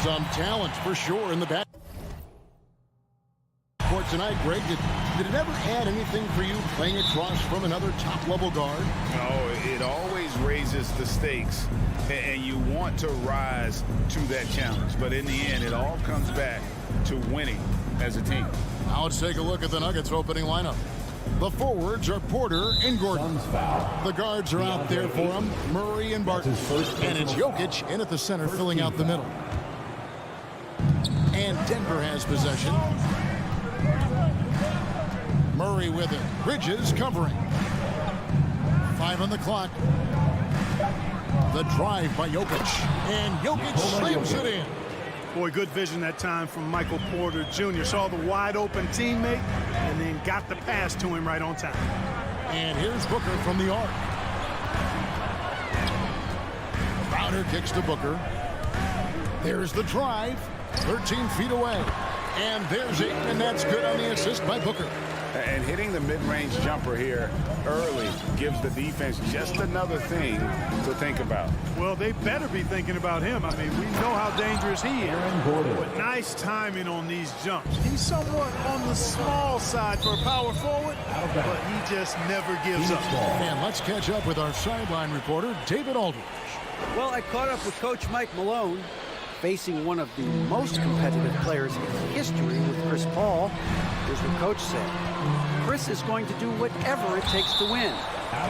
Some talent for sure in the back court tonight. Greg, did it ever add anything for you playing across from another top-level guard? Oh, it always raises the stakes, and you want to rise to that challenge. But in the end, it all comes back to winning as a team. Now let's take a look at the Nuggets opening lineup. The forwards are Porter and Gordon. The guards are out there for him, Murray and Barton. And it's Jokic in at the center, filling out the middle. And Denver has possession. Murray with it. Bridges covering. 5 on the clock. The drive by Jokic. And Jokic slams it in. Boy, good vision that time from Michael Porter Jr. Saw the wide open teammate and then got the pass to him right on time. And here's Booker from the arc. Crowder kicks to Booker. There's the drive. 13 feet away. And there's it, and that's good on the assist by Booker. And hitting the mid-range jumper here early gives the defense just another thing to think about. Well, they better be thinking about him. I mean, we know how dangerous he is. But nice timing on these jumps. He's somewhat on the small side for a power forward, but he just never gives up. And let's catch up with our sideline reporter, David Aldridge. Well, I caught up with Coach Mike Malone, facing one of the most competitive players in history with Chris Paul. Here's what Coach said. Chris is going to do whatever it takes to win.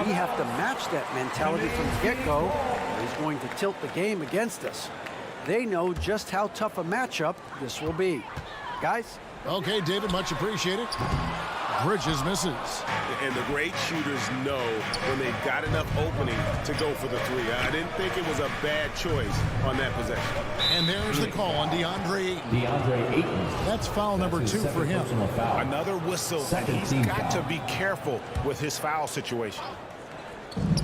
We have to match that mentality from the get-go. He's going to tilt the game against us. They know just how tough a matchup this will be. Guys? Okay, David, much appreciated. Bridges misses. And the great shooters know when they've got enough opening to go for the three. I didn't think it was a bad choice on that possession. And there's the call on DeAndre Ayton. DeAndre Ayton. That's foul number 2 for him. Another whistle. He's got to be careful with his foul situation.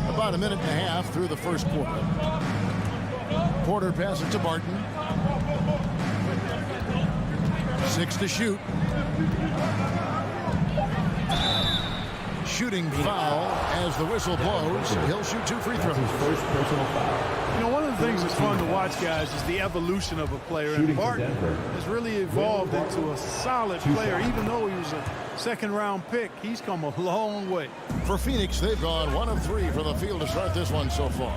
About a minute and a half through the first quarter. Porter passes to Barton. 6 to shoot. Shooting foul as the whistle blows. He'll shoot 2 free throws. First personal foul. You know, one of the things that's fun to watch, guys, is the evolution of a player. And Barton has really evolved into a solid player. Even though he was a second-round pick, he's come a long way. For Phoenix, they've gone 1 of 3 from the field to start this one so far.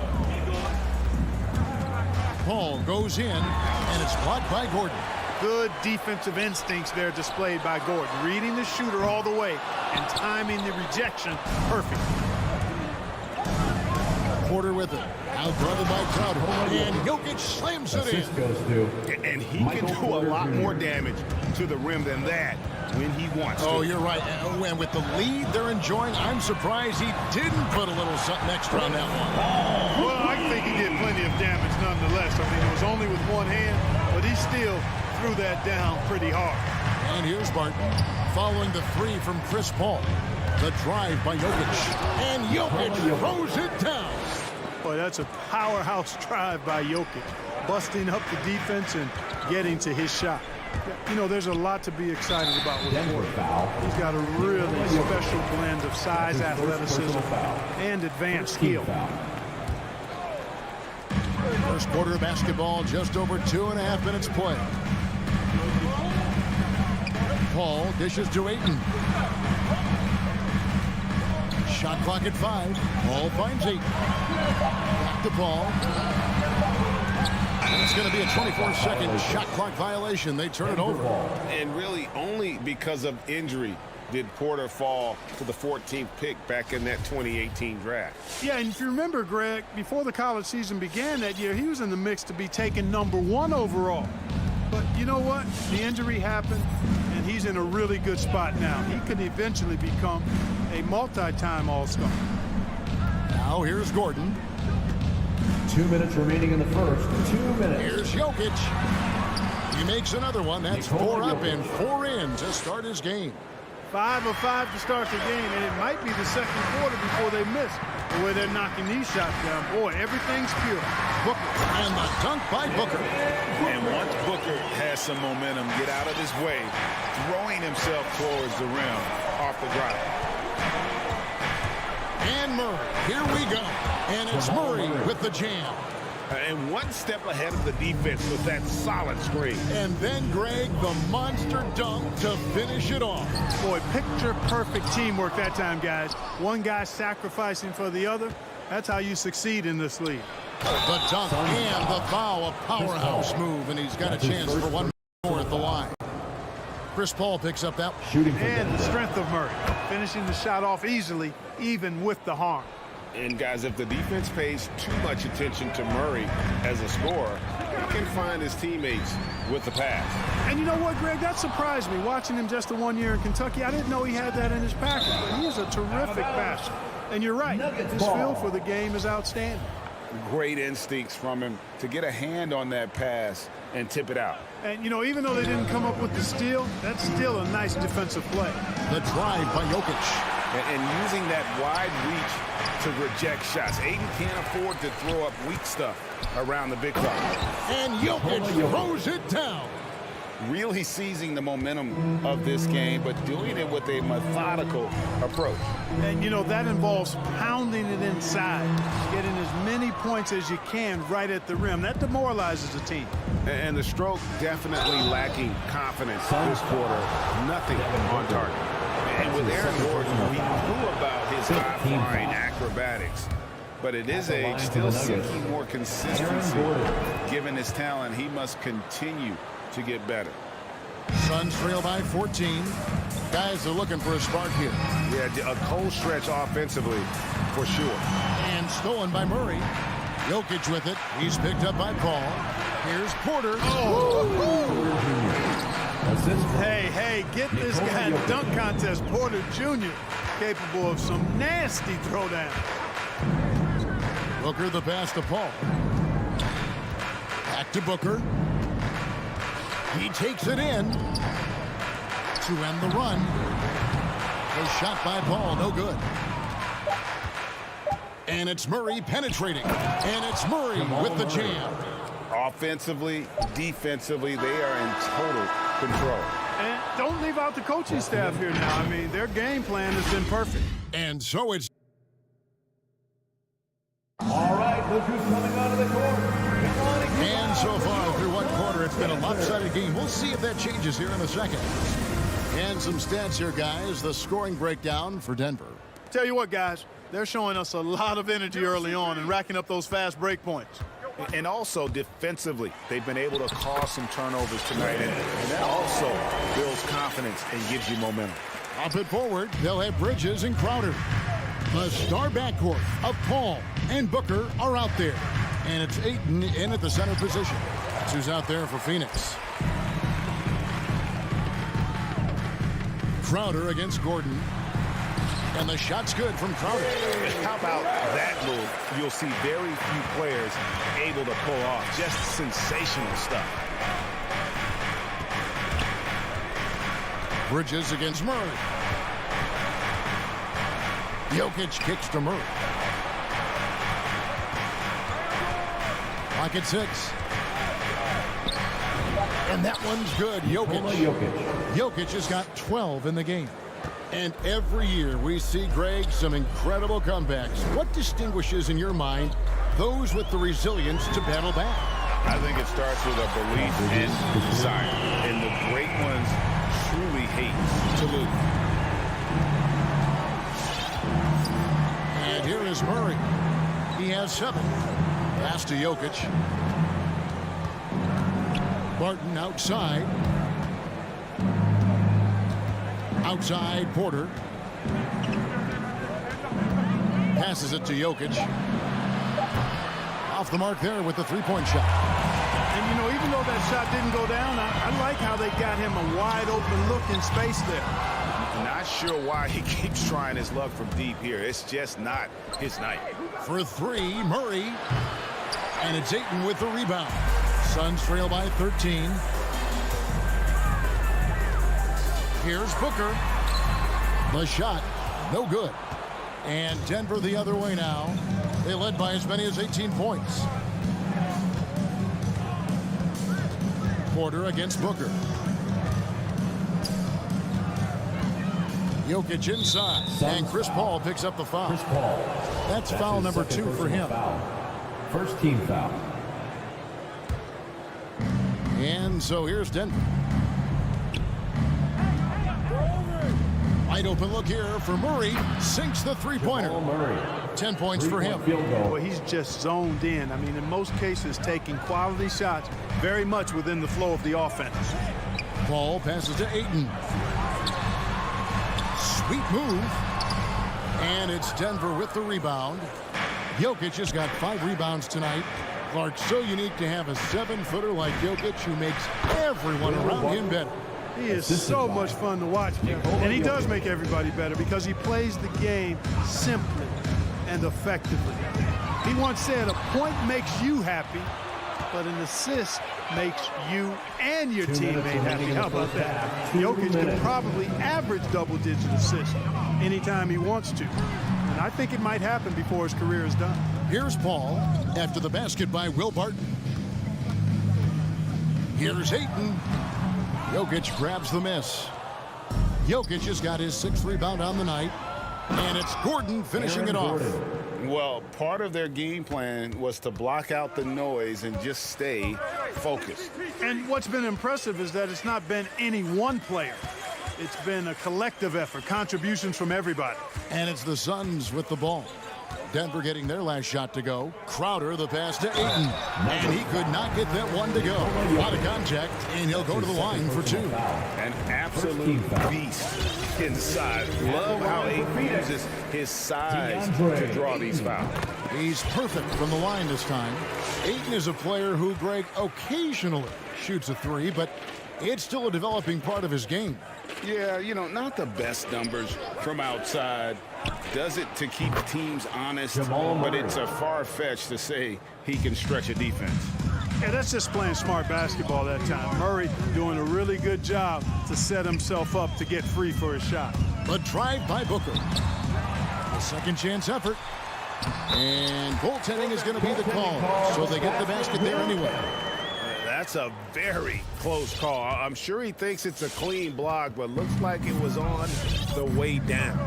Paul goes in, and it's blocked by Gordon. Good defensive instincts there displayed by Gordon. Reading the shooter all the way and timing the rejection perfect. Porter with it. Outguarded by Crowder. And Jokic slams it in. And he can do a lot more damage to the rim than that when he wants to. Oh, you're right. And with the lead they're enjoying, I'm surprised he didn't put a little something extra on that one. Well, I think he did plenty of damage nonetheless. I mean, it was only with one hand, but he still threw that down pretty hard. And here's Barton following the 3 from Chris Paul. The drive by Jokic. And Jokic throws it down. Boy, that's a powerhouse drive by Jokic. Busting up the defense and getting to his shot. You know, there's a lot to be excited about with Porter. He's got a really special blend of size, athleticism, and advanced skill. First quarter of basketball, just over 2.5 minutes play. Paul dishes to Ayton. Shot clock at 5. Paul finds Ayton. Back to Paul. And it's going to be a 24-second shot clock violation. They turn it over. And really only because of injury did Porter fall to the 14th pick back in that 2018 draft. Yeah, and if you remember, Greg, before the college season began that year, he was in the mix to be taken #1 overall. But you know what? The injury happened, and he's in a really good spot now. He could eventually become a multi-time All-Star. Now here's Gordon. 2 minutes remaining in the first. 2 minutes. Here's Jokic. He makes another one. That's 4 up and 4 in to start his game. 5 of 5 to start the game, and it might be the second quarter before they miss. The way they're knocking these shots down. Boy, everything's pure. Booker, and the dunk by Booker. And once Booker has some momentum, get out of his way, throwing himself towards the rim off the drive. And Murray, here we go. And it's Murray with the jam. And one step ahead of the defense with that solid screen. And then, Greg, the monster dunk to finish it off. Boy, picture-perfect teamwork that time, guys. One guy sacrificing for the other. That's how you succeed in this league. The dunk and the foul, a powerhouse move, and he's got a chance for one more at the line. Chris Paul picks up that. Shooting for And the Denver. strength of Murray, finishing the shot off easily, even with the harm. And, guys, if the defense pays too much attention to Murray as a scorer, he can find his teammates with the pass. And you know what, Greg? That surprised me. Watching him just the 1 year in Kentucky, I didn't know he had that in his package. But he is a terrific passer. And you're right, his feel for the game is outstanding. Great instincts from him to get a hand on that pass and tip it out. And, you know, even though they didn't come up with the steal, that's still a nice defensive play. The drive by Jokic. And using that wide reach to reject shots. Ayton can't afford to throw up weak stuff around the big clock. And Jokic throws it down. Really seizing the momentum of this game, but doing it with a methodical approach. And, you know, that involves pounding it inside, getting as many points as you can right at the rim. That demoralizes the team. And the stroke definitely lacking confidence this quarter. Nothing on target. And with Aaron Gordon, we knew about his high-flying acrobatics. But at his age, still seeking more consistency. Given his talent, he must continue to get better. Suns trail by 14. Guys are looking for a spark here. Yeah, a cold stretch offensively, for sure. And stolen by Murray. Jokic with it. He's picked up by Paul. Here's Porter. Hey, get this guy in dunk contest. Porter Jr. capable of some nasty throwdown. Booker the pass to Paul. Back to Booker. He takes it in to end the run. A shot by Paul, no good. And it's Murray penetrating. And it's Murray with the jam. Offensively, defensively, they are in total control. And don't leave out the coaching staff here now. I mean, their game plan has been perfect. And so it's... All right, look who's coming out of the court. Come on and get And so far through one quarter, it's been a lopsided game. We'll see if that changes here in a second. And some stats here, guys. The scoring breakdown for Denver. Tell you what, guys, they're showing us a lot of energy early on and racking up those fast break points. And also defensively, they've been able to cause some turnovers tonight. And that also builds confidence and gives you momentum. Up it forward, they'll have Bridges and Crowder. The star backcourt of Paul and Booker are out there. And it's Ayton in at the center position. That's who's out there for Phoenix. Crowder against Gordon. And the shot's good from Crowder. How about that move? You'll see very few players able to pull off. Just sensational stuff. Bridges against Murray. Jokic kicks to Murray. Clock at 6. And that one's good. Jokic has got 12 in the game. And every year we see, Greg, some incredible comebacks. What distinguishes, in your mind, those with the resilience to battle back? I think it starts with a belief and desire. And the great ones truly hate to lose. And here is Murray. He has 7. Pass to Jokic. Barton outside. Outside, Porter. Passes it to Jokic. Off the mark there with the three-point shot. And, you know, even though that shot didn't go down, I like how they got him a wide-open look in space there. Not sure why he keeps trying his luck from deep here. It's just not his night. For 3, Murray. And it's Ayton with the rebound. Suns trail by 13. Here's Booker. The shot, no good. And Denver the other way now. They led by as many as 18 points. Porter against Booker. Jokic inside. And Chris Paul picks up the foul. Chris Paul. That's foul number 2 for him. First team foul. And so here's Denver. Wide open look here for Murray. Sinks the three-pointer. 10 points for him. Well, he's just zoned in. I mean, in most cases, taking quality shots very much within the flow of the offense. Ball passes to Ayton. Sweet move. And it's Denver with the rebound. Jokic has got 5 rebounds tonight. Clark, so unique to have a 7-footer like Jokic who makes everyone around him better. He is so much fun to watch. And he does make everybody better because he plays the game simply and effectively. He once said, a point makes you happy, but an assist makes you and your teammate happy. How about that? Jokic can probably average double-digit assists anytime he wants to. And I think it might happen before his career is done. Here's Paul after the basket by Will Barton. Here's Ayton. Jokic grabs the miss. Jokic has got his 6th rebound on the night. And it's Gordon finishing it off. Well, part of their game plan was to block out the noise and just stay focused. And what's been impressive is that it's not been any one player. It's been a collective effort, contributions from everybody. And it's the Suns with the ball. Denver getting their last shot to go. Crowder, the pass to Ayton. And he could not get that one to go. Out of contact, and he'll go to the line for 2. An absolute beast inside. Love how Ayton uses his size to draw these fouls. He's perfect from the line this time. Ayton is a player who, Greg, occasionally shoots a 3, but it's still a developing part of his game. Yeah, you know, not the best numbers from outside. Does it to keep teams honest, but it's a far-fetched to say he can stretch a defense. Yeah, that's just playing smart basketball that time. Murray doing a really good job to set himself up to get free for his shot. A drive by Booker. A second chance effort. And goaltending is going to be the call, so they get the basket there anyway. That's a very close call. I'm sure he thinks it's a clean block, but looks like it was on the way down.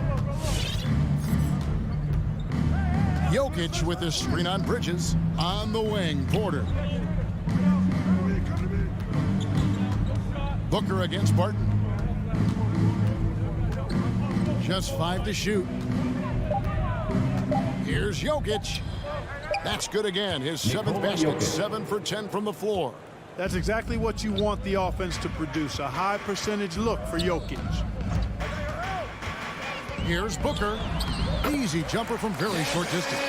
Jokic with his screen on Bridges. On the wing, Porter. Booker against Barton. Just 5 to shoot. Here's Jokic. That's good again. His 7th basket, 7 for 10 from the floor. That's exactly what you want the offense to produce, a high percentage look for Jokic. Here's Booker. Easy jumper from very short distance.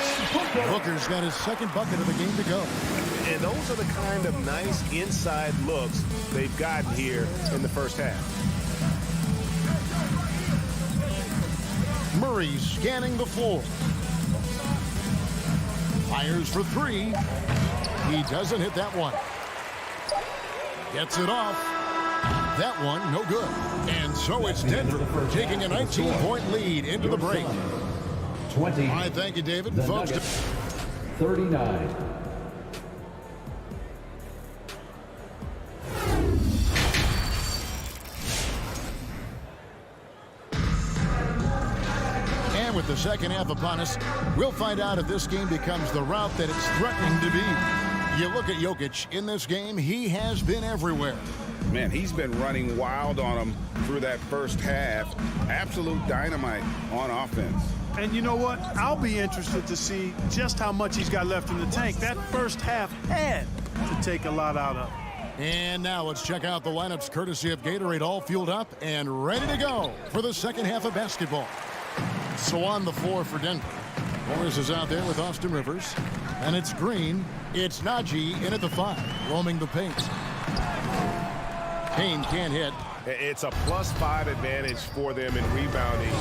Booker's got his 2nd bucket of the game to go. And those are the kind of nice inside looks they've gotten here in the first half. Murray scanning the floor. Fires for 3. He doesn't hit that one. Gets it off. That one, no good. And so it's Denver taking a 19-point lead into the break. 20. All right, thank you, David. Folks, 39. and with the second half upon us, we'll find out if this game becomes the route that it's threatening to be. You look at Jokic in this game, he has been everywhere. Man, he's been running wild on him through that first half. Absolute dynamite on offense. And you know what? I'll be interested to see just how much he's got left in the tank. That first half had to take a lot out of. And now let's check out the lineups courtesy of Gatorade, all fueled up and ready to go for the second half of basketball. So on the floor for Denver, Morris is out there with Austin Rivers. And it's Green. It's Najee in at the 5, roaming the paint. Payne can't hit. It's a +5 advantage for them in rebounding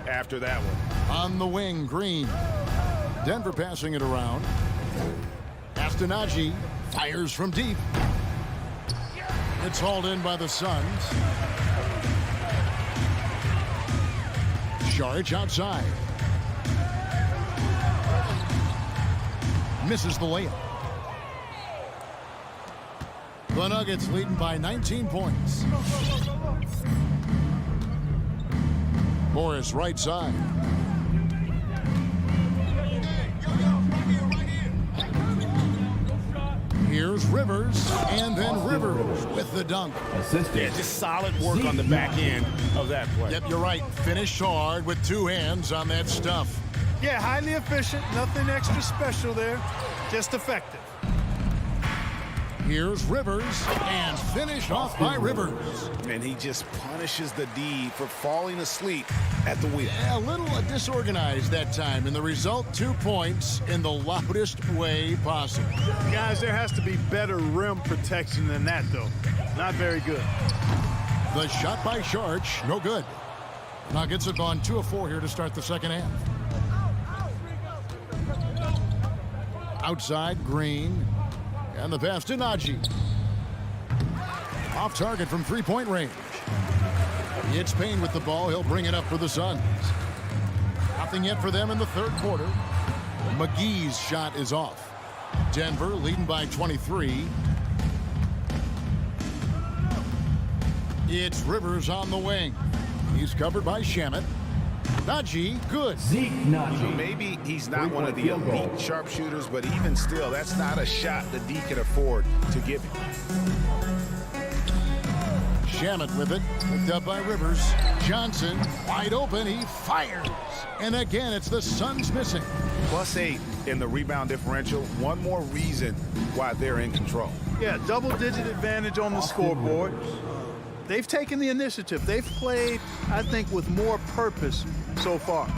after that one. On the wing, Green. Denver passing it around. Pass to Najee. Fires from deep. It's hauled in by the Suns. Saric outside. Misses the layup. The Nuggets leading by 19 points. Morris right side. Here's Rivers, and then Rivers with the dunk. Assistant. Yeah, just solid work on the back end of that play. Yep, you're right. Finished hard with two hands on that stuff. Yeah, highly efficient. Nothing extra special there. Just effective. Here's Rivers, and finished off by Rivers. And he just punishes the D for falling asleep at the wheel. A little disorganized that time, and the result, 2 points in the loudest way possible. Guys, there has to be better rim protection than that, though. Not very good. The shot by Sharch, no good. Nuggets have gone 2 of 4 here to start the second half. Outside, Green. And the pass to Najee. Off target from three-point range. It's Payne with the ball. He'll bring it up for the Suns. Nothing yet for them in the third quarter. McGee's shot is off. Denver leading by 23. It's Rivers on the wing. He's covered by Shamet. Najee, good. Zeke Najee. Maybe he's not one of the Field goal. elite sharpshooters, but even still, that's not a shot the D can afford to give him. Shamet with it. Picked up by Rivers. Johnson, wide open. He fires. And again, it's the Suns missing. +8 in the rebound differential. One more reason why they're in control. Yeah, double-digit advantage on the scoreboard. They've taken the initiative. They've played, I think, with more purpose so far.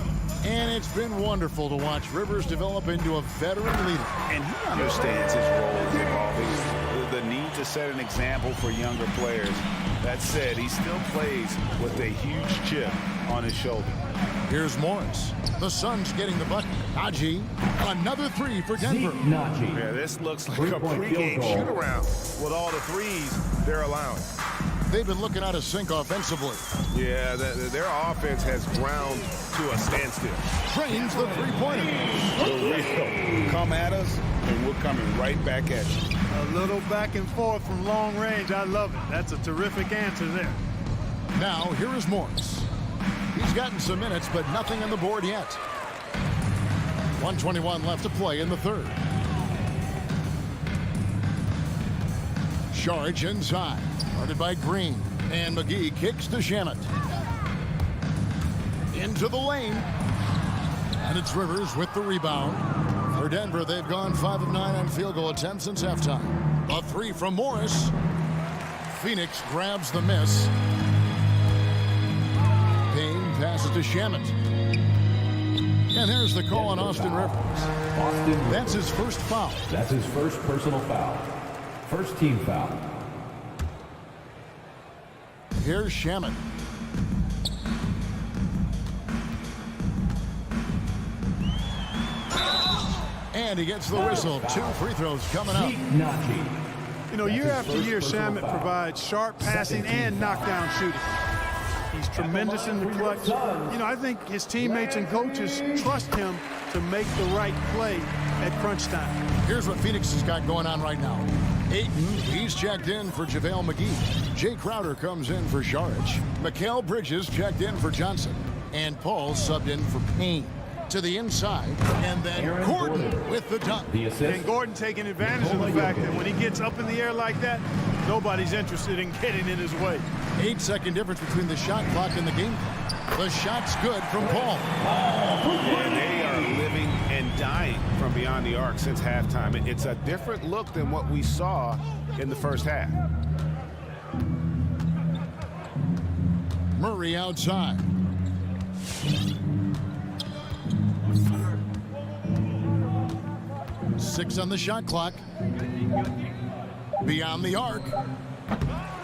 And it's been wonderful to watch Rivers develop into a veteran leader. And he understands his role in evolving, the need to set an example for younger players. That said, he still plays with a huge chip on his shoulder. Here's Morris. The Suns getting the bucket. Najee, another three for Denver. Zeke Najee. Yeah, this looks like a Three-point pregame field goal. shoot-around with all the threes they're allowing. They've been looking out of sync offensively. Yeah, their offense has ground to a standstill. Trains the three-pointer. For real. Come at us, and we're coming right back at you. A little back and forth from long range. I love it. That's a terrific answer there. Now, here is Morris. He's gotten some minutes, but nothing on the board yet. 1:21 left to play in the third. Sharch inside. Guarded by Green. And McGee kicks to Shamet. Into the lane. And it's Rivers with the rebound. For Denver, they've gone 5 of 9 on field goal attempts since halftime. A three from Morris. Phoenix grabs the miss. Payne passes to Shamet. And there's the call on Austin Rivers. Austin Rivers. That's his first foul. That's his first personal foul. First team foul. Here's Shamet. And he gets the whistle. 2 free throws coming up. Zeke Najee. You know, year after year, Shamet provides sharp passing and knockdown shooting. He's tremendous in the clutch. You know, I think his teammates and coaches trust him to make the right play at crunch time. Here's what Phoenix has got going on right now. Ayton, he's checked in for JaVale McGee. Jay Crowder comes in for Sharch. Mikal Bridges checked in for Johnson. And Paul subbed in for Payne. To the inside, and then Aaron Gordon with the dunk. The assist. And Gordon taking advantage of the fact that when he gets up in the air like that, nobody's interested in getting in his way. 8-second difference between the shot clock and the game clock. The shot's good from Paul. And they are living and dying from beyond the arc since halftime. It's a different look than what we saw in the first half. Murray outside. Six on the shot clock. Beyond the arc.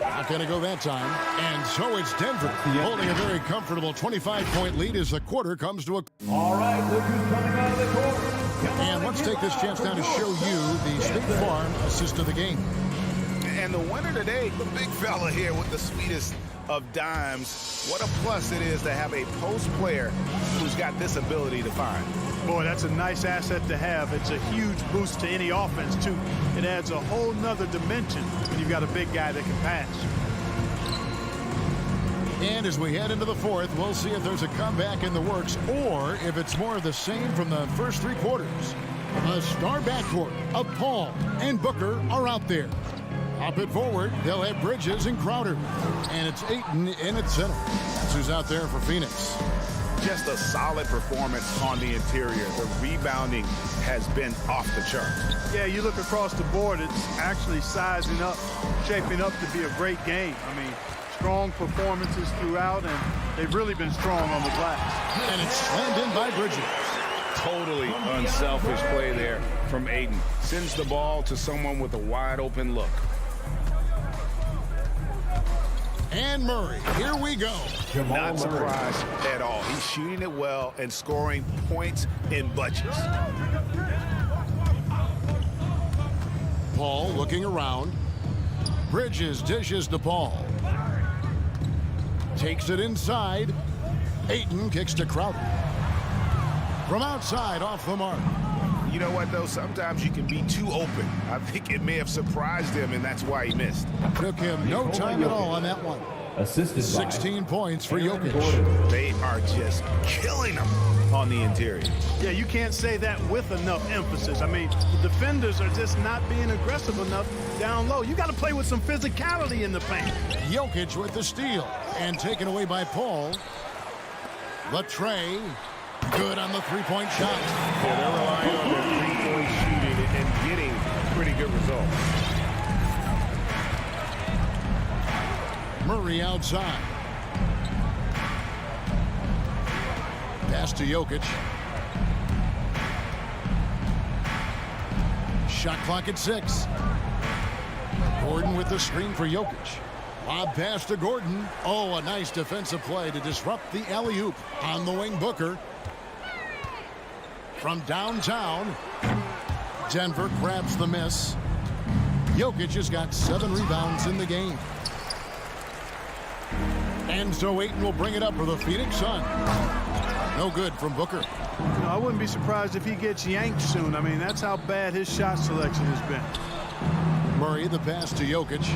Not going to go that time. And so it's Denver holding a very comfortable 25-point lead as the quarter comes to a... All right, look who's coming out of the court. And let's take this chance now to show you the State Farm assist of the game. And the winner today, the big fella here with the sweetest of dimes. What a plus it is to have a post player who's got this ability to find. Boy, that's a nice asset to have. It's a huge boost to any offense, too. It adds a whole nother dimension when you've got a big guy that can pass. And as we head into the fourth, we'll see if there's a comeback in the works or if it's more of the same from the first 3 quarters. A star backcourt of Paul and Booker are out there. Up at forward, they'll have Bridges and Crowder. And it's Ayton in at center. That's who's out there for Phoenix. Just a solid performance on the interior. The rebounding has been off the chart. Yeah, you look across the board, it's actually sizing up, shaping up to be a great game. I mean, strong performances throughout, and they've really been strong on the glass. And it's slammed in by Bridges. Totally unselfish play there from Ayton. Sends the ball to someone with a wide open look. And Murray, here we go. Not surprised at all. He's shooting it well and scoring points in bunches. Paul looking around. Bridges dishes to Paul. Takes it inside. Ayton kicks to Crowder. From outside, off the mark. You know what, though? Sometimes you can be too open. I think it may have surprised him, and that's why he missed. Took him no time at all on that one. Assisted 16 points for Jokic. They are just killing him on the interior. Yeah, you can't say that with enough emphasis. I mean, the defenders are just not being aggressive enough down low. You got to play with some physicality in the paint. Jokic with the steal. And taken away by Paul. Latrey. Good on the three-point shot. Yeah, they're relying on their three-point shooting and getting pretty good results. Murray outside. Pass to Jokic. Shot clock at 6. Gordon with the screen for Jokic. Lob pass to Gordon. Oh, a nice defensive play to disrupt the alley-oop. On the wing, Booker. From downtown, Denver grabs the miss. Jokic has got 7 rebounds in the game. And so Ayton will bring it up for the Phoenix Suns. No good from Booker. You know, I wouldn't be surprised if he gets yanked soon. I mean, that's how bad his shot selection has been. Murray, the pass to Jokic.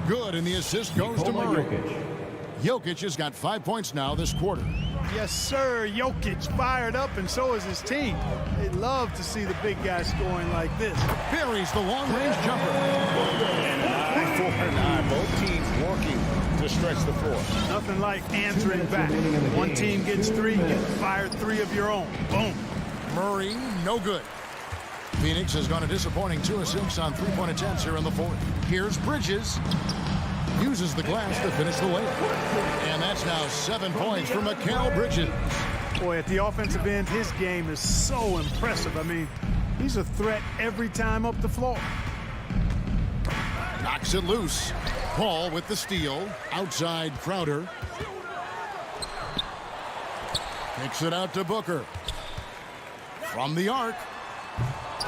Good, and the assist goes to Murray. Jokic has got 5 points now this quarter. Yes, sir. Jokic fired up, and so is his team. They love to see the big guy scoring like this. Buries the long-range jumper. And 9-4-9. Both teams working to stretch the floor. Nothing like answering back. One team gets 3, you fire 3 of your own. Boom. Murray, no good. Phoenix has gone a disappointing 2 of 6 on three-point attempts here in the fourth. Here's Bridges. Uses the glass to finish the layup. And that's now 7 points for Mikal Bridges. Boy, at the offensive end, his game is so impressive. I mean, he's a threat every time up the floor. Knocks it loose. Paul with the steal. Outside Crowder. Kicks it out to Booker. From the arc.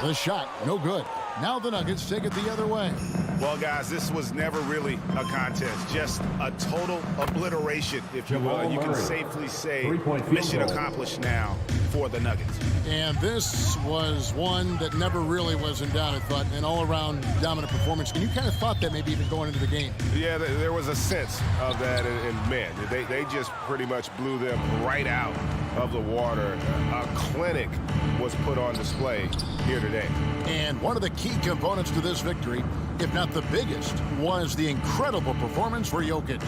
The shot, no good. Now the Nuggets take it the other way. Well, guys, this was never really a contest. Just a total obliteration, if you will. You can safely say mission accomplished now for the Nuggets. And this was one that never really was in doubt, I thought, an all-around dominant performance. And you kind of thought that maybe even going into the game. Yeah, there was a sense of that, and man, they just pretty much blew them right out of the water. A clinic was put on display here today. And one of the key components to this victory, if not the biggest, was the incredible performance for Jokic.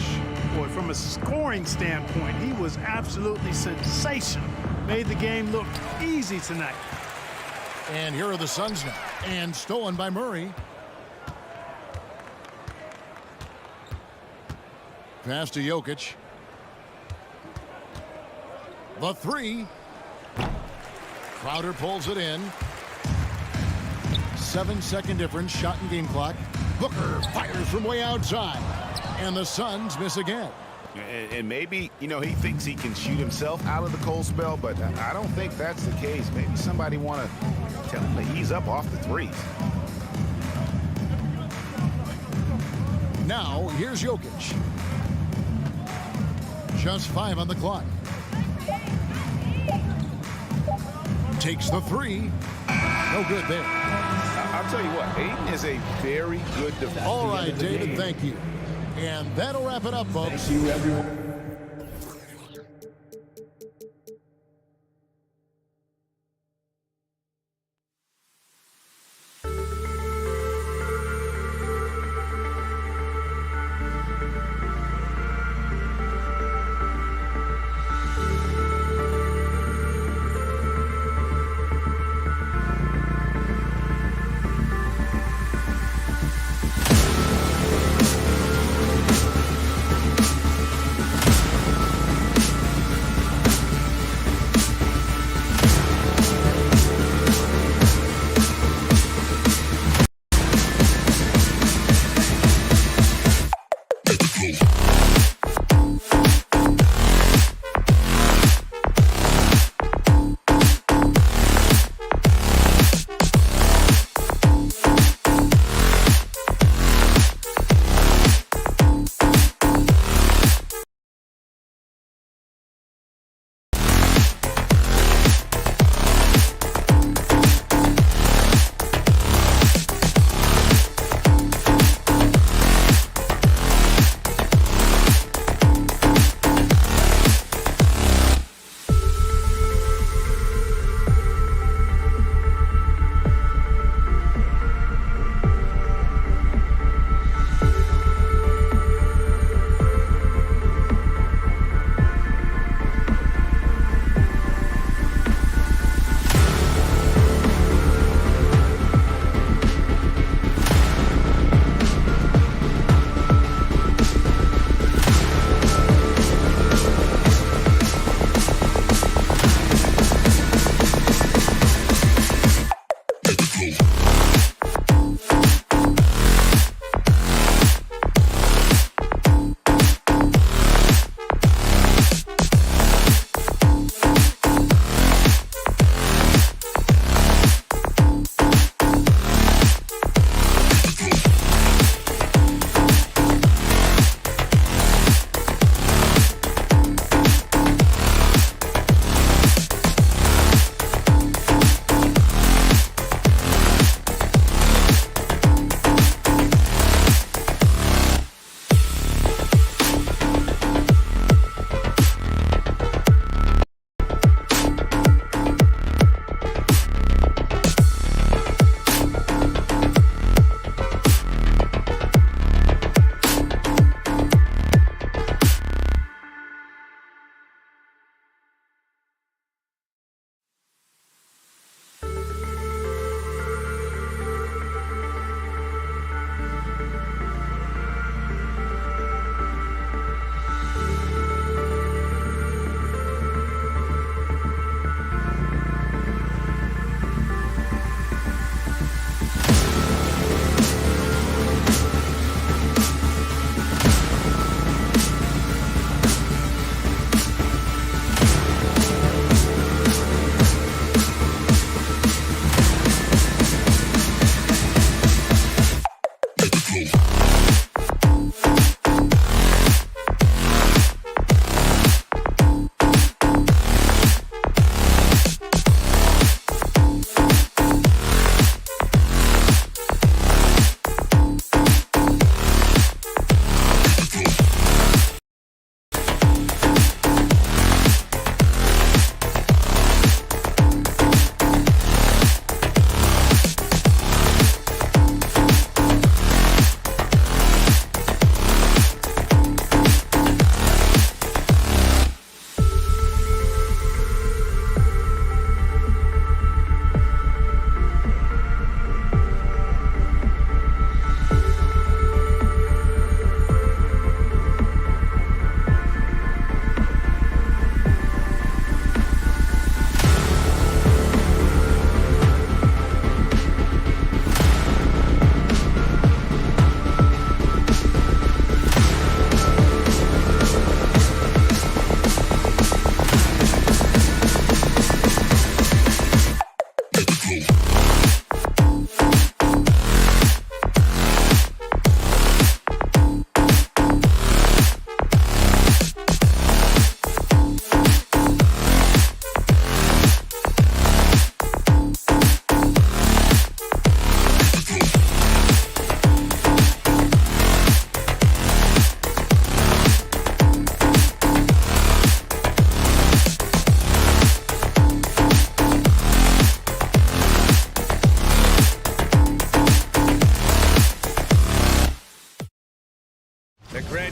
Boy, from a scoring standpoint, he was absolutely sensational. Made the game look easy tonight. And here are the Suns now. And stolen by Murray. Pass to Jokic. The 3. Crowder pulls it in. 7-second difference, shot and game clock. Booker fires from way outside. And the Suns miss again. And maybe, you know, he thinks he can shoot himself out of the cold spell, but I don't think that's the case. Maybe somebody want to tell him to ease up off the threes. Now, here's Jokic. Just 5 on the clock. Takes the 3. No good there. I'll tell you what, Ayton is a very good defender. All right, David, thank you. And that'll wrap it up, folks. Thank you, everyone.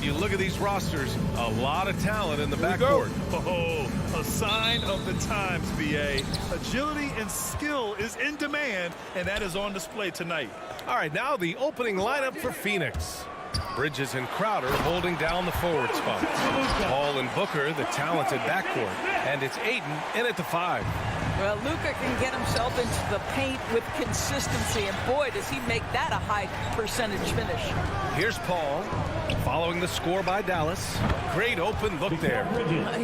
You look at these rosters, a lot of talent in the backcourt. Oh, a sign of the times, BA. Agility and skill is in demand, and that is on display tonight. All right, now the opening lineup for Phoenix. Bridges and Crowder holding down the forward spots. Paul and Booker, the talented backcourt. And it's Ayton in at the 5. Well, Luka can get himself into the paint with consistency, and boy, does he make that a high percentage finish. Here's Paul, following the score by Dallas. Great open look there.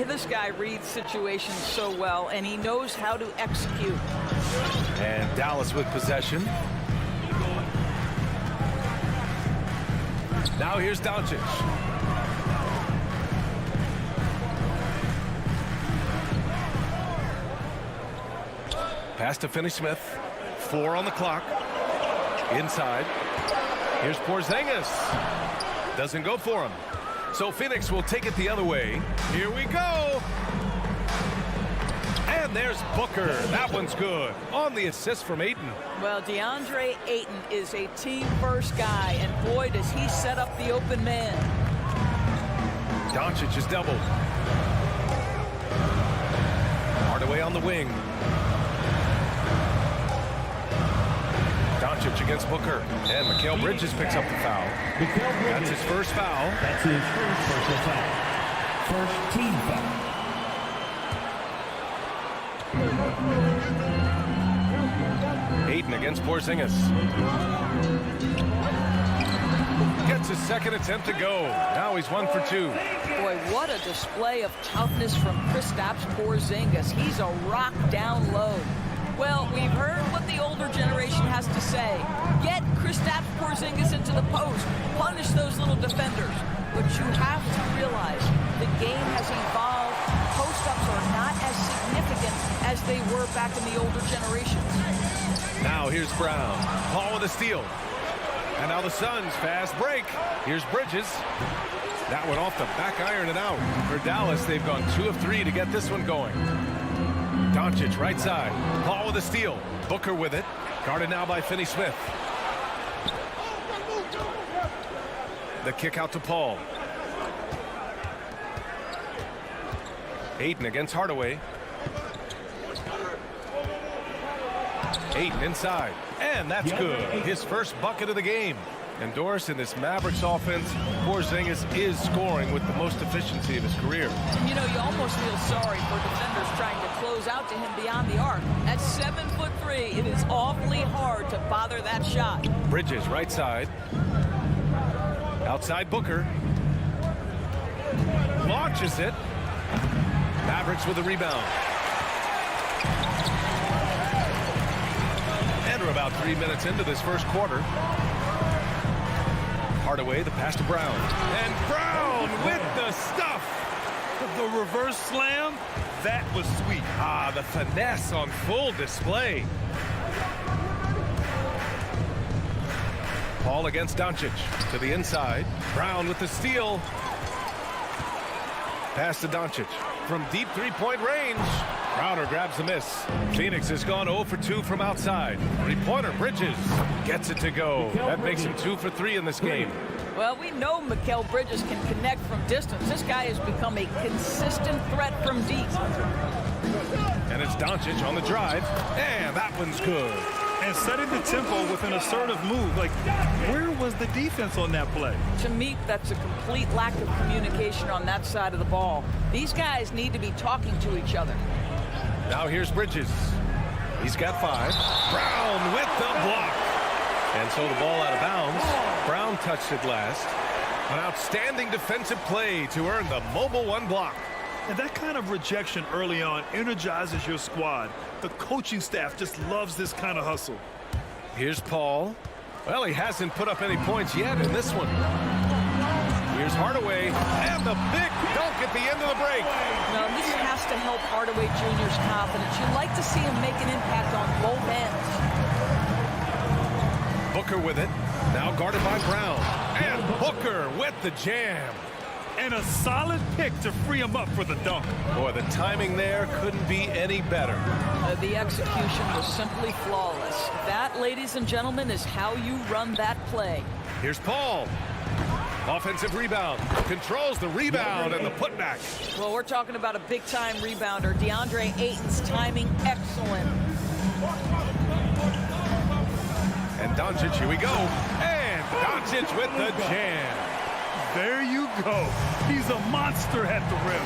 This guy reads situations so well, and he knows how to execute. And Dallas with possession. Now here's Doncic. Pass to Finney-Smith. 4 on the clock. Inside. Here's Porzingis. Doesn't go for him. So Phoenix will take it the other way. Here we go. And there's Booker. That one's good. On the assist from Ayton. Well, DeAndre Ayton is a team-first guy, and boy, does he set up the open man. Doncic is doubled. Hardaway on the wing. Doncic against Booker. And Mikal Bridges picks up the foul. That's his first foul. That's his first personal foul. First team foul. Ayton against Porzingis. Gets his second attempt to go. Now he's 1 for 2. Boy, what a display of toughness from Kristaps Porzingis. He's a rock down low. Well, we've heard what the older generation has to say. Get Kristaps Porzingis into the post. Punish those little defenders. But you have to realize the game has evolved. Post-ups are not as significant as they were back in the older generations. Now here's Brown. Paul with a steal. And now the Suns fast break. Here's Bridges. That one off the back iron and out. For Dallas, they've gone 2 of 3 to get this one going. Doncic right side. Paul with a steal. Booker with it. Guarded now by Finney-Smith. The kick out to Paul. Ayton against Hardaway. Ayton inside. And that's good. His first bucket of the game. And Doris, in this Mavericks offense, Porzingis is scoring with the most efficiency of his career. You know, you almost feel sorry for defenders trying to close out to him beyond the arc. At 7'3", it is awfully hard to bother that shot. Bridges right side. Outside Booker. Launches it. Mavericks with the rebound. And we're about 3 minutes into this first quarter. Hardaway, the pass to Brown. And Brown with the stuff. The reverse slam, that was sweet. Ah, the finesse on full display. Paul against Doncic. To the inside. Brown with the steal. Pass to Doncic. From deep three-point range. Crowder grabs the miss. Phoenix has gone 0 for 2 from outside. Three-pointer, Bridges gets it to go. That makes him 2 for 3 in this game. Well, we know Mikal Bridges can connect from distance. This guy has become a consistent threat from deep. And it's Doncic on the drive. And that one's good. And setting the tempo with an assertive move. Like, where was the defense on that play? To me, that's a complete lack of communication on that side of the ball. These guys need to be talking to each other. Now here's Bridges. He's got 5. Brown with the block. And so the ball out of bounds. Brown touched it last. An outstanding defensive play to earn the mobile 1 block. And that kind of rejection early on energizes your squad. The coaching staff just loves this kind of hustle. Here's Paul. Well, he hasn't put up any points yet in this one. Here's Hardaway. And the big dunk at the end of the break. Now, this has to help Hardaway Jr.'s confidence. You'd like to see him make an impact on both ends. Booker with it. Now guarded by Brown. And Booker with the jam. And a solid pick to free him up for the dunk. Boy, the timing there couldn't be any better. The execution was simply flawless. That, ladies and gentlemen, is how you run that play. Here's Paul. Offensive rebound. Controls the rebound and the putback. Well, we're talking about a big-time rebounder. DeAndre Ayton's timing excellent. And Doncic, here we go. And Doncic with the jam. There you go. He's a monster at the rim.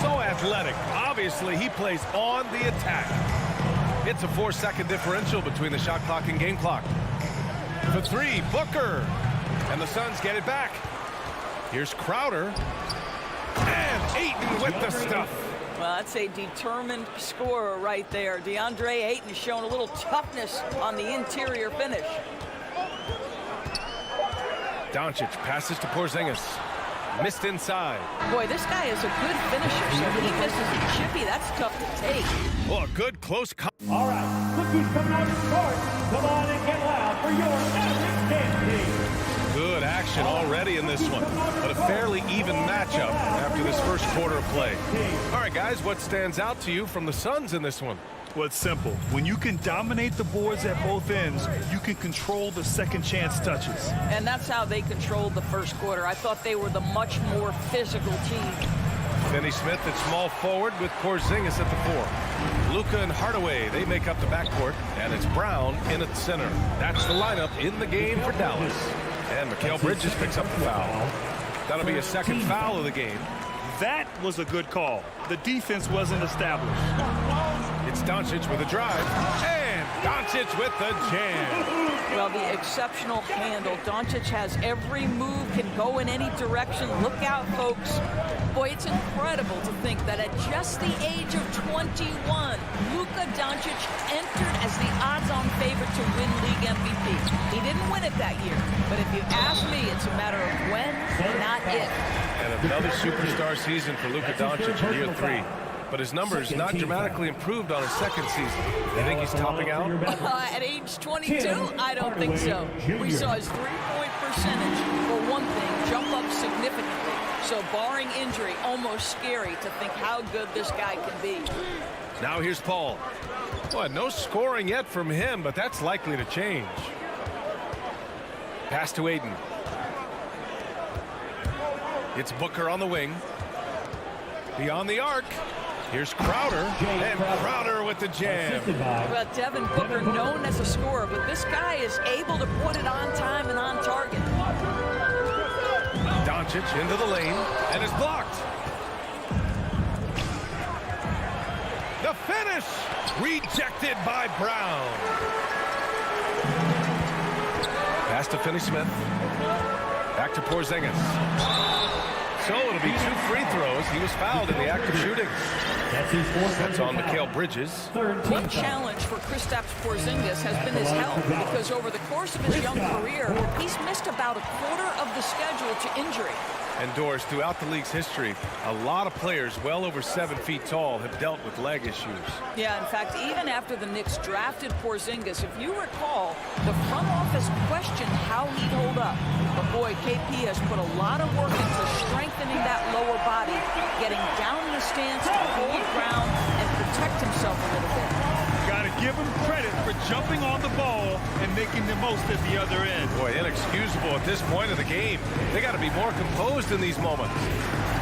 So athletic. Obviously, he plays on the attack. It's a 4-second differential between the shot clock and game clock. For 3, Booker. And the Suns get it back. Here's Crowder. And Ayton with the stuff. Well, that's a determined scorer right there. DeAndre Ayton showing a little toughness on the interior finish. Doncic passes to Porzingis. Missed inside. Boy, this guy is a good finisher, so he misses a chippy. That's tough to take. Well, a good close call. All right, look who's coming out of the court. Come on and get loud for your Epic Dance Team. Good action already in this one, but a fairly even matchup after this first quarter of play. All right, guys, what stands out to you from the Suns in this one? Well, it's simple. When you can dominate the boards at both ends, you can control the second chance touches. And that's how they controlled the first quarter. I thought they were the much more physical team. Finney Smith at small forward with Porzingis at the 4. Luka and Hardaway, they make up the backcourt, and it's Brown in at the center. That's the lineup in the game for Dallas. And Mikal Bridges picks up the foul. That'll be a second foul of the game. That was a good call. The defense wasn't established. It's Doncic with a drive. And Doncic with the jam. Well, the exceptional handle. Doncic has every move, can go in any direction. Look out, folks. Boy, it's incredible to think that at just the age of 21, Luka Doncic entered as the odds-on favorite to win league MVP. He didn't win it that year, but if you ask me, it's a matter of when, not if. And another superstar season for Luka Doncic in year 3. But his numbers not dramatically improved on his second season. You think he's topping out? At age 22, I don't think so. We saw his three-point percentage, for one thing, jump up significantly. So barring injury, almost scary to think how good this guy can be. Now here's Paul. Boy, no scoring yet from him, but that's likely to change. Pass to Ayton. It's Booker on the wing. Beyond the arc. Here's Crowder, and Crowder with the jam. Well, Devin Booker, known as a scorer, but this guy is able to put it on time and on target. Doncic into the lane, and is blocked. The finish, rejected by Brown. Pass to Finney Smith. Back to Porzingis. So it'll be 2 free throws. He was fouled in the act of shooting. That's on Mikal Bridges. One challenge for Kristaps Porzingis has been his health, because over the course of his young career, he's missed about a quarter of the schedule to injury. And Doris, throughout the league's history, a lot of players well over 7 feet tall have dealt with leg issues. Yeah, in fact, even after the Knicks drafted Porzingis, if you recall, the front office questioned how he'd hold up. But boy, KP has put a lot of work into strengthening that lower body, getting down in the stance to hold ground and protect himself a little bit. Got to give him credit for jumping on the ball and making the most at the other end. Boy, inexcusable at this point of the game. They got to be more composed in these moments.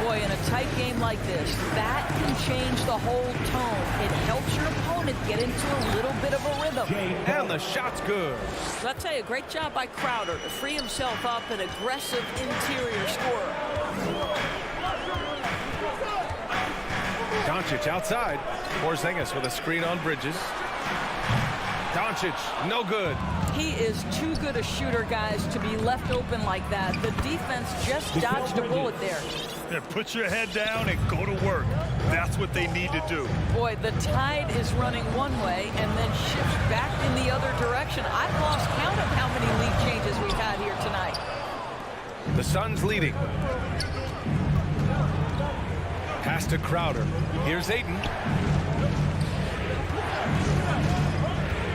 Boy, in a tight game like this, that can change the whole tone. It helps your opponent get into a little bit of a rhythm. And the shot's good. So I'll tell you, great job by Crowder to free himself up, an aggressive interior scorer. Doncic outside. Porzingis with a screen on Bridges. Doncic, no good. He is too good a shooter, guys, to be left open like that. The defense just dodged a bullet there. Yeah, put your head down and go to work. That's what they need to do. Boy, the tide is running one way and then shifts back in the other direction. I've lost count of how many lead changes we've had here tonight. The Suns leading. Pass to Crowder. Here's Ayton.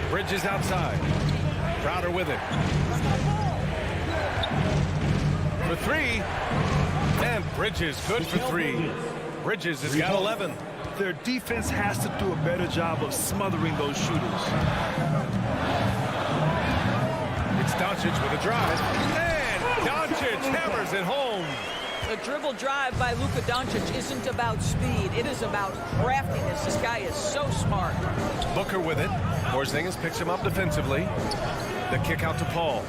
Bridges outside. Crowder with it. For 3. And Bridges good for 3. Bridges has got 11. Their defense has to do a better job of smothering those shooters. It's Doncic with a drive. And Doncic hammers it home. The dribble drive by Luka Doncic isn't about speed. It is about craftiness. This guy is so smart. Booker with it. Porzingis picks him up defensively. The kick out to Paul.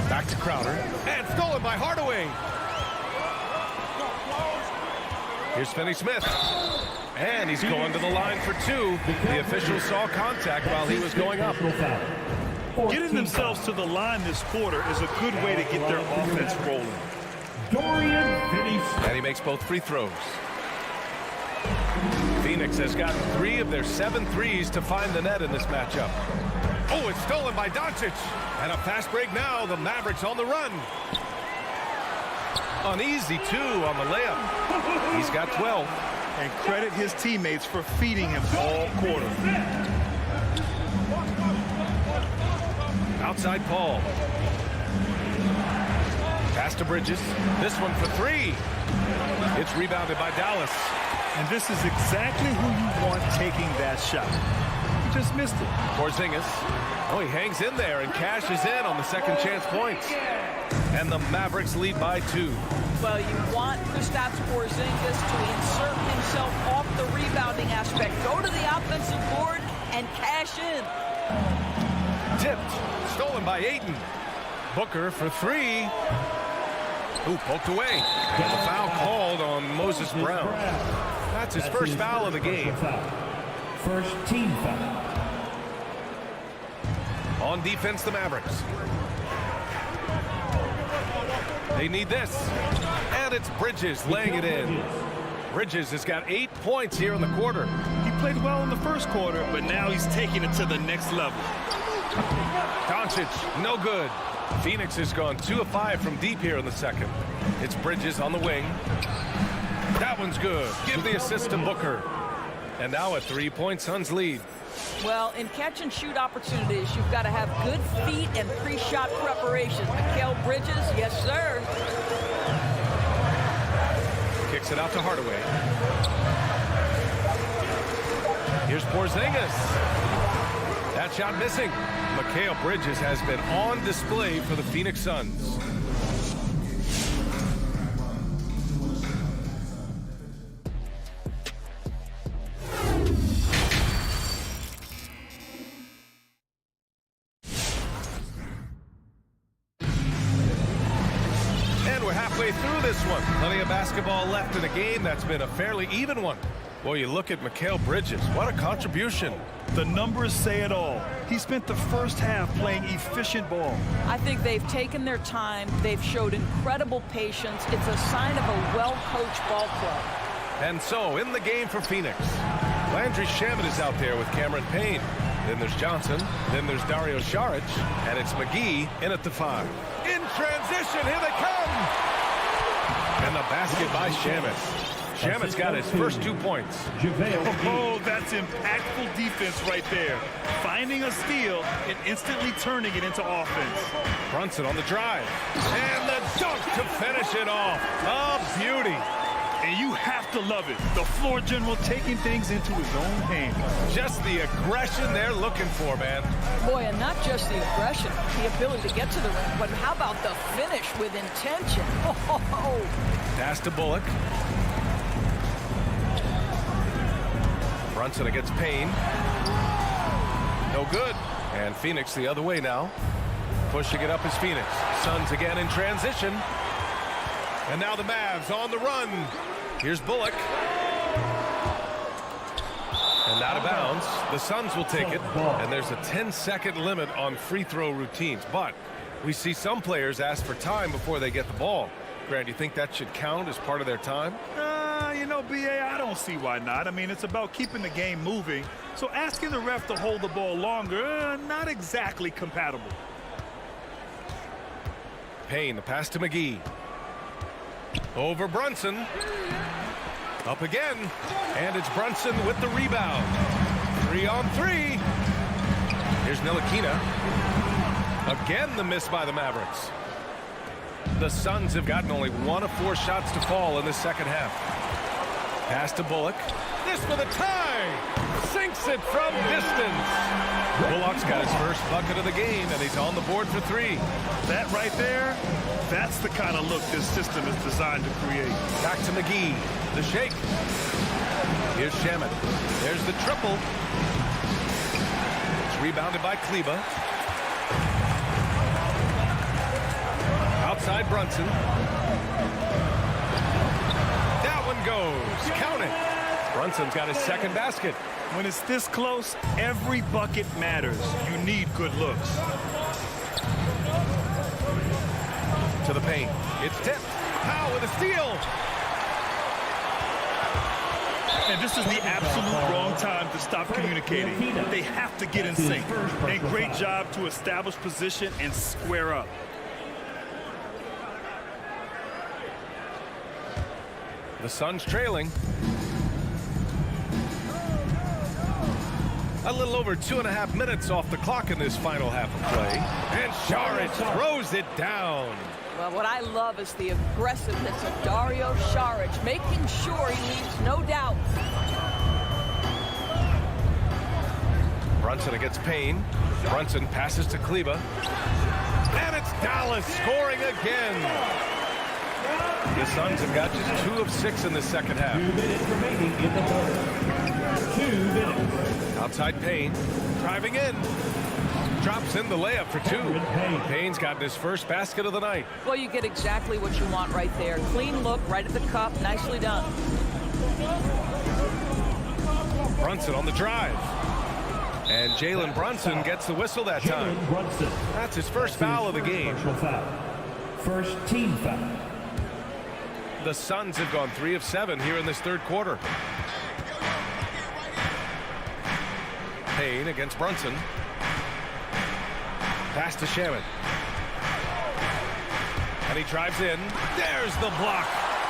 Back to Crowder. And stolen by Hardaway. Here's Finney-Smith. And he's going to the line for 2. The official saw contact while he was going up. Getting themselves to the line this quarter is a good way to get their offense rolling. Dorian Finney-Smith. And he makes both free throws. Phoenix has gotten 3 of their 7 threes to find the net in this matchup. Oh, it's stolen by Doncic. And a fast break now. The Mavericks on the run. Uneasy 2 on the layup. He's got 12. And credit his teammates for feeding him all quarter. Outside Paul. Pass to Bridges. This one for 3. It's rebounded by Dallas. And this is exactly who you want taking that shot. He just missed it. Porzingis. Oh, he hangs in there and cashes in on the second chance points. And the Mavericks lead by 2. Well, you want Kristaps Porzingis to insert himself off the rebounding aspect. Go to the offensive board and cash in. Tipped. Stolen by Ayton. Booker for 3. Ooh, poked away. And the foul called on Moses Brown. That's his first foul of the game. First team foul. On defense, the Mavericks. They need this. And it's Bridges laying it in. Bridges has got 8 points here in the quarter. He played well in the first quarter, but now he's taking it to the next level. Doncic, no good. Phoenix has gone 2 of 5 from deep here in the second. It's Bridges on the wing. That one's good. Give the assist to Booker. And now a 3-point Suns lead. Well, in catch and shoot opportunities, you've got to have good feet and pre-shot preparation. Mikal Bridges, yes, sir. Kicks it out to Hardaway. Here's Porzingis. That shot missing. Mikal Bridges has been on display for the Phoenix Suns. And we're halfway through this one. Plenty of basketball left in a game that's been a fairly even one. Boy, you look at Mikal Bridges. What a contribution. The numbers say it all. He spent the first half playing efficient ball. I think they've taken their time. They've showed incredible patience. It's a sign of a well-coached ball club. And so, in the game for Phoenix, Landry Shamet is out there with Cameron Payne. Then there's Johnson. Then there's Dario Saric. And it's McGee in at the 5. In transition, here they come! And the basket by Shamet. Shamet's got his first 2 points. Oh, that's impactful defense right there. Finding a steal and instantly turning it into offense. Brunson on the drive. And the dunk to finish it off. A beauty. And you have to love it. The floor general taking things into his own hands. Just the aggression they're looking for, man. Boy, and not just the aggression, the ability to get to the rim, but how about the finish with intention? Pass to Bullock. Brunson against Payne. No good. And Phoenix the other way now. Pushing it up is Phoenix. Suns again in transition. And now the Mavs on the run. Here's Bullock. And out of bounds. The Suns will take it. And there's a 10-second limit on free throw routines. But we see some players ask for time before they get the ball. Grant, do you think that should count as part of their time? You know, B.A., I don't see why not. I mean, it's about keeping the game moving. So asking the ref to hold the ball longer, not exactly compatible. Payne, the pass to McGee. Over Brunson. Up again. And it's Brunson with the rebound. 3-on-3. Here's Ntilikina. Again, the miss by the Mavericks. The Suns have gotten only 1 of 4 shots to fall in the second half. Pass to Bullock. This for the tie. Sinks it from distance. Bullock's got his first bucket of the game, and he's on the board for 3. That right there, that's the kind of look this system is designed to create. Back to McGee. The shake. Here's Shamet. There's the triple. It's rebounded by Kleber. Outside Brunson. That one goes. Count it. Brunson's got his second basket. When it's this close, every bucket matters. You need good looks. To the paint. It's tipped. Powell with a steal. And this is the absolute wrong time to stop communicating. They have to get in sync. And great job to establish position and square up. The Suns trailing. A little over 2.5 minutes off the clock in this final half of play. And Saric throws it down. Well, what I love is the aggressiveness of Dario Saric, making sure he leaves no doubt. Brunson against Payne. Brunson passes to Kleber. And it's Dallas scoring again. The Suns have got just 2 of 6 in the second half. 2 minutes remaining in the third. 2 minutes. Outside Payne, driving in. Drops in the layup for 2. Payne's gotten his first basket of the night. Well, you get exactly what you want right there. Clean look, right at the cup. Nicely done. Brunson on the drive. And Jalen Brunson gets the whistle that time. That's his first foul of the game. First team foul. The Suns have gone 3 of 7 here in this third quarter. Payne against Brunson. Pass to Shamet. And he drives in. There's the block.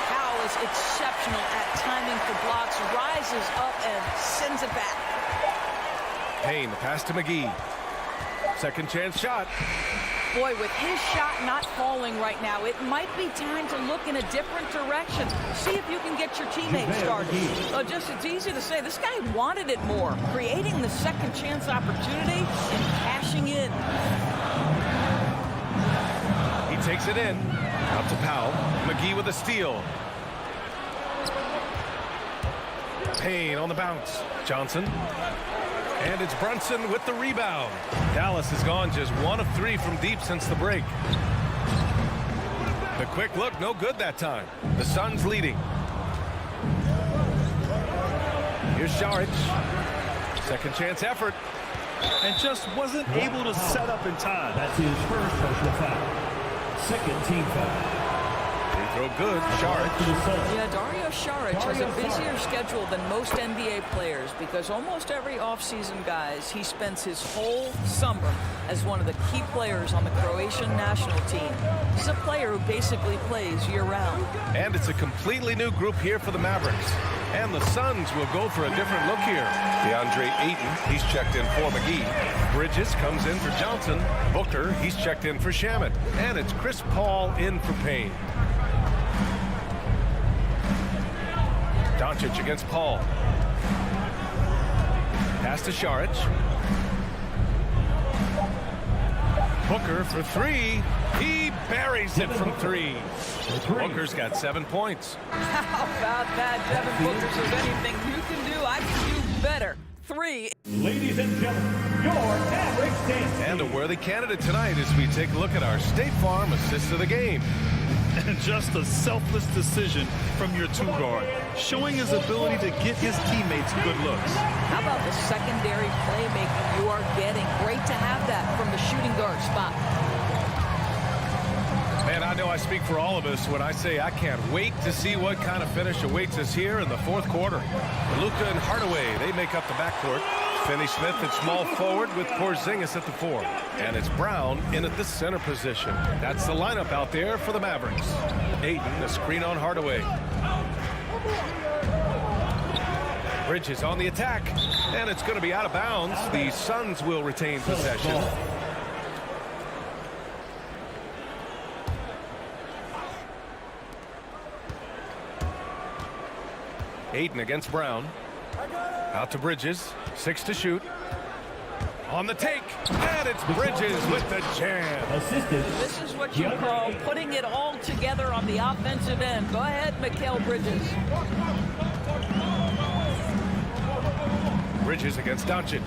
Powell is exceptional at timing for blocks, rises up and sends it back. Payne, the pass to McGee. Second chance shot. Boy, with his shot not falling right now, it might be time to look in a different direction. See if you can get your teammates started. It's easy to say, this guy wanted it more. Creating the second chance opportunity and cashing in. He takes it in. Out to Powell. McGee with a steal. Payne on the bounce. Johnson. And it's Brunson with the rebound. Dallas has gone just 1 of 3 from deep since the break. The quick look, no good that time. The Suns leading. Here's Saric. Second chance effort. And just wasn't able to set up in time. That's his first personal foul. Second team foul. Free throw good. Saric. Yeah, Dario Saric has a busier schedule than most NBA players because almost every offseason, guys, he spends his whole summer as one of the key players on the Croatian national team. He's a player who basically plays year-round. And it's a completely new group here for the Mavericks. And the Suns will go for a different look here. DeAndre Ayton, he's checked in for McGee. Bridges comes in for Johnson. Booker, he's checked in for Shamet. And it's Chris Paul in for Payne. Doncic against Paul. Pass to Saric. Booker for three. He buries it from three. Booker's got 7 points. How about that, Devin Booker? Says anything you can do, I can do better. 3. Ladies and gentlemen, your Mavericks dance. And a worthy candidate tonight as we take a look at our State Farm assist of the game. And just a selfless decision from your two-guard, showing his ability to get his teammates good looks. How about the secondary playmaking you are getting? Great to have that from the shooting guard spot. Man, I know I speak for all of us when I say I can't wait to see what kind of finish awaits us here in the fourth quarter. Luka and Hardaway, they make up the backcourt. Finney-Smith at small forward with Porzingis at the 4. And it's Brown in at the center position. That's the lineup out there for the Mavericks. Ayton, the screen on Hardaway. Bridges on the attack. And it's going to be out of bounds. The Suns will retain possession. Ayton against Brown. Out to Bridges. 6 to shoot. On the take. And it's Bridges with the jam. Assisted. This is what you call putting it all together on the offensive end. Go ahead, Mikal Bridges. Bridges against Doncic.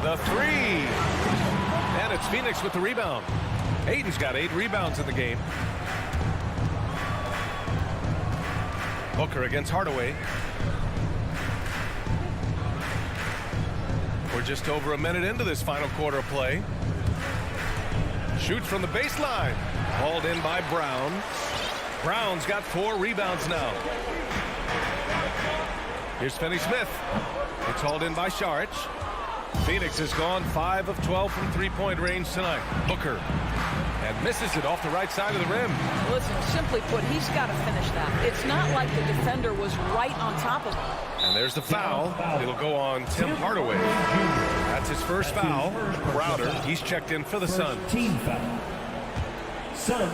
The 3. And it's Phoenix with the rebound. Ayton's got 8 rebounds in the game. Booker against Hardaway. We're just over a minute into this final quarter of play. Shoots from the baseline. Hauled in by Brown. Brown's got 4 rebounds now. Here's Finney-Smith. It's hauled in by Saric. Phoenix has gone 5 of 12 from three-point range tonight. Booker. And misses it off the right side of the rim. Listen, simply put, he's got to finish that. It's not like the defender was right on top of him. And there's the foul. It'll go on Tim Hardaway. That's his first foul. Crowder, he's checked in for the Suns. Team foul.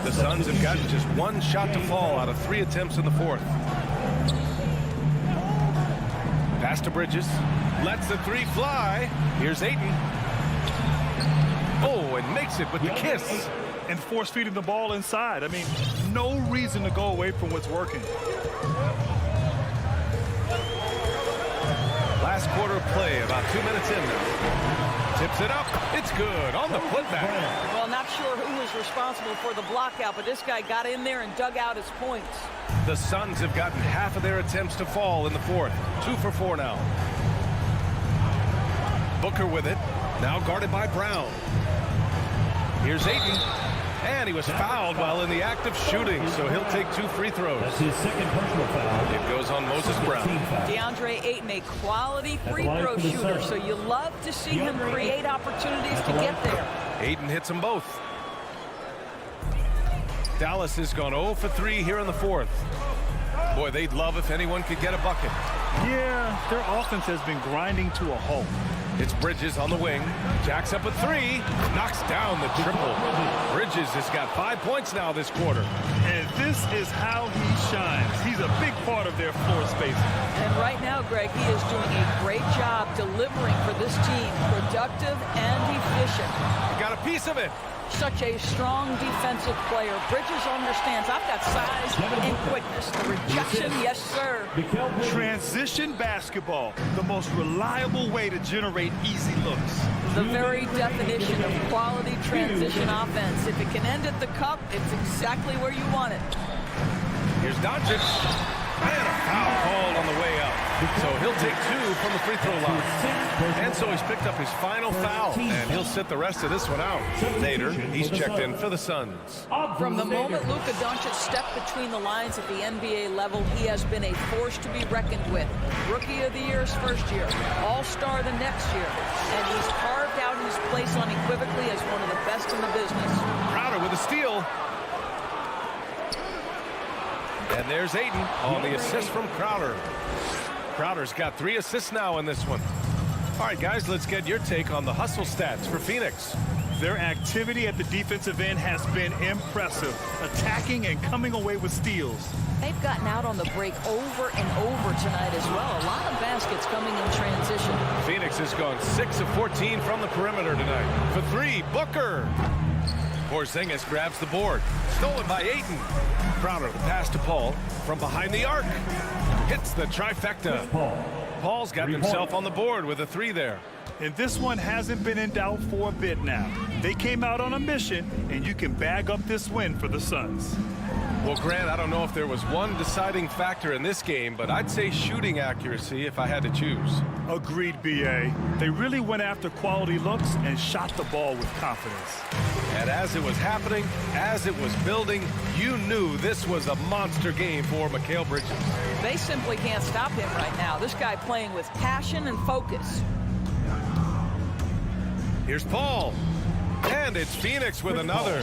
The Suns have gotten just 1 shot to fall out of 3 attempts in the fourth. Pass to Bridges. Lets the 3 fly. Here's Ayton. Oh, and makes it with the kiss. And force-feeding the ball inside. I mean, no reason to go away from what's working. Last quarter of play, about 2 minutes in now. Tips it up. It's good on the putback. Well, not sure who was responsible for the block out, but this guy got in there and dug out his points. The Suns have gotten half of their attempts to fall in the fourth. 2 for 4 now. Booker with it. Now guarded by Brown. Here's Ayton. And he was fouled while in the act of shooting, so he'll take 2 free throws. That's his second personal foul. It goes on Moses Brown. DeAndre Ayton, a quality free throw shooter, so you love to see him create opportunities to get there. Ayton hits them both. Dallas has gone 0 for 3 here in the fourth. Boy, they'd love if anyone could get a bucket. Yeah, their offense has been grinding to a halt. It's Bridges on the wing. Jacks up a 3. Knocks down the triple. Bridges has got 5 points now this quarter. And this is how he shines. He's a big part of their floor space. And right now, Greg, he is doing a great job delivering for this team. Productive and efficient. He got a piece of it. Such a strong defensive player. Bridges understands I've got size and quickness. The rejection, yes, sir. Transition basketball, the most reliable way to generate easy looks. The very definition of quality transition offense. If it can end at the cup, it's exactly where you want it. Here's Doncic. And a foul called on the way up. So he'll take 2 from the free throw line. And so he's picked up his final foul, and he'll sit the rest of this one out. Later, he's checked in for the Suns. From the moment Luka Doncic stepped between the lines at the NBA level, he has been a force to be reckoned with. Rookie of the Year his first year, All-Star the next year, and he's carved out his place unequivocally as one of the best in the business. Crowder with a steal. And there's Ayton on the assist from Crowder. Crowder's got 3 assists now in this one. All right, guys, let's get your take on the hustle stats for Phoenix. Their activity at the defensive end has been impressive, attacking and coming away with steals. They've gotten out on the break over and over tonight as well. A lot of baskets coming in transition. Phoenix has gone 6 of 14 from the perimeter tonight. For 3, Booker. Porzingis grabs the board. Stolen by Ayton. Crowder, the pass to Paul from behind the arc. Hits the trifecta. Paul's got himself on the board with a 3 there. And this one hasn't been in doubt for a bit now. They came out on a mission, and you can bag up this win for the Suns. Well, Grant, I don't know if there was one deciding factor in this game, but I'd say shooting accuracy if I had to choose. Agreed, B.A. They really went after quality looks and shot the ball with confidence. And as it was happening, as it was building, you knew this was a monster game for Mikal Bridges. They simply can't stop him right now. This guy playing with passion and focus. Here's Paul. And it's Phoenix with another.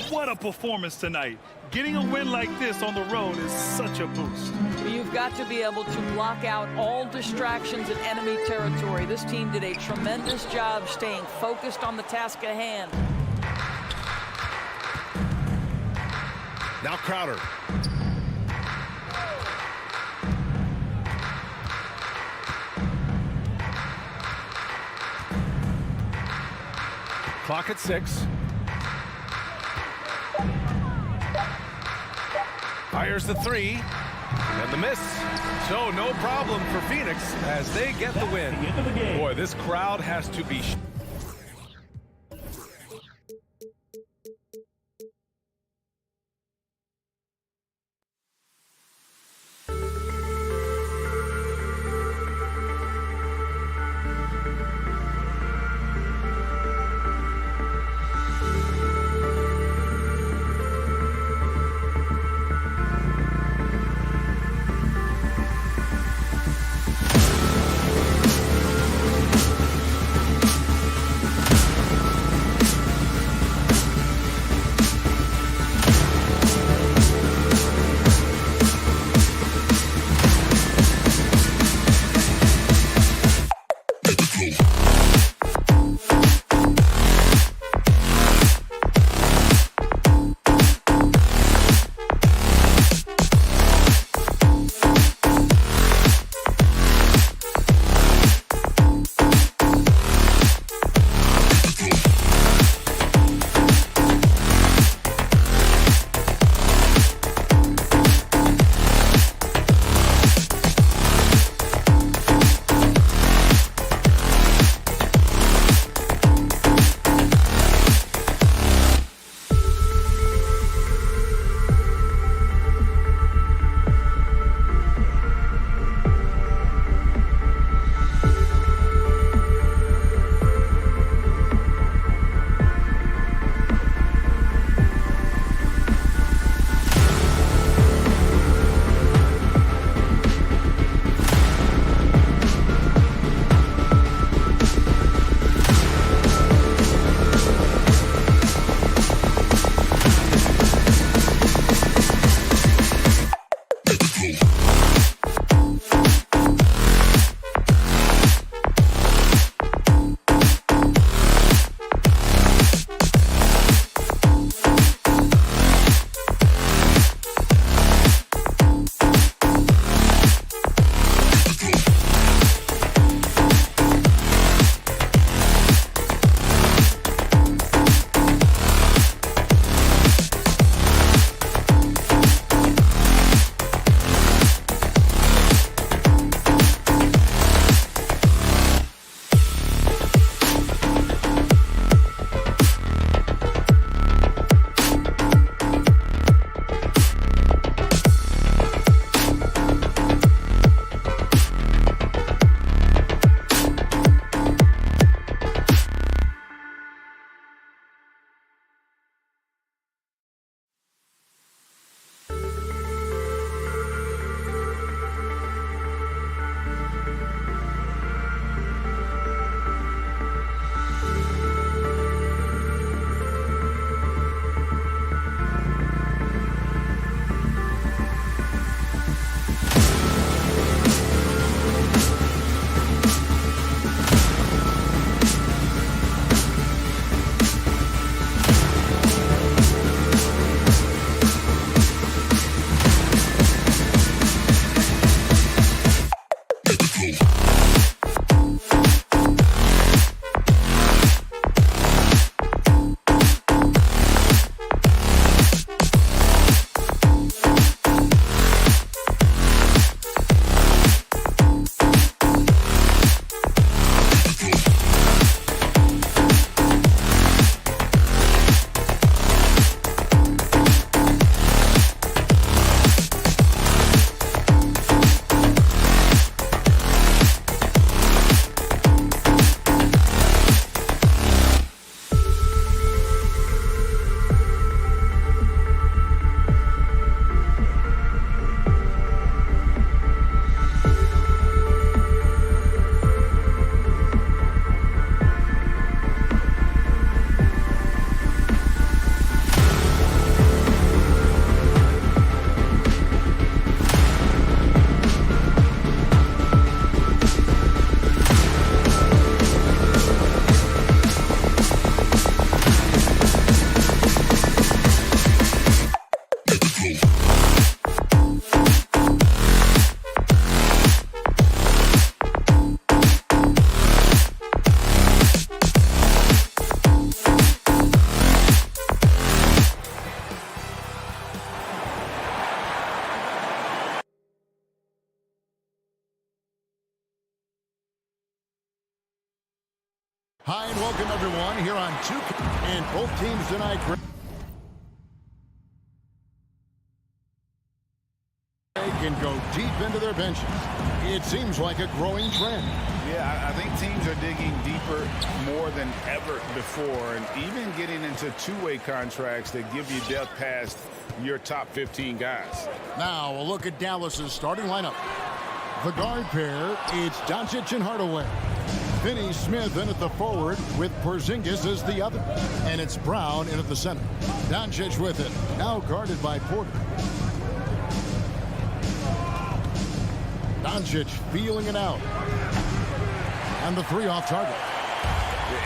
What a performance tonight. Getting a win like this on the road is such a boost. You've got to be able to block out all distractions in enemy territory. This team did a tremendous job staying focused on the task at hand. Now Crowder. Clock at 6. Fires the 3. And the miss. So no problem for Phoenix as they get the win. Boy, this crowd has to be... everyone, here on 2. And both teams tonight can go deep into their benches. It seems like a growing trend. Yeah, I think teams are digging deeper more than ever before, and even getting into two-way contracts that give you depth past your top 15 guys. Now a look at Dallas's starting lineup. The guard pair, it's Doncic and Hardaway. Finney Smith in at the forward with Porzingis as the other. And it's Brown in at the center. Doncic with it, now guarded by Porter. Doncic feeling it out. And the 3 off target.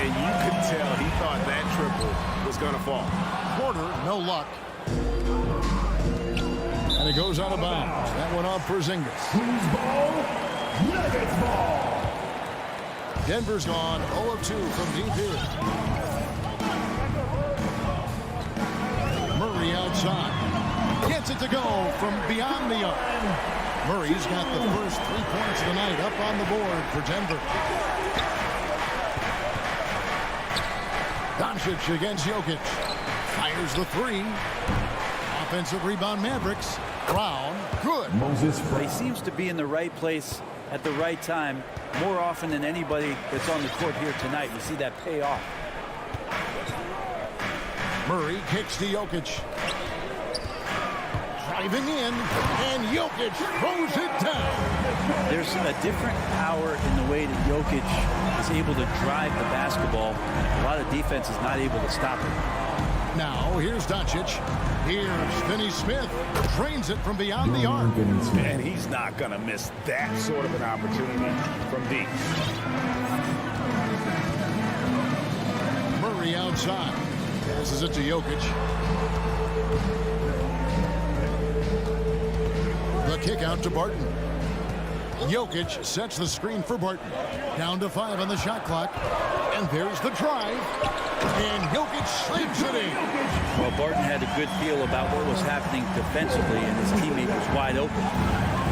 And you could tell he thought that triple was going to fall. Porter, no luck. And it goes out of bounds. That one off Porzingis. Who's ball? Nuggets ball. Denver's gone 0 of 2 from deep here. Murray outside. Gets it to go from beyond the arc. Murray's got the first 3 points of the night up on the board for Denver. Doncic against Jokic. Fires the 3. Offensive rebound Mavericks. Brown, good. He seems to be in the right place at the right time more often than anybody that's on the court here tonight. We see that pay off. Murray kicks to Jokic. Driving in, and Jokic throws it down. There's a different power in the way that Jokic is able to drive the basketball. A lot of defense is not able to stop it. Now, here's Doncic. Here's Finney Smith. Drains it from beyond the arc. And he's not going to miss that sort of an opportunity from deep. Murray outside. Passes it to Jokic. The kick out to Barton. Jokic sets the screen for Barton. Down to 5 on the shot clock. And there's the drive. And Jokic slams it in. Well, Barton had a good feel about what was happening defensively, and his teammate was wide open.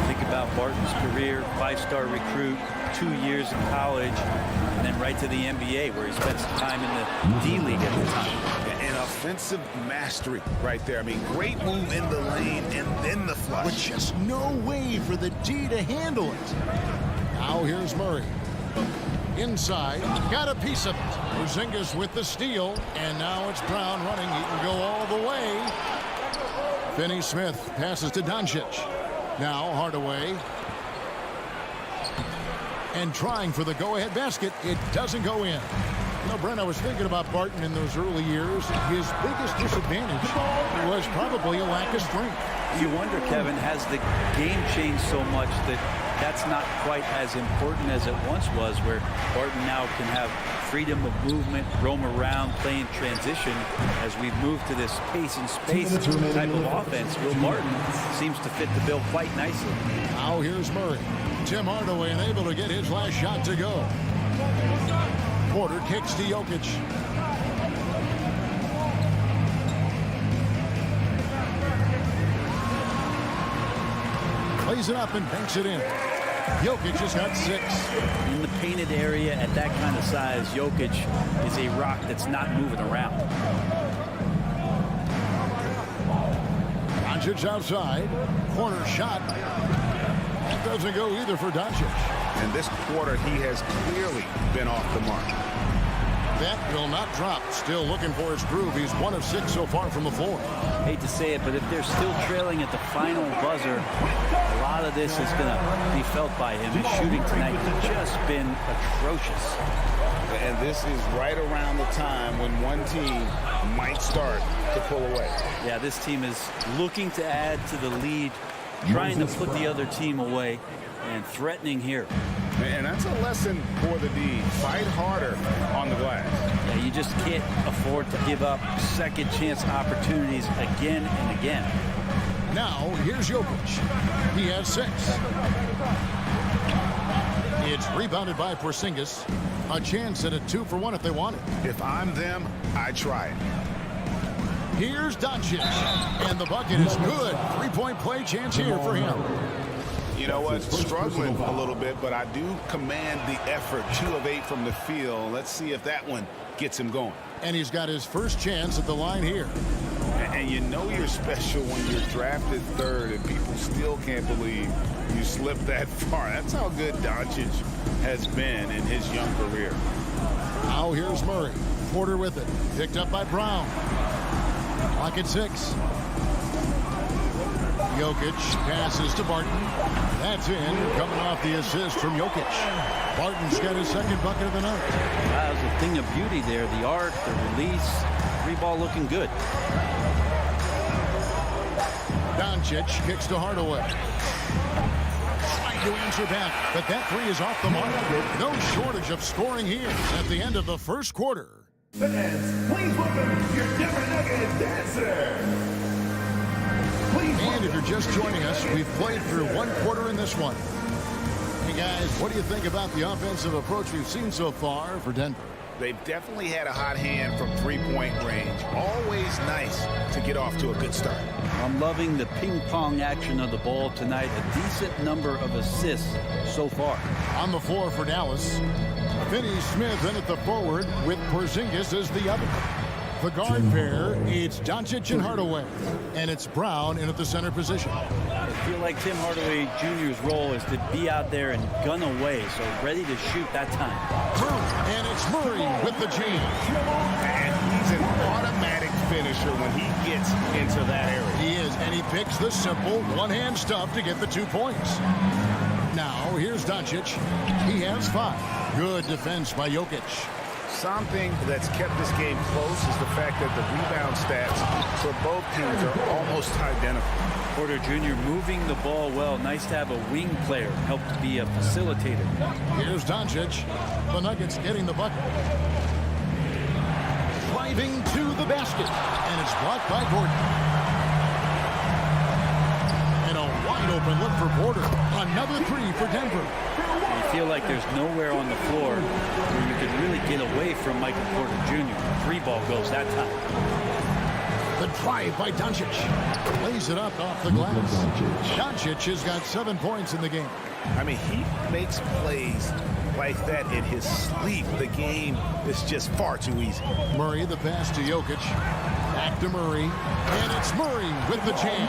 Think about Barton's career, 5-star recruit, 2 years in college, and then right to the NBA, where he spent some time in the D-League at the time. An offensive mastery right there. I mean, great move in the lane and then the flush. With just no way for the D to handle it. Now here's Murray. Inside, got a piece of it. Porzingis with the steal, and now it's Brown running. He can go all the way. Finney Smith passes to Doncic. Now Hardaway. And trying for the go-ahead basket. It doesn't go in. You know, Brent, I was thinking about Barton in those early years. His biggest disadvantage was probably a lack of strength. You wonder, Kevin, has the game changed so much that that's not quite as important as it once was, where Barton now can have freedom of movement, roam around, play in transition. As we've moved to this pace and space type of offense, Will Barton seems to fit the bill quite nicely. Now here's Murray. Tim Hardaway unable to get his last shot to go. Porter kicks to Jokic. Plays it up and banks it in. Jokic has got 6. In the painted area at that kind of size, Jokic is a rock that's not moving around. Doncic outside. Corner shot. That doesn't go either for Doncic. And this quarter, he has clearly been off the mark. That will not drop. Still looking for his groove. He's 1 of 6 so far from the floor. Hate to say it, but if they're still trailing at the final buzzer, a lot of this is going to be felt by him. His shooting tonight has just been atrocious. And this is right around the time when one team might start to pull away. Yeah, this team is looking to add to the lead, trying to put the other team away, and threatening here. And that's a lesson for the D. Fight harder on the glass. Yeah, you just can't afford to give up second chance opportunities again and again. Now, here's Jokic. He has 6. It's rebounded by Porzingis. A chance at a 2-for-1 if they want it. If I'm them, I try it. Here's Doncic. And the bucket is good. 3-point play chance here for him. You know what? Struggling a little bit, but I do command the effort. 2 of 8 from the field. Let's see if that one gets him going. And he's got his first chance at the line here. And you know you're special when you're drafted 3rd and people still can't believe you slipped that far. That's how good Doncic has been in his young career. Now here's Murray. Porter with it. Picked up by Brown. Clock at 6. Jokic passes to Barton. That's in, coming off the assist from Jokic. Barton's got his second bucket of the night. That was a thing of beauty there. The arc, the release, 3-ball looking good. Doncic kicks to Hardaway. Trying to answer back, but that 3 is off the mark. No shortage of scoring here at the end of the first quarter. Fans, please welcome your Denver Nuggets dancer. And if you're just joining us, we've played through 1 quarter in this one. Hey guys, what do you think about the offensive approach we've seen so far for Denver? They've definitely had a hot hand from 3-point range. Always nice to get off to a good start. I'm loving the ping-pong action of the ball tonight. A decent number of assists so far. On the floor for Dallas, Finney Smith in at the forward with Porzingis as the other. The guard pair, it's Doncic and Hardaway. And it's Brown in at the center position. I feel like Tim Hardaway Jr.'s role is to be out there and gun away, so ready to shoot that time. And it's Murray with the jam. And he's an automatic finisher when he gets into that area. He is, and he picks the simple one-hand stuff to get the 2 points. Now, here's Doncic. He has 5. Good defense by Jokic. Something that's kept this game close is the fact that the rebound stats for both teams are almost identical. Porter Jr. moving the ball well. Nice to have a wing player help to be a facilitator. Here's Doncic. The Nuggets getting the bucket. Driving to the basket. And it's blocked by Gordon. And a wide open look for Porter. Another 3 for Denver. You feel like there's nowhere on the floor where you can really get away from Michael Porter Jr. 3-ball goes that time. The drive by Doncic. Lays it up off the glass. Doncic has got 7 points in the game. I mean, he makes plays like that in his sleep. The game is just far too easy. Murray, the pass to Jokic. Back to Murray. And it's Murray with the jam.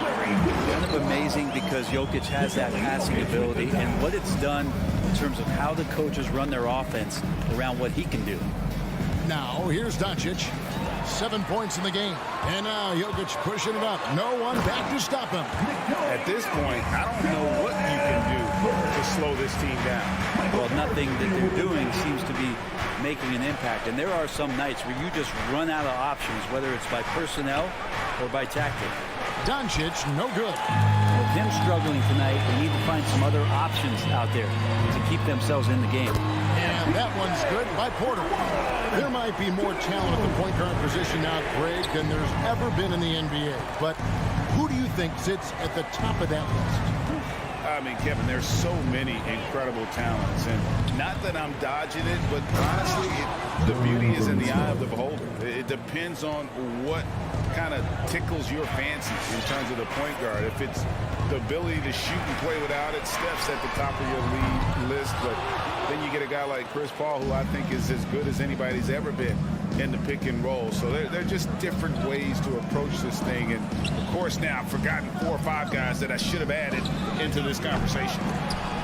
Kind of amazing because Jokic has that passing ability and what it's done in terms of how the coaches run their offense around what he can do. Now, here's Doncic. 7 points in the game. And now Jokic pushing it up. No one back to stop him. At this point, I don't know what you can do to slow this team down. Well, nothing that they're doing seems to be making an impact. And there are some nights where you just run out of options, whether it's by personnel or by tactic. Doncic, no good. With him struggling tonight, they need to find some other options out there to keep themselves in the game. And that one's good by Porter. There might be more talent at the point guard position now, Greg, than there's ever been in the NBA. But who do you think sits at the top of that list? I mean, Kevin, there's so many incredible talents. And not that I'm dodging it, but honestly, the beauty is in the eye of the beholder. It depends on what kind of tickles your fancy in terms of the point guard. If it's the ability to shoot and play without it, Steph's at the top of your league list. But then you get a guy like Chris Paul, who I think is as good as anybody's ever been in the pick and roll. So they're just different ways to approach this thing. And, of course, now I've forgotten 4 or 5 guys that I should have added into this conversation.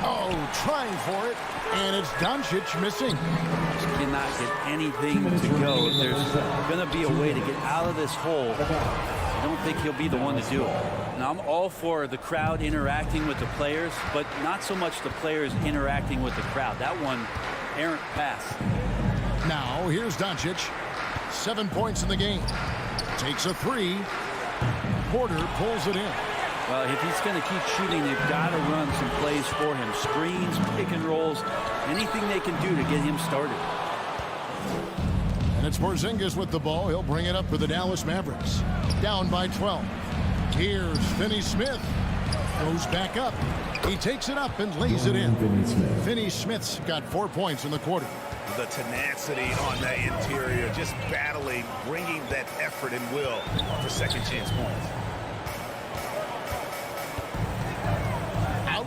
Oh, trying for it. And it's Doncic missing. Just cannot get anything to go. If there's going to be a way to get out of this hole, I don't think he'll be the one to do it. Now, I'm all for the crowd interacting with the players, but not so much the players interacting with the crowd. That one, errant pass. Now, here's Doncic. 7 points in the game. Takes a 3. Porter pulls it in. Well, if he's going to keep shooting, they've got to run some plays for him. Screens, pick and rolls, anything they can do to get him started. And it's Porzingis with the ball. He'll bring it up for the Dallas Mavericks. Down by 12. Here's Finney Smith. Goes back up. He takes it up and lays it in. Finney Smith's got 4 points in the quarter. The tenacity on that interior, just battling, bringing that effort and will for second chance points.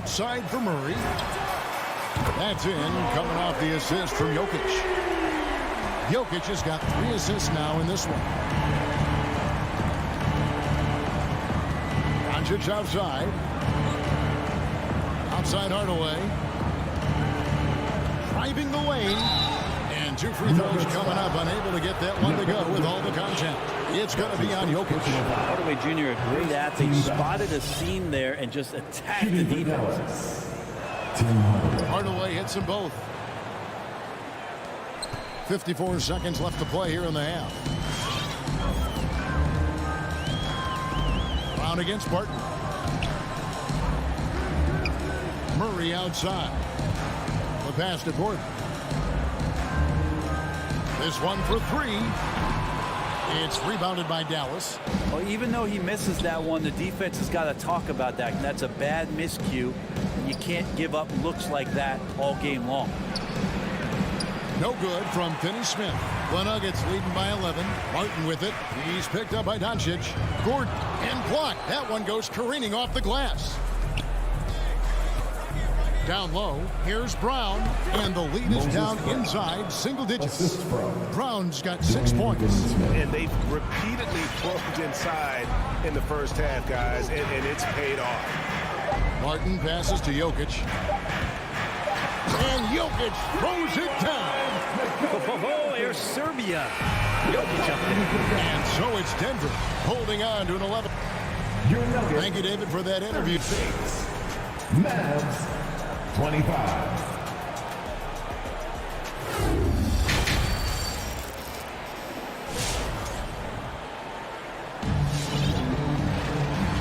outside for Murray. That's in, coming off the assist from Jokic. Jokic has got 3 assists now in this one. Doncic outside. Outside Hardaway. Driving the lane. And 2 free throws coming up. Unable to get that one to go with all the contact. It's going to be on Jokic. Hardaway Jr., a great athlete, spotted a seam there and just attacked the defense. Hardaway hits them both. 54 seconds left to play here in the half. Brown against Barton. Murray outside. The pass to Gordon. This one for 3. It's rebounded by Dallas. Well, even though he misses that one, the defense has got to talk about that. That's a bad miscue. You can't give up looks like that all game long. No good from Finney-Smith. The Nuggets leading by 11. Martin with it. He's picked up by Doncic. Gordon and blocked. That one goes careening off the glass. Down low, here's Brown, and the lead is down inside single digits. Brown's got 6 points. And they've repeatedly probed inside in the first half, guys, and it's paid off. Martin passes to Jokic. And Jokic throws it down. Oh, here's Serbia. Jokic up there. And so it's Denver holding on to an 11. Thank you, David, for that interview. Mavs 25.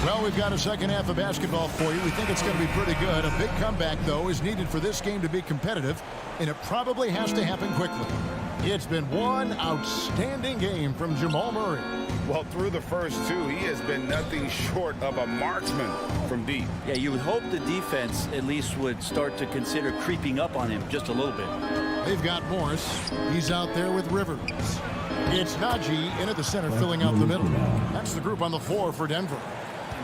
Well, we've got a second half of basketball for you. We think it's going to be pretty good. A big comeback, though, is needed for this game to be competitive, and it probably has to happen quickly. It's been one outstanding game from Jamal Murray. Well, through the first 2, he has been nothing short of a marksman from deep. Yeah, you would hope the defense at least would start to consider creeping up on him just a little bit. They've got Morris. He's out there with Rivers. It's Najee in at the center, filling out the middle. That's the group on the floor for Denver.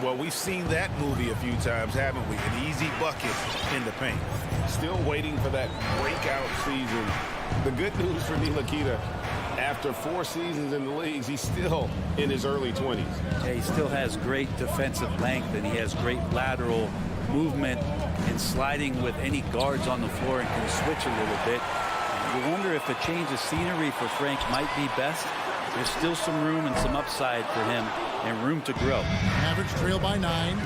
Well, we've seen that movie a few times, haven't we? An easy bucket in the paint. Still waiting for that breakout season. The good news for Ntilikina, after 4 seasons in the leagues, he's still in his early 20s. Yeah, he still has great defensive length, and he has great lateral movement and sliding with any guards on the floor and can switch a little bit. You wonder if a change of scenery for Frank might be best. There's still some room and some upside for him and room to grow. Mavericks trail by 9.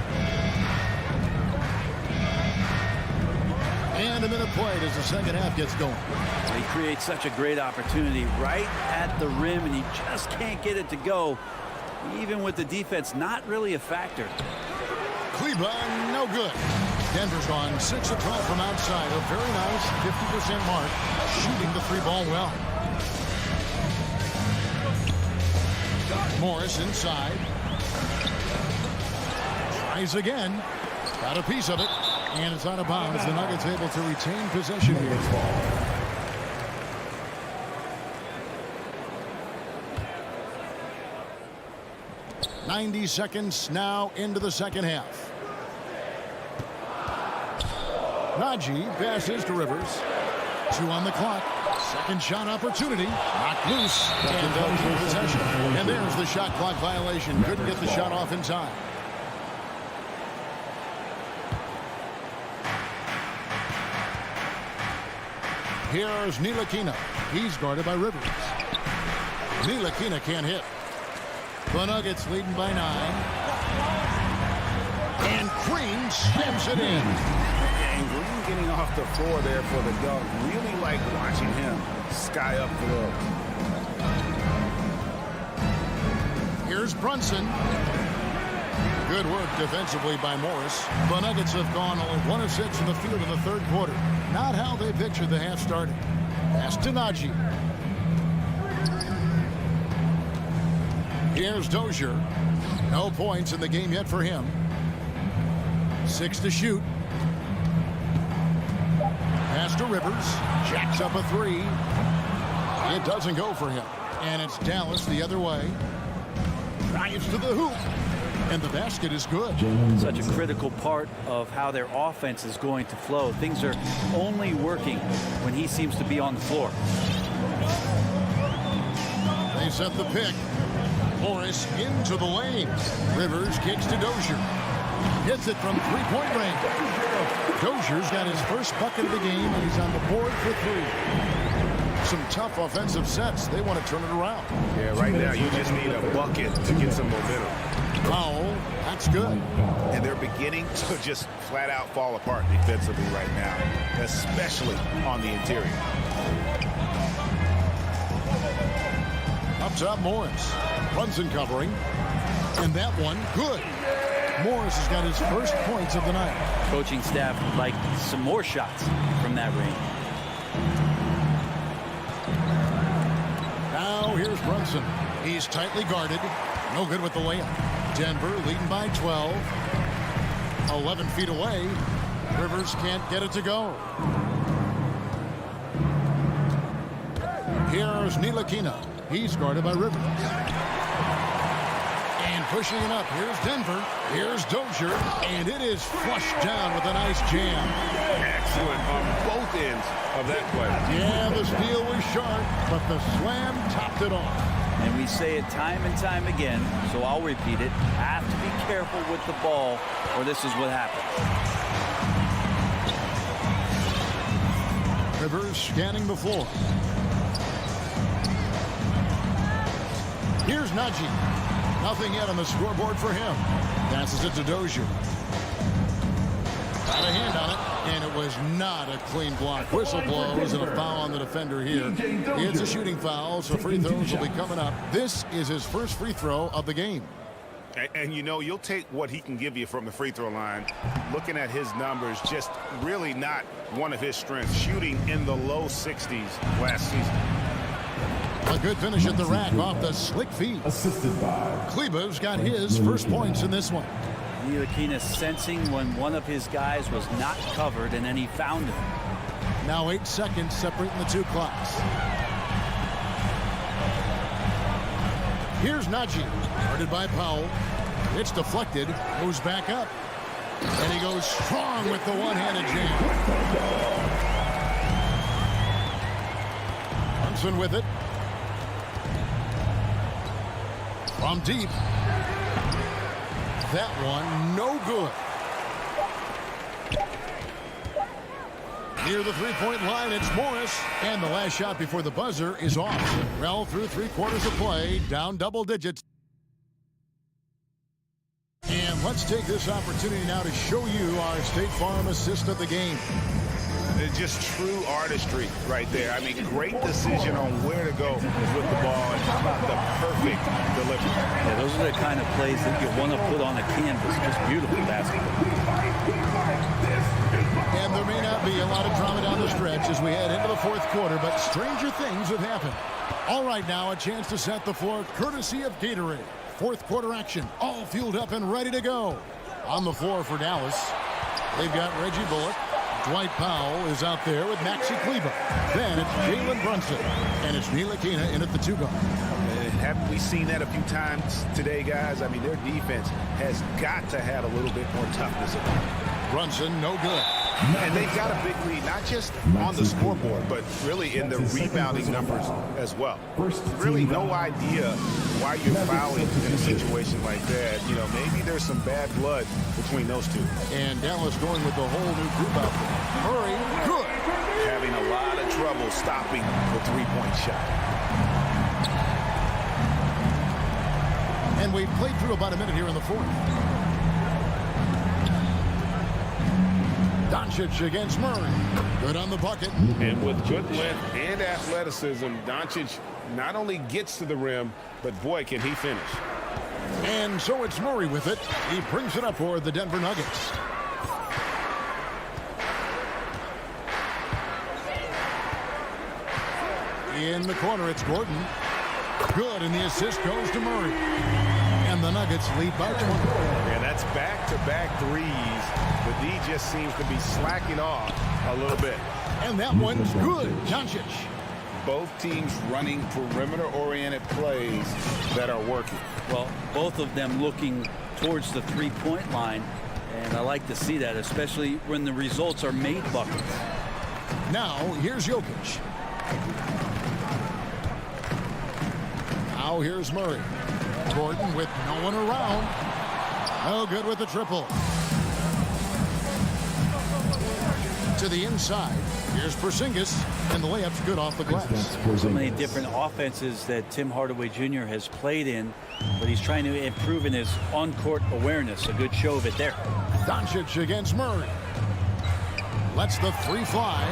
And a minute played as the second half gets going. He creates such a great opportunity right at the rim, and he just can't get it to go, even with the defense not really a factor. Cleveland, no good. Denver's gone 6 of 12 from outside. A very nice 50% mark, shooting the 3-ball well. Morris inside. Tries again. Got a piece of it. And it's out of bounds. The Nuggets able to retain possession here. 90 seconds now into the second half. Najee passes to Rivers. 2 on the clock. Second shot opportunity. Knocked loose. And they'll keep possession. And there's the shot clock violation. Couldn't get the shot off in time. Here's Ntilikina. He's guarded by Rivers. Ntilikina can't hit. The Nuggets leading by 9. And Green slams it in. And Green getting off the floor there for the dunk. Really like watching him sky up floor. Here's Brunson. Good work defensively by Morris. The Nuggets have gone only 1 of 6 in the field in the third quarter. Not how they pictured the half started. Pass to Najee. Here's Dozier. No points in the game yet for him. 6 to shoot. Pass to Rivers. Jacks up a 3. It doesn't go for him. And it's Dallas the other way. Drives to the hoop. And the basket is good. Such a critical part of how their offense is going to flow. Things are only working when he seems to be on the floor. They set the pick. Morris into the lane. Rivers kicks to Dozier. Hits it from three-point range. Dozier's got his first bucket of the game, and he's on the board for 3. Some tough offensive sets. They want to turn it around. Yeah, right now you just need a bucket to get some momentum. Foul. That's good. And they're beginning to just flat out fall apart defensively right now, especially on the interior. Up top, Morris. Brunson covering. And that one, good. Morris has got his first points of the night. Coaching staff would like some more shots from that range. Now here's Brunson. He's tightly guarded. No good with the layup. Denver leading by 12. 11 feet away. Rivers can't get it to go. Here's Ntilikina. He's guarded by Rivers. And pushing it up. Here's Denver. Here's Dozier. And it is flushed down with a nice jam. Excellent on both ends of that play. Yeah, the steal was sharp, but the slam topped it off. And we say it time and time again, so I'll repeat it. Have to be careful with the ball, or this is what happens. Rivers scanning the floor. Here's Najee. Nothing yet on the scoreboard for him. Passes it to Dozier. Got a hand on it, and it was not a clean block. Whistle blows and a foul on the defender here. It's a shooting foul, so free throws will be coming up. This is his first free throw of the game. And you know, you'll take what he can give you from the free throw line. Looking at his numbers, just really not one of his strengths. Shooting in the low 60s last season. A good finish at the rack off the slick feed. Assisted by Kleber's got his first points in this one. Ntilikina sensing when one of his guys was not covered, and then he found him. Now 8 seconds separating the two clocks. Here's Najee, guarded by Powell. It's deflected, goes back up. And he goes strong with the one-handed jam. Brunson with it. From deep. That one, no good. Near the three-point line, it's Morris. And the last shot before the buzzer is off. Well, through 3/4 of play, down double digits. And let's take this opportunity now to show you our State Farm assist of the game. It's just true artistry right there. I mean, great decision on where to go with the ball, and how about the perfect delivery. Yeah, those are the kind of plays that you want to put on a canvas. Just beautiful basketball. And there may not be a lot of drama down the stretch as we head into the 4th quarter, but stranger things have happened. All right, now a chance to set the floor courtesy of Gatorade. 4th quarter action, all fueled up and ready to go. On the floor for Dallas, they've got Reggie Bullock. Dwight Powell is out there with Maxi Kleber. Then it's Jalen Brunson. And it's Ntilikina in at the 2 guard. Haven't we seen that a few times today, guys? I mean, their defense has got to have a little bit more toughness. Brunson, no good. And they've got a big lead, not just on the scoreboard, but really in the rebounding numbers as well. Really no idea why you're fouling in a situation like that. You know, maybe there's some bad blood between those two. And Dallas going with the whole new group out there. Murray, good. Having a lot of trouble stopping the three-point shot. And we've played through about a minute here in the 4th. Doncic against Murray. Good on the bucket. And with good length and athleticism, Doncic not only gets to the rim, but boy, can he finish. And so it's Murray with it. He brings it up for the Denver Nuggets. In the corner, it's Gordon. Good, and the assist goes to Murray. And the Nuggets lead by 20. Yeah, that's back-to-back threes. The D just seems to be slacking off a little bit. And that one's good. Doncic. both teams running perimeter-oriented plays that are working. Well, both of them looking towards the three-point line, and I like to see that, especially when the results are made buckets. Now, here's Jokic. Now, here's Murray. Gordon with no one around. No good with the triple. To the inside. Here's Porzingis, and the layup's good off the glass. So many different offenses that Tim Hardaway Jr. has played in, but he's trying to improve in his on-court awareness. A good show of it there. Doncic against Murray. Lets the three fly.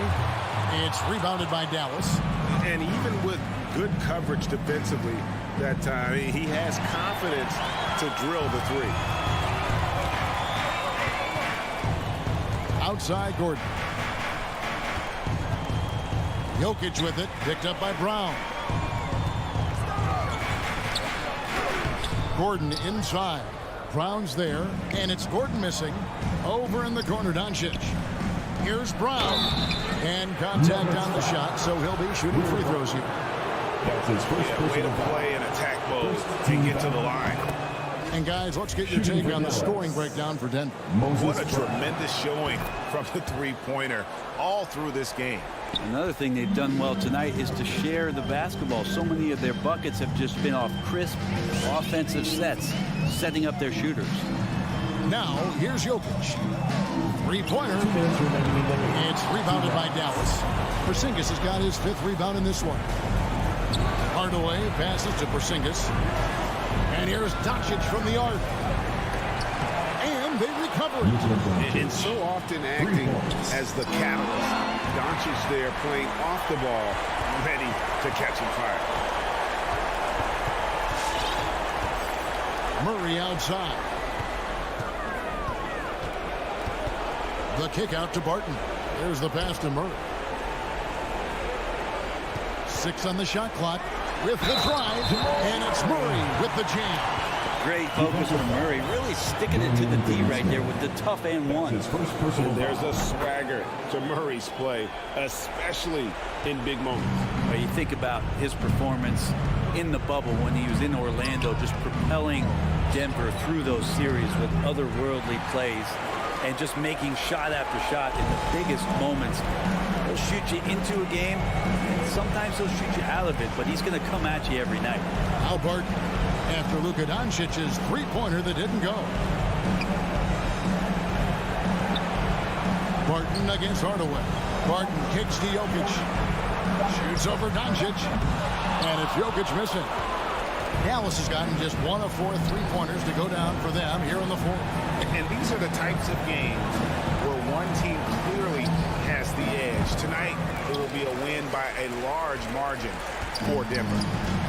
It's rebounded by Dallas. And even with good coverage defensively that time, he has confidence to drill the three. Outside Gordon. Jokic with it, picked up by Brown. Gordon inside. Brown's there, and it's Gordon missing. Over in the corner, Doncic. Here's Brown. And contact on the shot, so he'll be shooting free throws here. That's his first way to play in attack mode and get to the line. And guys, let's get your take on the scoring breakdown for Denver. What a tremendous showing from the three-pointer all through this game. Another thing they've done well tonight is to share the basketball. So many of their buckets have just been off crisp offensive sets, setting up their shooters. Now, here's Jokic. Three-pointer. It's rebounded by Dallas. Porzingis has got his 5th rebound in this one. Hardaway passes to Porzingis. And here's Doncic from the arc. And they recover it. And so often acting as the catalyst. Doncic there playing off the ball, ready to catch and fire. Murray outside. The kick out to Barton. There's the pass to Murray. 6 on the shot clock with the drive. And it's Murray with the jam. Great focus from Murray, really sticking it to the D right there with the tough and one. There's a swagger to Murray's play, especially in big moments. But you think about his performance in the bubble when he was in Orlando, just propelling Denver through those series with otherworldly plays and just making shot after shot in the biggest moments. He'll shoot you into a game, and sometimes he'll shoot you out of it, but he's going to come at you every night. Now Barton after Luka Doncic's three-pointer that didn't go. Barton against Hardaway. Barton kicks to Jokic. Shoots over Doncic. And it's Jokic missing. Dallas has gotten just 1 of 4 three-pointers to go down for them here in the fourth. And these are the types of games where one team clearly has the edge. Tonight, it will be a win by a large margin for Denver.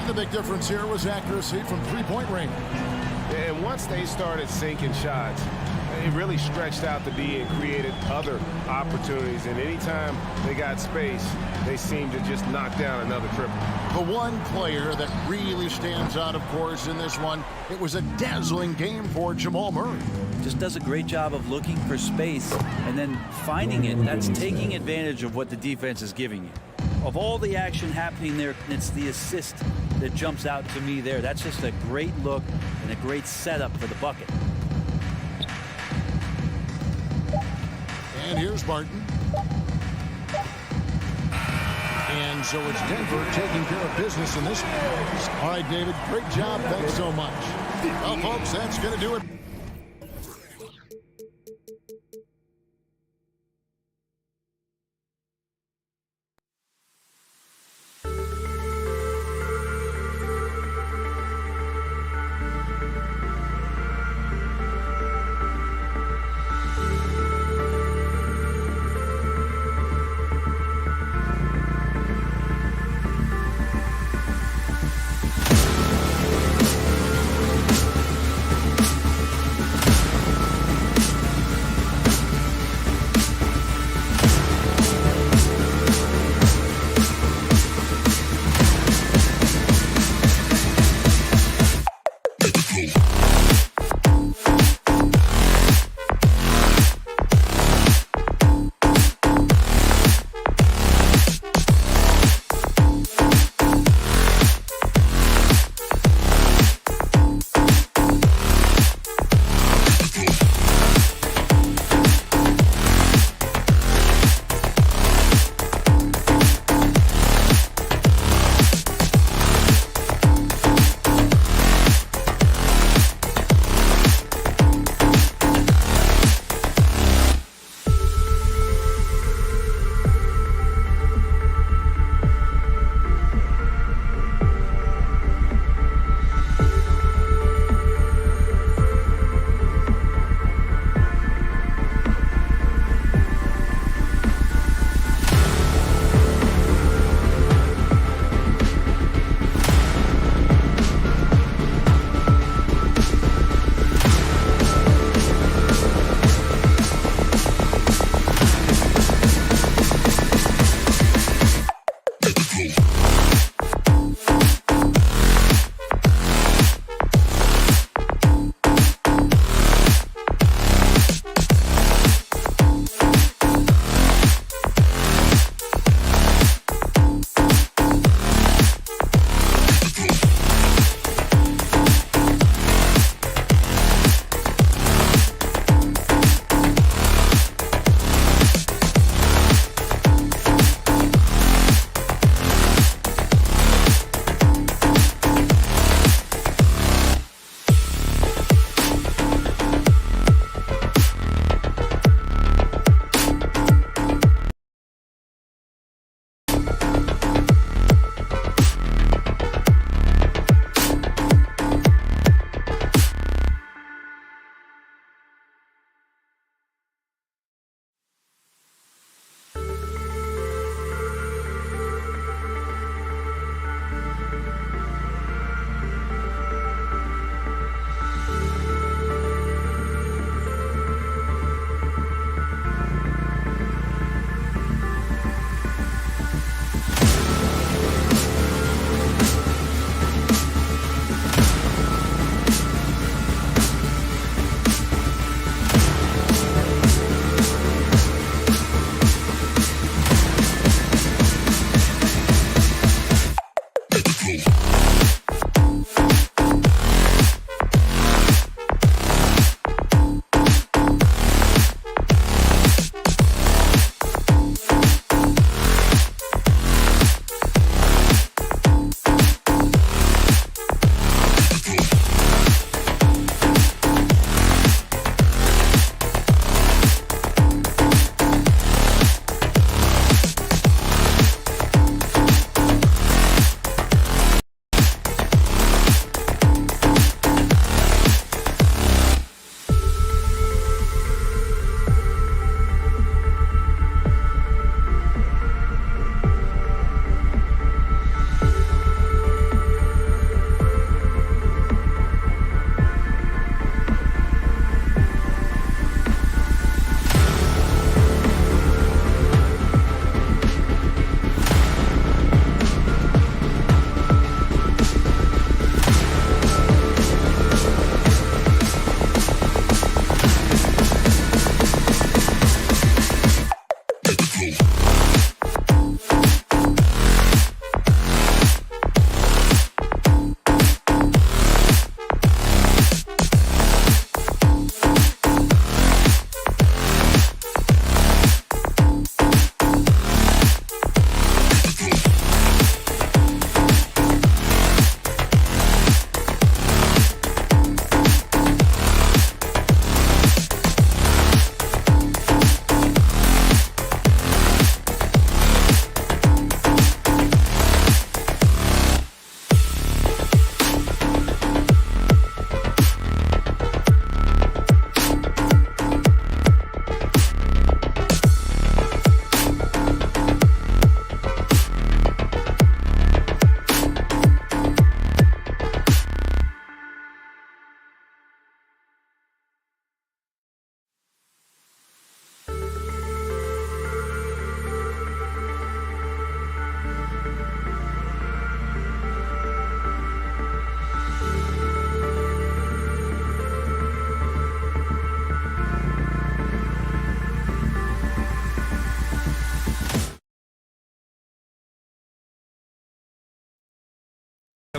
The big difference here was accuracy from three-point range. And once they started sinking shots, it really stretched out the D and created other opportunities. And anytime they got space, they seemed to just knock down another triple. The one player that really stands out, of course, in this one, it was a dazzling game for Jamal Murray. Just does a great job of looking for space and then finding it. That's taking advantage of what the defense is giving you. Of all the action happening there, it's the assist that jumps out to me there. That's just a great look and a great setup for the bucket. And here's Barton. And so it's Denver taking care of business in this one. All right, David, great job. Thanks so much. Well, folks, that's going to do it.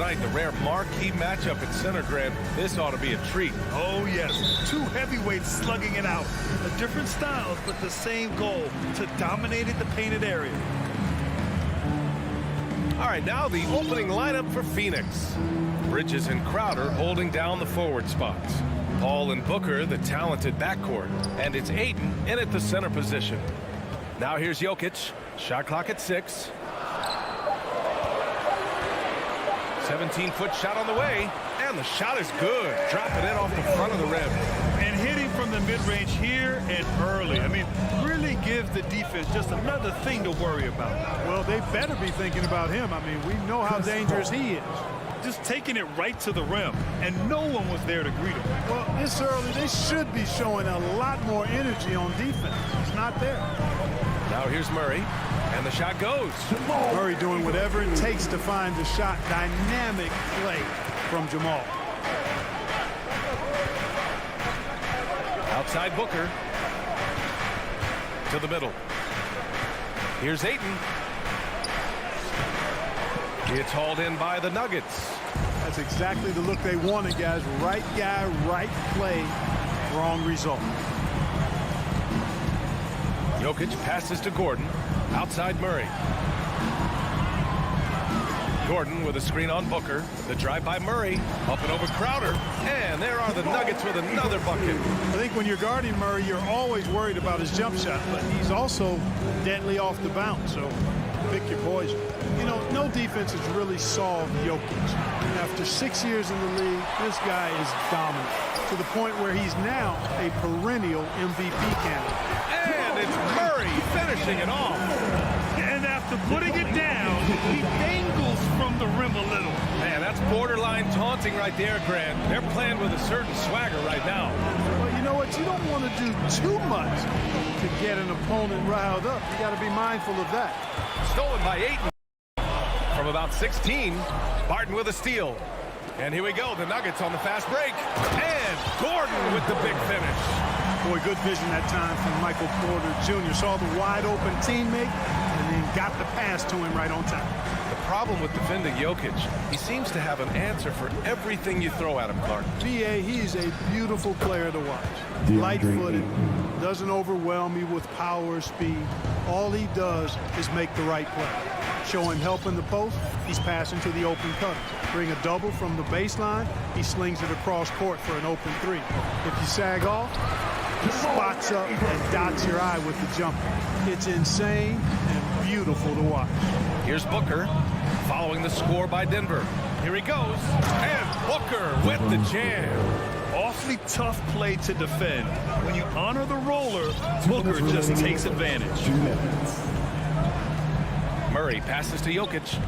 tonight, the rare marquee matchup at center, Grant. This ought to be a treat. Oh, yes. Two heavyweights slugging it out. A different styles, but the same goal, to dominate the painted area. All right, now the opening lineup for Phoenix. Bridges and Crowder holding down the forward spots. Paul and Booker, the talented backcourt. And it's Ayton in at the center position. Now here's Jokic. Shot clock at 6. 17-foot shot on the way. And the shot is good. Dropping it off the front of the rim. And hitting from the mid-range here and early. I mean, really gives the defense just another thing to worry about. Well, they better be thinking about him. I mean, we know how dangerous he is. Just taking it right to the rim, and no one was there to greet him. Well, this early, they should be showing a lot more energy on defense. It's not there. Now here's Murray, and the shot goes. Murray doing whatever it takes to find the shot. Dynamic play from Jamal. Outside Booker. To the middle. Here's Ayton. It's hauled in by the Nuggets. That's exactly the look they wanted, guys. Right guy, right play, wrong result. Jokic passes to Gordon. Outside Murray. Gordon with a screen on Booker. The drive by Murray. Up and over Crowder. And there are the Nuggets with another bucket. I think when you're guarding Murray, you're always worried about his jump shot, but he's also deadly off the bounce, so pick your poison. You know, no defense has really solved Jokic. After 6 years in the league, this guy is dominant to the point where he's now a perennial MVP candidate. And it's Murray finishing it off. And after putting it down, he dangles from the rim a little. Man, that's borderline taunting right there, Grant. They're playing with a certain swagger right now. Well, you know what? You don't want to do too much to get an opponent riled up. You got to be mindful of that. Stolen by Ayton. From about 16, Barton with a steal. And here we go, the Nuggets on the fast break. And Gordon with the big finish. Boy, good vision that time from Michael Porter Jr. Saw the wide open teammate and then got the pass to him right on time. The problem with defending Jokic, he seems to have an answer for everything you throw at him, Clark. B.A., he's a beautiful player to watch. Light-footed, doesn't overwhelm you with power, speed. All he does is make the right play. Show him help in the post, he's passing to the open cutter. Bring a double from the baseline, he slings it across court for an open three. If you sag off, he spots up and dots your eye with the jumper. It's insane and beautiful to watch. Here's Booker following the score by Denver. Here he goes, and Booker with the jam. Awfully tough play to defend. When you honor the roller, Booker just takes advantage. 2 minutes. Murray passes to Jokic.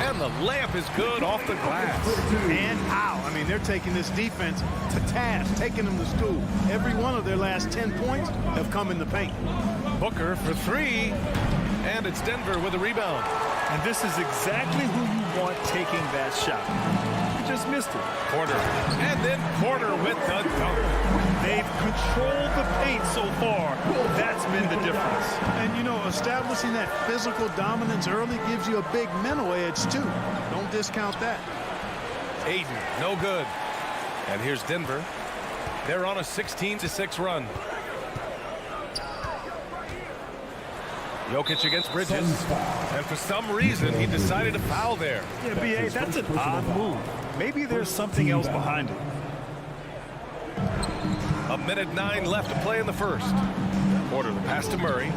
And the layup is good off the glass. And out. I mean, they're taking this defense to task, taking them to school. Every one of their last 10 points have come in the paint. Booker for 3. And it's Denver with a rebound. And this is exactly who you want taking that shot. You just missed it. Porter. And then Porter with the dunk. They've controlled the paint so far. That's been the difference. And, you know, establishing that physical dominance early gives you a big mental edge, too. Don't discount that. Ayton, no good. And here's Denver. They're on a 16-6 run. Jokic against Bridges. And for some reason, he decided to foul there. Yeah, B.A., that's an odd move. Maybe there's something else behind it. 1:09 left to play in the first. Porter the pass to Murray.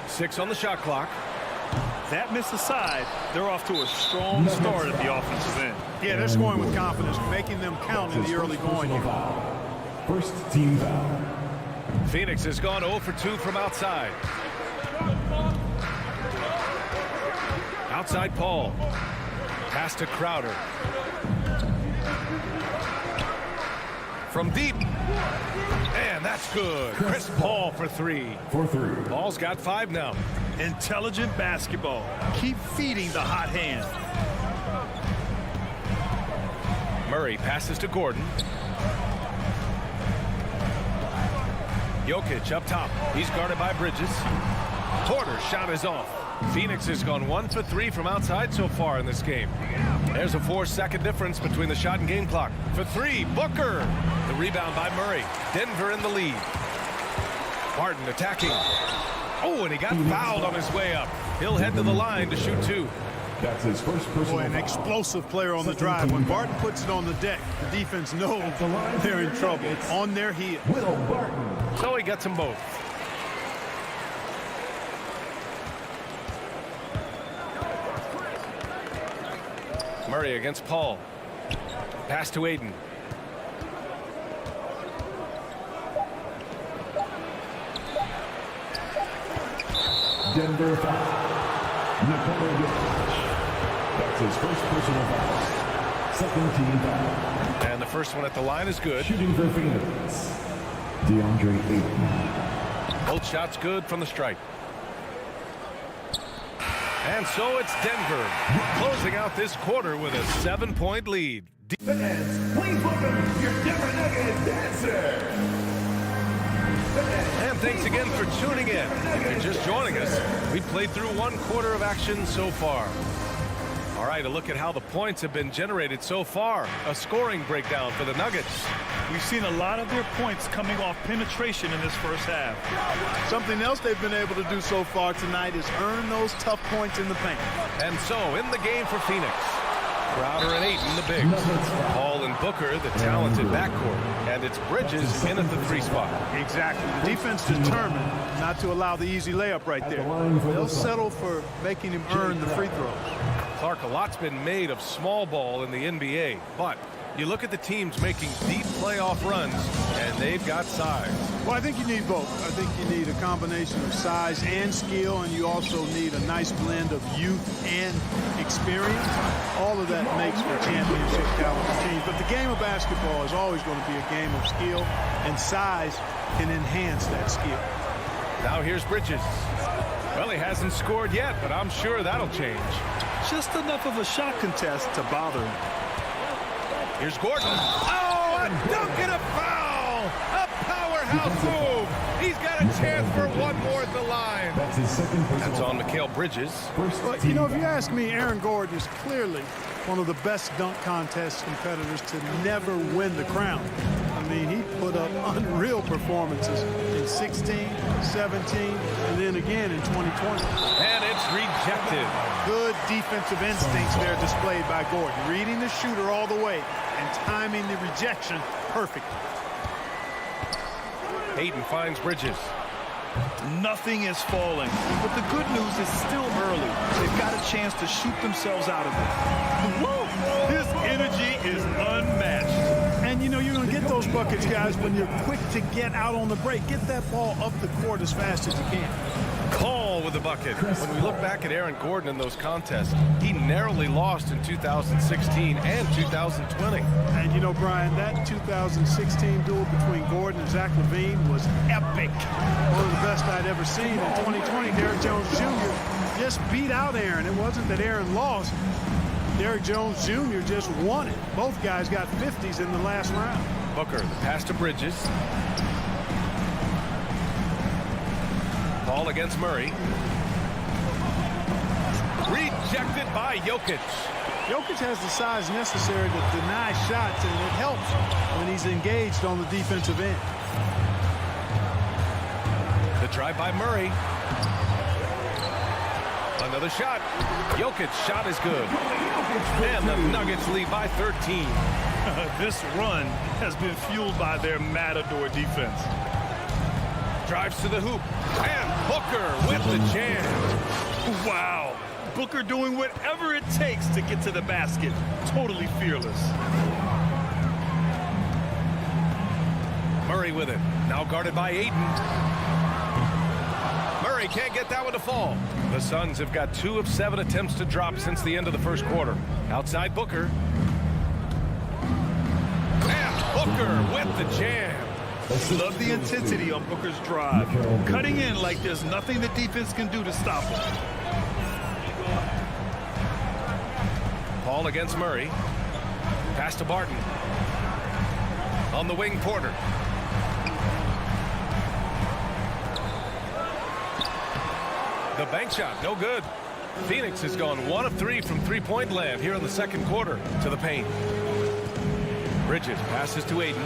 6 on the shot clock. That missed aside, they're off to a strong start at the offensive end. Yeah, they're scoring with confidence, making them count in the early going here. First team foul. Phoenix has gone 0 for 2 from outside. Outside Paul. Pass to Crowder. From deep. And that's good. Chris Paul for 3. For 3. Paul's got 5 now. Intelligent basketball. Keep feeding the hot hand. Murray passes to Gordon. Jokic up top. He's guarded by Bridges. Porter's shot is off. Phoenix has gone 1 for 3 from outside so far in this game. There's a 4-second difference between the shot and game clock. For 3, Booker. The rebound by Murray. Denver in the lead. Barton attacking. Oh, and he got fouled on his way up. He'll head to the line to shoot 2. That's his first personal an explosive player on the drive. When Barton puts it on the deck, the defense knows they're in trouble. On their heel. So he gets them both. Murray against Paul. Pass to Aiden. Denver foul. Nikola Jokic. That's his first personal foul. Second team foul. And the first one at the line is good. Shooting for Phoenix, DeAndre Ayton. Both shots good from the stripe. And so it's Denver closing out this quarter with a 7-point lead. Fans, please welcome your Denver Nuggets dancer. And thanks again for tuning in. If you're just joining us, we've played through 1 quarter of action so far. All right, a look at how the points have been generated so far. A scoring breakdown for the Nuggets. We've seen a lot of their points coming off penetration in this first half. Something else they've been able to do so far tonight is earn those tough points in the paint. And so in the game for Phoenix, Crowder and Ayton, the bigs. Paul and Booker, the talented backcourt. And it's Bridges in at the 3 spot. Exactly. The defense determined not to allow the easy layup right there. They'll settle for making him earn the free throws. Clark, a lot's been made of small ball in the NBA, but you look at the teams making deep playoff runs, and they've got size. Well, I think you need both. I think you need a combination of size and skill, and you also need a nice blend of youth and experience. All of that makes for championship caliber teams. But the game of basketball is always going to be a game of skill, and size can enhance that skill. Now here's Bridges. Well, he hasn't scored yet, but I'm sure that'll change. Just enough of a shot contest to bother him. Here's Gordon. Oh, a dunk and a foul! A powerhouse move! He's got a chance for 1 more at the line. That's his second personal. That's on Mikal Bridges. But, you know, if you ask me, Aaron Gordon is clearly one of the best dunk contest competitors to never win the crown. I mean, he put up unreal performances in 16, 17, and then again in 2020. And it's rejected. Good defensive instincts there displayed by Gordon. Reading the shooter all the way and timing the rejection perfectly. Ayton finds Bridges. Nothing is falling, but the good news is still early. They've got a chance to shoot themselves out of it. Whoa! His energy is unmatched. And, you know, you're going to get those buckets, guys, when you're quick to get out on the break. Get that ball up the court as fast as you can. Call with the bucket. When we look back at Aaron Gordon in those contests, he narrowly lost in 2016 and 2020. And, you know, Brian, that 2016 duel between Gordon and Zach LaVine was epic. One of the best I'd ever seen. In 2020, Derrick Jones Jr. just beat out Aaron. It wasn't that Aaron lost. Derrick Jones Jr. just won it. Both guys got 50s in the last round. Booker, the pass to Bridges. Ball against Murray. Rejected by Jokic. Jokic has the size necessary to deny shots, and it helps when he's engaged on the defensive end. The drive by Murray. Another shot. Jokic's shot is good. And the Nuggets lead by 13. This run has been fueled by their Matador defense. Drives to the hoop. And Booker with the jam. Wow. Booker doing whatever it takes to get to the basket. Totally fearless. Murray with it. Now guarded by Ayton. Murray can't get that one to fall. The Suns have got 2 of 7 attempts to drop since the end of the first quarter. Outside Booker. And Booker with the jam. Love the intensity on Booker's drive. Cutting in like there's nothing the defense can do to stop him. Paul against Murray. Pass to Barton. On the wing, Porter. The bank shot, no good. Phoenix has gone 1 of 3 from three-point land here in the second quarter to the paint. Bridges passes to Ayton.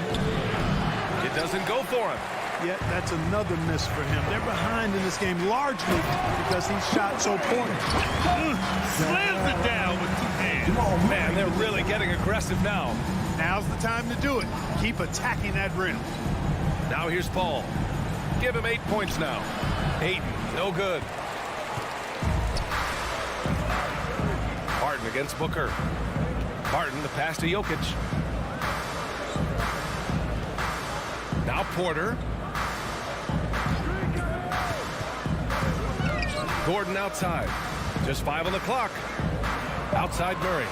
It doesn't go for him. Yeah, that's another miss for him. They're behind in this game largely because he shot so poorly. Slams it down with 2 hands. Man, they're really getting aggressive now. Now's the time to do it. Keep attacking that rim. Now here's Paul. Give him 8 points now. Ayton, no good. Barton against Booker. Barton, the pass to Jokic. Now Porter. Gordon outside. Just 5 on the clock. Outside Murray.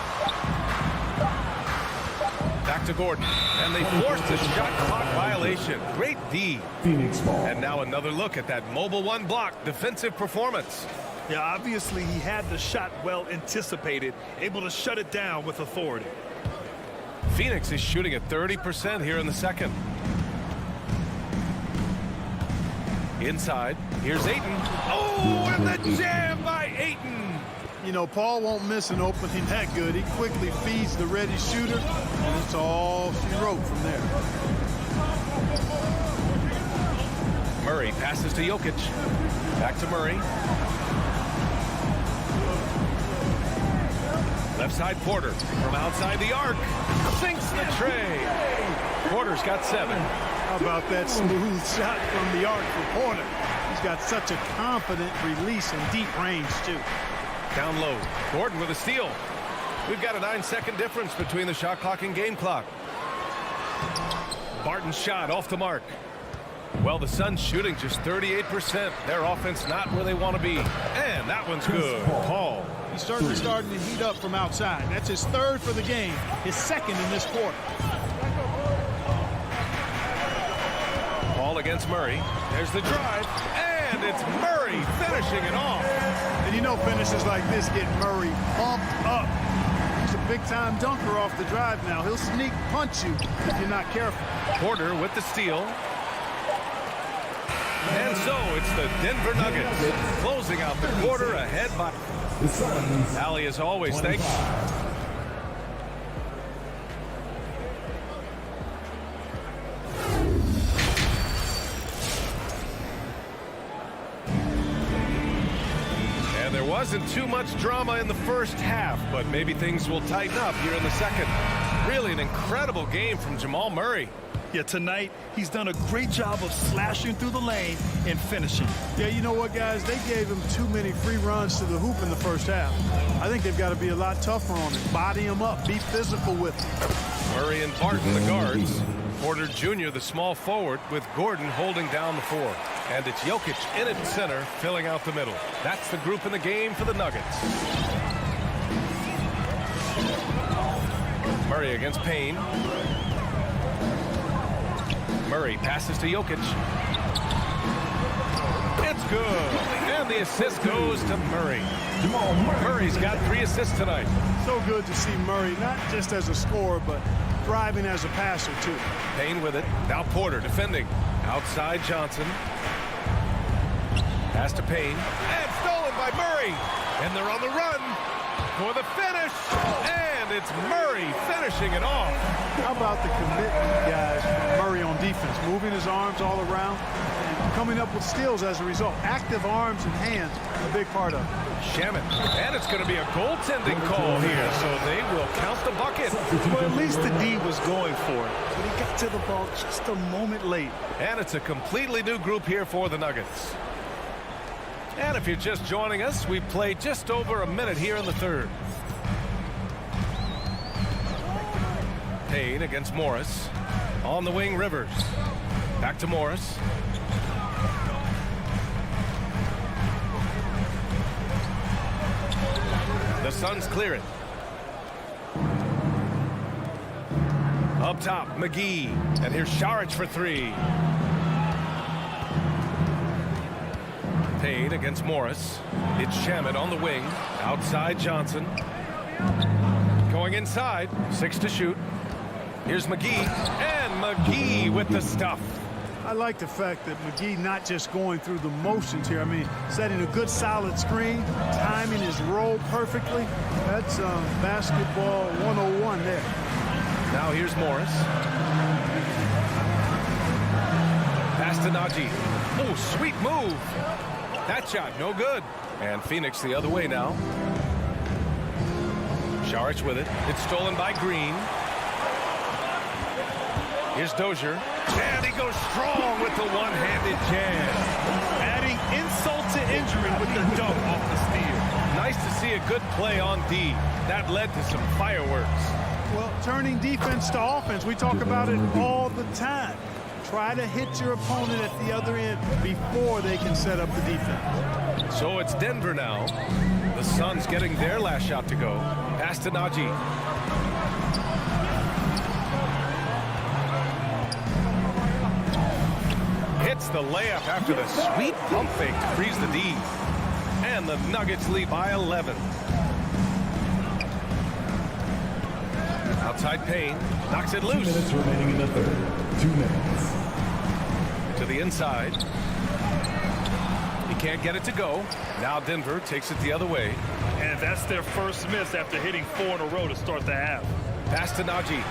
Back to Gordon. And they forced a shot clock violation. Great D. Phoenix ball. And now another look at that mobile 1 block defensive performance. Yeah, obviously he had the shot well anticipated, able to shut it down with authority. Phoenix is shooting at 30% here in the second. Inside, here's Ayton. Oh, and the jam by Ayton. You know, Paul won't miss an opening that good. He quickly feeds the ready shooter, and it's all she wrote from there. Murray passes to Jokic. Back to Murray. Left side Porter from outside the arc. Sinks the tray. Porter's got 7. How about that smooth shot from the arc for Porter? He's got such a confident release and deep range, too. Down low. Gordon with a steal. We've got a 9-second difference between the shot clock and game clock. Barton's shot off the mark. Well, the Suns shooting just 38%. Their offense not where they want to be. And that one's good. Paul. He's certainly starting to heat up from outside. That's his 3rd for the game, his 2nd in this quarter. Paul against Murray. There's the drive. And it's Murray finishing it off. And you know finishes like this get Murray pumped up. He's a big-time dunker off the drive now. He'll sneak punch you if you're not careful. Porter with the steal. And so it's the Denver Nuggets closing out the quarter ahead by Allie, as always. Thanks. And there wasn't too much drama in the first half, but maybe things will tighten up here in the second. Really an incredible game from Jamal Murray. Yeah, tonight he's done a great job of slashing through the lane and finishing. Yeah, you know what, guys? They gave him too many free runs to the hoop in the first half. I think they've got to be a lot tougher on him. Body him up. Be physical with him. Murray and Barton, the guards. Porter Jr., the small forward, with Gordon holding down the 4. And it's Jokic in at center, filling out the middle. That's the group in the game for the Nuggets. Murray against Payne. Murray passes to Jokic. It's good. And the assist goes to Murray. Murray's got 3 assists tonight. So good to see Murray, not just as a scorer, but thriving as a passer, too. Payne with it. Now Porter defending. Outside Johnson. Pass to Payne. And stolen by Murray. And they're on the run for the finish. And it's Murray finishing it off. How about the commitment, guys, from Murray on defense? Moving his arms all around and coming up with steals as a result. Active arms and hands, a big part of it. Shamet. And it's going to be a goaltending call here, so they will count the bucket. Well, at least the D was going for it, but he got to the ball just a moment late. And it's a completely new group here for the Nuggets. And if you're just joining us, we've played just over a minute here in the third. Payne against Morris. On the wing, Rivers. Back to Morris. The Suns clear it. Up top, McGee. And here's Saric for 3. Payne against Morris. It's Shamet on the wing. Outside Johnson. Going inside. 6 to shoot. Here's McGee. And McGee with the stuff. I like the fact that McGee not just going through the motions here. I mean, setting a good solid screen, timing his roll perfectly. That's basketball 101 there. Now here's Morris. Pass to Najee. Oh, sweet move. That shot, no good. And Phoenix the other way now. Saric with it. It's stolen by Green. Here's Dozier. And he goes strong with the one-handed jam. Adding insult to injury with the dunk off the steal. Nice to see a good play on D. That led to some fireworks. Well, turning defense to offense, we talk about it all the time. Try to hit your opponent at the other end before they can set up the defense. So it's Denver now. The Suns getting their last shot to go. Pass to Najee. Hits the layup after the sweet pump fake to freeze the D. And the Nuggets lead by 11. Outside Payne. Knocks it loose. 2 minutes remaining in the third. 2 minutes. To the inside. He can't get it to go. Now Denver takes it the other way. And that's their first miss after hitting 4 in a row to start the half. Pass to Najee.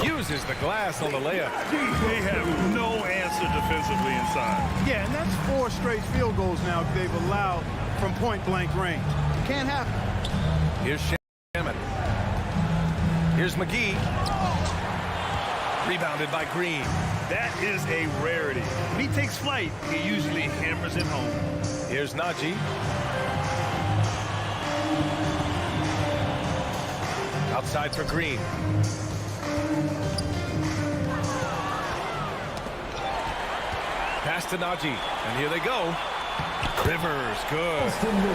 Uses the glass on the layup. They have no answer defensively inside. Yeah, and that's 4 straight field goals now they've allowed from point-blank range. Can't happen. Here's Shamet. Here's McGee. Rebounded by Green. That is a rarity. When he takes flight, he usually hammers it home. Here's Najee. Outside for Green. Pass to Najee. And here they go. Rivers, good.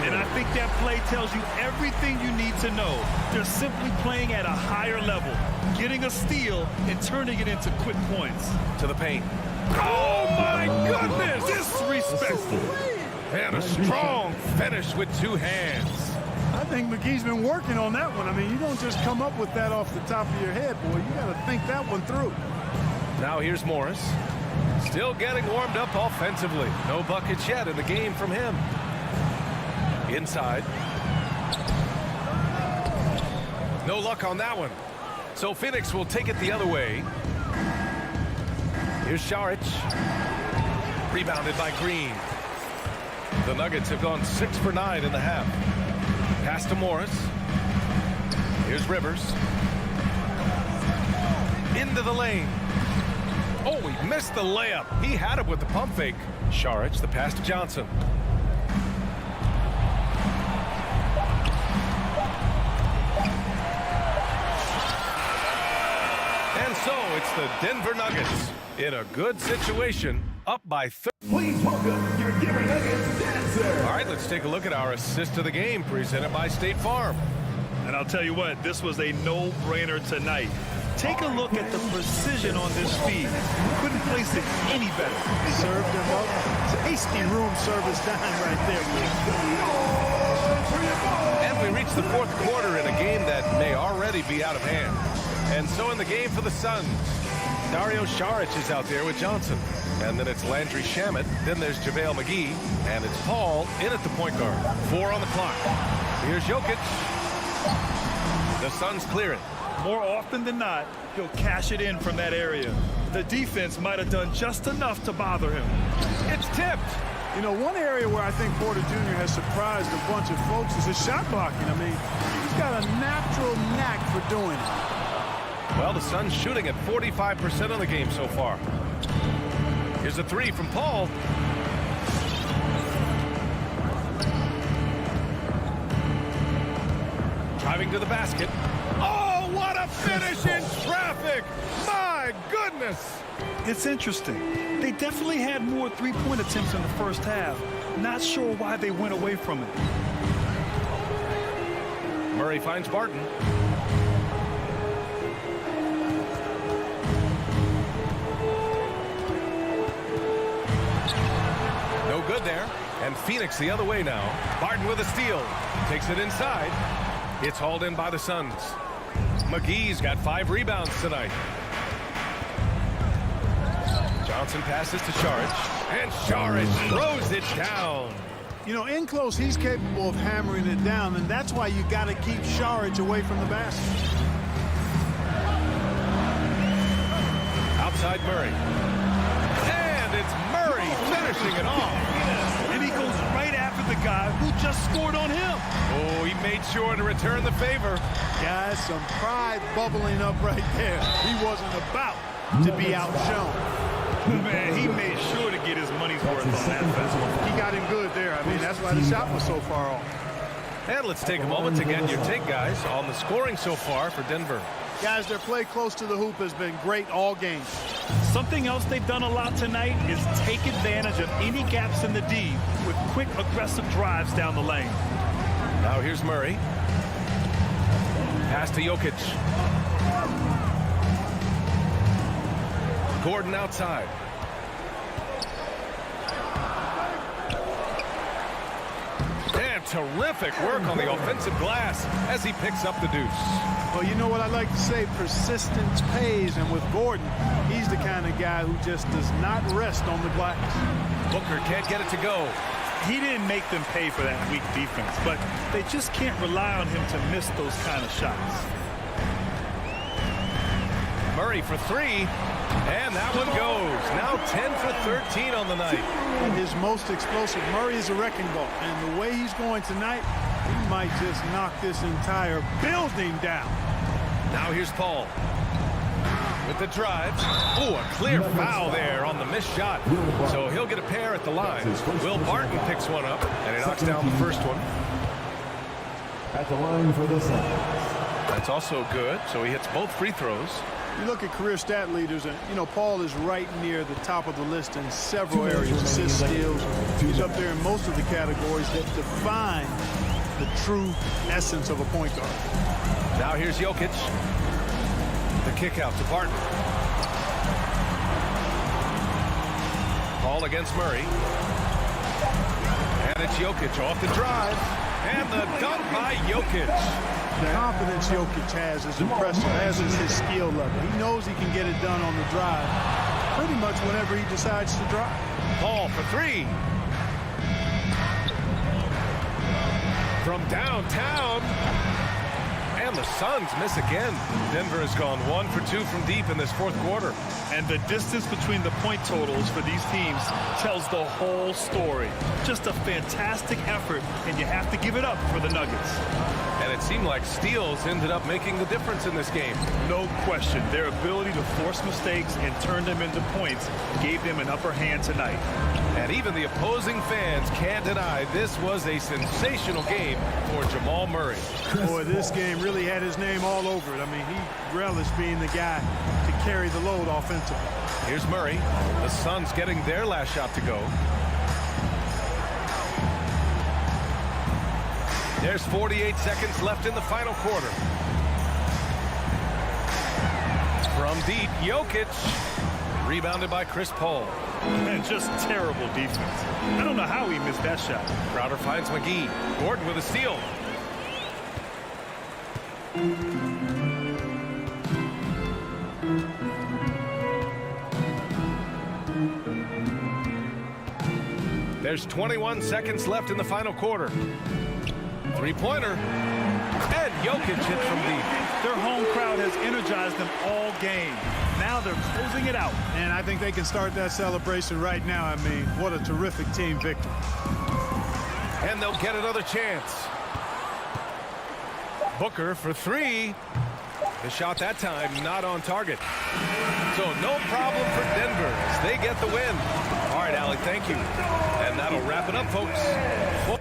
And I think that play tells you everything you need to know. They're simply playing at a higher level, getting a steal and turning it into quick points. To the paint. Oh, my goodness! Disrespectful. And a strong finish with 2 hands. I think McGee's been working on that one. I mean, you don't just come up with that off the top of your head, boy. You got to think that one through. Now here's Morris. Still getting warmed up offensively. No buckets yet in the game from him. Inside. No luck on that one. So Phoenix will take it the other way. Here's Saric. Rebounded by Green. The Nuggets have gone 6 for 9 in the half. Pass to Morris. Here's Rivers. Into the lane. Oh, he missed the layup. He had it with the pump fake. Saric, the pass to Johnson. And so it's the Denver Nuggets in a good situation, up by 30. Please welcome your Denver Nuggets dancer. All right, let's take a look at our assist of the game presented by State Farm. And I'll tell you what, this was a no-brainer tonight. Take a look at the precision on this feed. Couldn't place it any better. Served him up. Tasty room service time right there. And we reach the 4th quarter in a game that may already be out of hand. And so in the game for the Suns, Dario Saric is out there with Johnson. And then it's Landry Shamet. Then there's JaVale McGee. And it's Paul in at the point guard. 4 on the clock. Here's Jokic. The Suns clear it. More often than not, he'll cash it in from that area. The defense might have done just enough to bother him. It's tipped. You know, one area where I think Porter Jr. has surprised a bunch of folks is his shot blocking. I mean, he's got a natural knack for doing it. Well, the Suns shooting at 45% of the game so far. Here's a 3 from Paul. Driving to the basket. Oh, what a finish in traffic! My goodness! It's interesting. They definitely had more three-point attempts in the first half. Not sure why they went away from it. Murray finds Barton. No good there. And Phoenix the other way now. Barton with a steal. Takes it inside. It's hauled in by the Suns. McGee's got 5 rebounds tonight. Johnson passes to Saric, and Saric throws it down. You know, in close, he's capable of hammering it down, and that's why you got to keep Saric away from the basket. Outside Murray. And it's Murray finishing it off. And he goes right after the guy who just scored on him. Oh, he made sure to return the favor. Guys, some pride bubbling up right there. He wasn't about to be outshone. Man, he made sure to get his money's worth on that foul. He got him good there. I mean, that's why the shot was so far off. And let's take a moment to get your take, guys, on the scoring so far for Denver. Guys, their play close to the hoop has been great all game. Something else they've done a lot tonight is take advantage of any gaps in the D with quick, aggressive drives down the lane. Now here's Murray. Pass to Jokic. Gordon outside. And terrific work on the offensive glass as he picks up the deuce. Well, you know what I like to say, persistence pays, and with Gordon, he's the kind of guy who just does not rest on the glass. Booker can't get it to go. He didn't make them pay for that weak defense, but they just can't rely on him to miss those kind of shots. Murray for 3, and that one goes. Now 10 for 13 on the night. At his most explosive, Murray is a wrecking ball, and the way he's going tonight, he might just knock this entire building down. Now here's Paul with the drive. Oh, a clear foul there on the missed shot. So he'll get a pair at the line. Will Barton picks one up, and he knocks down the first one. At the line for the Suns. That's also good, so he hits both free throws. You look at career stat leaders, and, you know, Paul is right near the top of the list in several areas. Assists, steals. He's up there in most of the categories that define the true essence of a point guard. Now here's Jokic. The kick out to Barton. Paul against Murray. And it's Jokic off the drive. And the dunk by Jokic. The confidence Jokic has is impressive, as is his skill level. He knows he can get it done on the drive pretty much whenever he decides to drive. Paul for 3. From downtown. And the Suns miss again. Denver has gone 1 for 2 from deep in this fourth quarter. And the distance between the point totals for these teams tells the whole story. Just a fantastic effort, and you have to give it up for the Nuggets. And it seemed like steals ended up making the difference in this game. No question. Their ability to force mistakes and turn them into points gave them an upper hand tonight. And even the opposing fans can't deny this was a sensational game for Jamal Murray. Boy, this game really had his name all over it. I mean, he relished being the guy to carry the load offensively. Here's Murray. The Suns getting their last shot to go. There's 48 seconds left in the final quarter. From deep, Jokic. Rebounded by Chris Paul. And just terrible defense. I don't know how he missed that shot. Crowder finds McGee. Gordon with a steal. There's 21 seconds left in the final quarter. Three-pointer. And Jokic hits from deep. Their home crowd has energized them all game. Now they're closing it out. And I think they can start that celebration right now. I mean, what a terrific team victory. And they'll get another chance. Booker for 3. The shot that time not on target. So no problem for Denver as they get the win. All right, Allie, thank you. And that'll wrap it up, folks.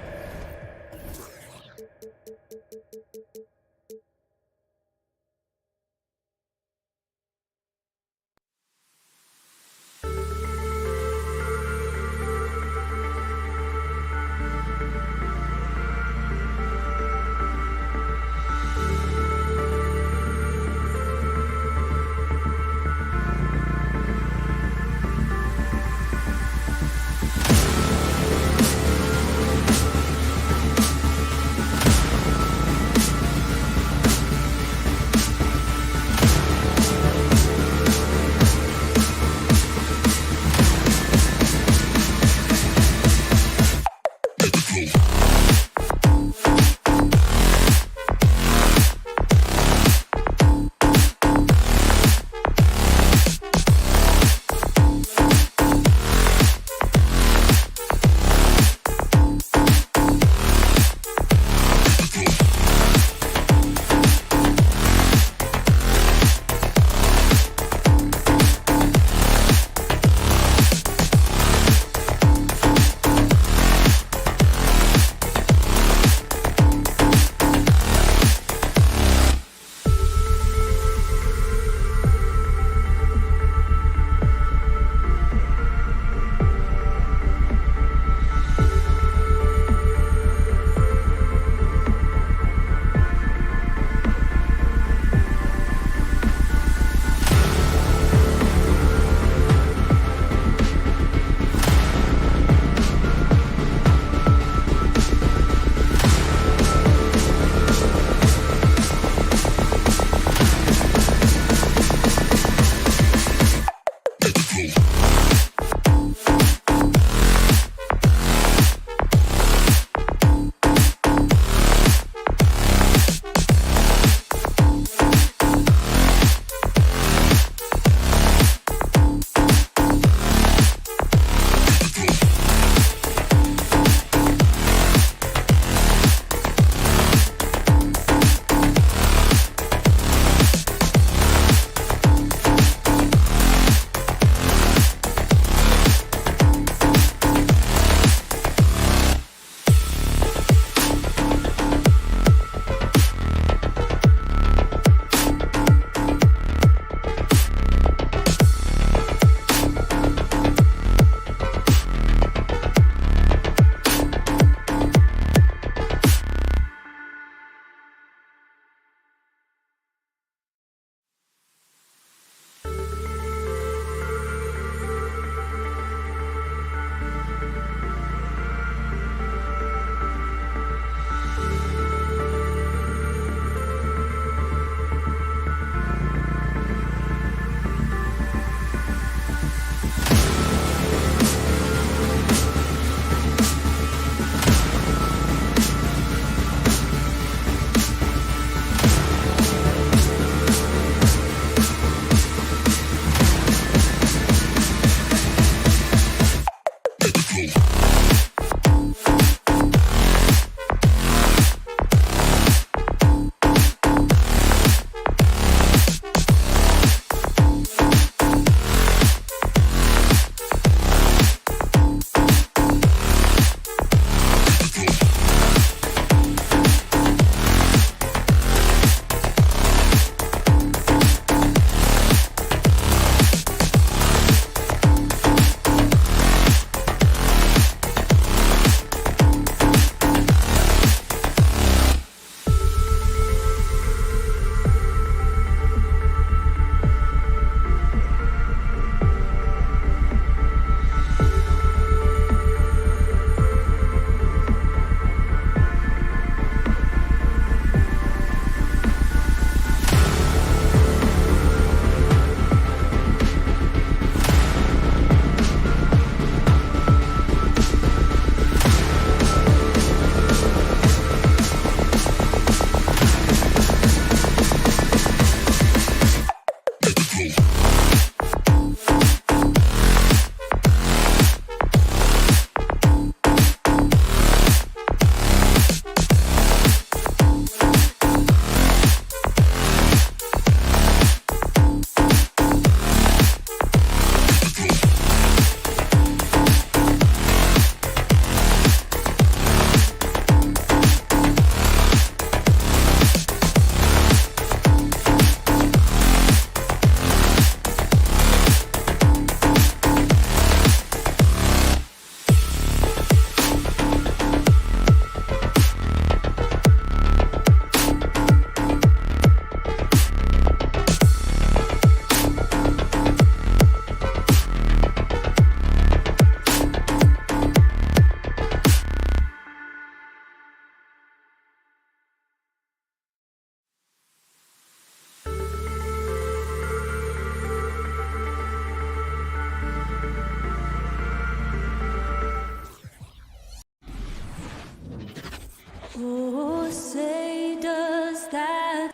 Oh, say does that.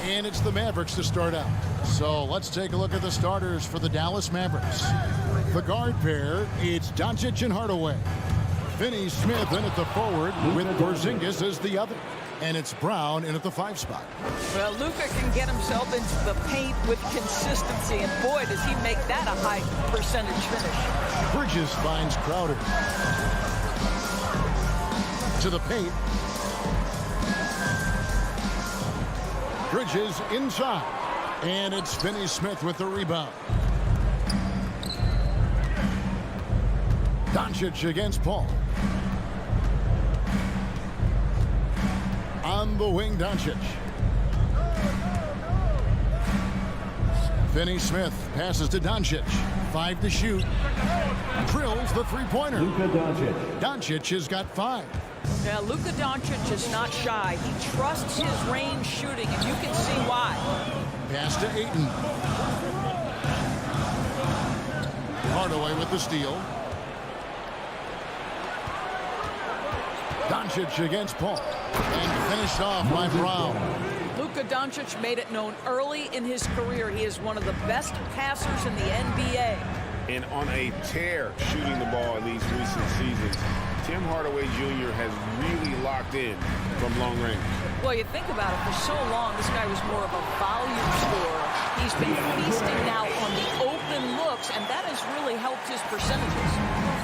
And it's the Mavericks to start out. So let's take a look at the starters for the Dallas Mavericks. The guard pair, it's Doncic and Hardaway. Finney-Smith in at the forward with Porzingis as the other. And it's Brown in at the 5 spot. Well, Luka can get himself into the paint with consistency, and boy, does he make that a high percentage finish. Bridges finds Crowder. To the paint. Bridges inside. And it's Finney-Smith with the rebound. Doncic against Paul. On the wing, Doncic. Finney-Smith passes to Doncic. 5 to shoot. Drills the three-pointer. Luka Doncic. Doncic has got 5. Now, Luka Doncic is not shy. He trusts his range shooting, and you can see why. Pass to Ayton. Hardaway with the steal. Doncic against Paul. And finished off by Brown. Luka Doncic made it known early in his career he is one of the best passers in the NBA. And on a tear shooting the ball in these recent seasons, Tim Hardaway Jr. has really locked in from long range. Well, you think about it, for so long, this guy was more of a volume scorer. He's been feasting now on the open looks, and that has really helped his percentages.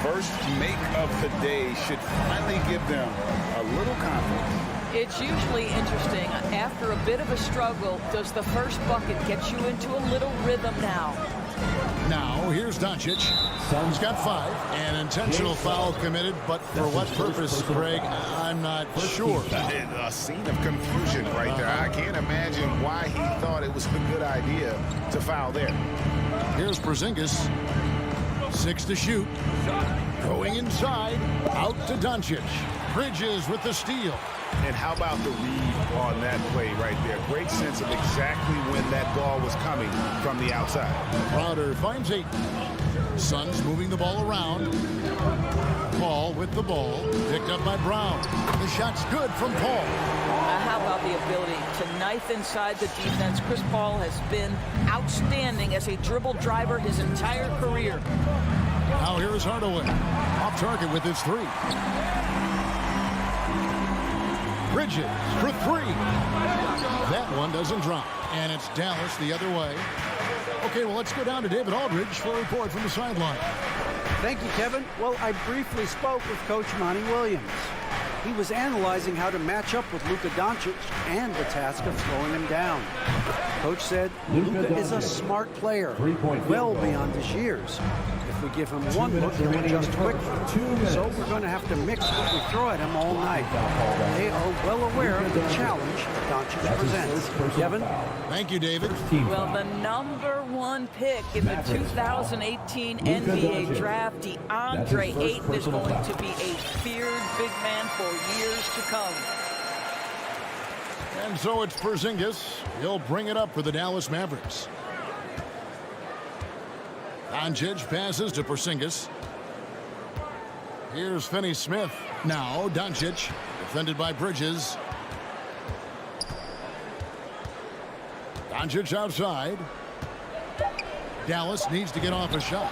First make of the day should finally give them a little confidence. It's usually interesting. After a bit of a struggle, does the first bucket get you into a little rhythm now? Now, here's Doncic. He's got 5. An intentional foul committed, but for what purpose, Greg? I'm not sure. A scene of confusion right there. I can't imagine why he thought it was a good idea to foul there. Here's Porzingis. 6 to shoot. Going inside. Out to Doncic. Bridges with the steal. And how about the read on that play right there? Great sense of exactly when that ball was coming from the outside. Crowder finds Ayton. Suns moving the ball around. Paul with the ball. Picked up by Brown. The shot's good from Paul. How about the ability to knife inside the defense? Chris Paul has been outstanding as a dribble driver his entire career. Now here is Hardaway. Off target with his 3. Bridges for 3. That one doesn't drop. And it's Dallas the other way. Okay, well, let's go down to David Aldridge for a report from the sideline. Thank you, Kevin. Well, I briefly spoke with Coach Monty Williams. He was analyzing how to match up with Luka Doncic and the task of slowing him down. Coach said Luka is a smart player, well beyond his years. If we give him one look, he'll adjust quickly. So we're going to have to mix what we throw at him all night. They are well aware of the challenge Doncic presents. Kevin? Thank you, David. Well, the #1 pick in the 2018 NBA draft, DeAndre Ayton, is going to be a feared big man for years to come. And so it's Porzingis. He'll bring it up for the Dallas Mavericks. Doncic passes to Porzingis. Here's Finney-Smith. Now Doncic, defended by Bridges. Doncic outside. Dallas needs to get off a shot.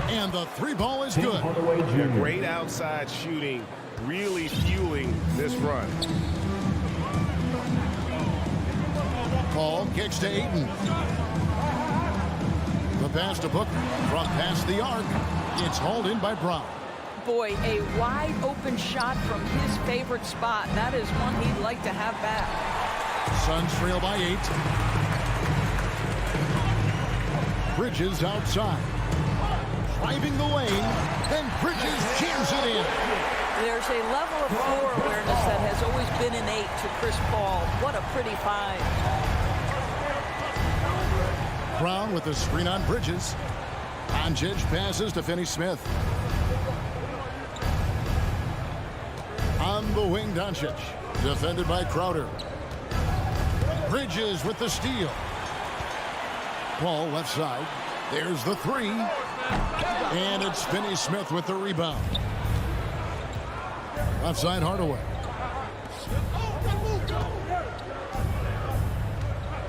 And the 3 ball is good. Great outside shooting, really fueling this run. Paul kicks to Ayton. The pass to Booker from past the arc. It's hauled in by Brown. Boy, a wide open shot from his favorite spot. That is one he'd like to have back. Suns trail by 8. Bridges outside. Driving the lane. And Bridges jams it in. There's a level of floor awareness that has always been innate to Chris Paul. What a pretty find. Brown with the screen on Bridges. Doncic passes to Finney-Smith. On the wing, Doncic. Defended by Crowder. Bridges with the steal. Paul left side. There's the three. And it's Finney Smith with the rebound. Left side, Hardaway.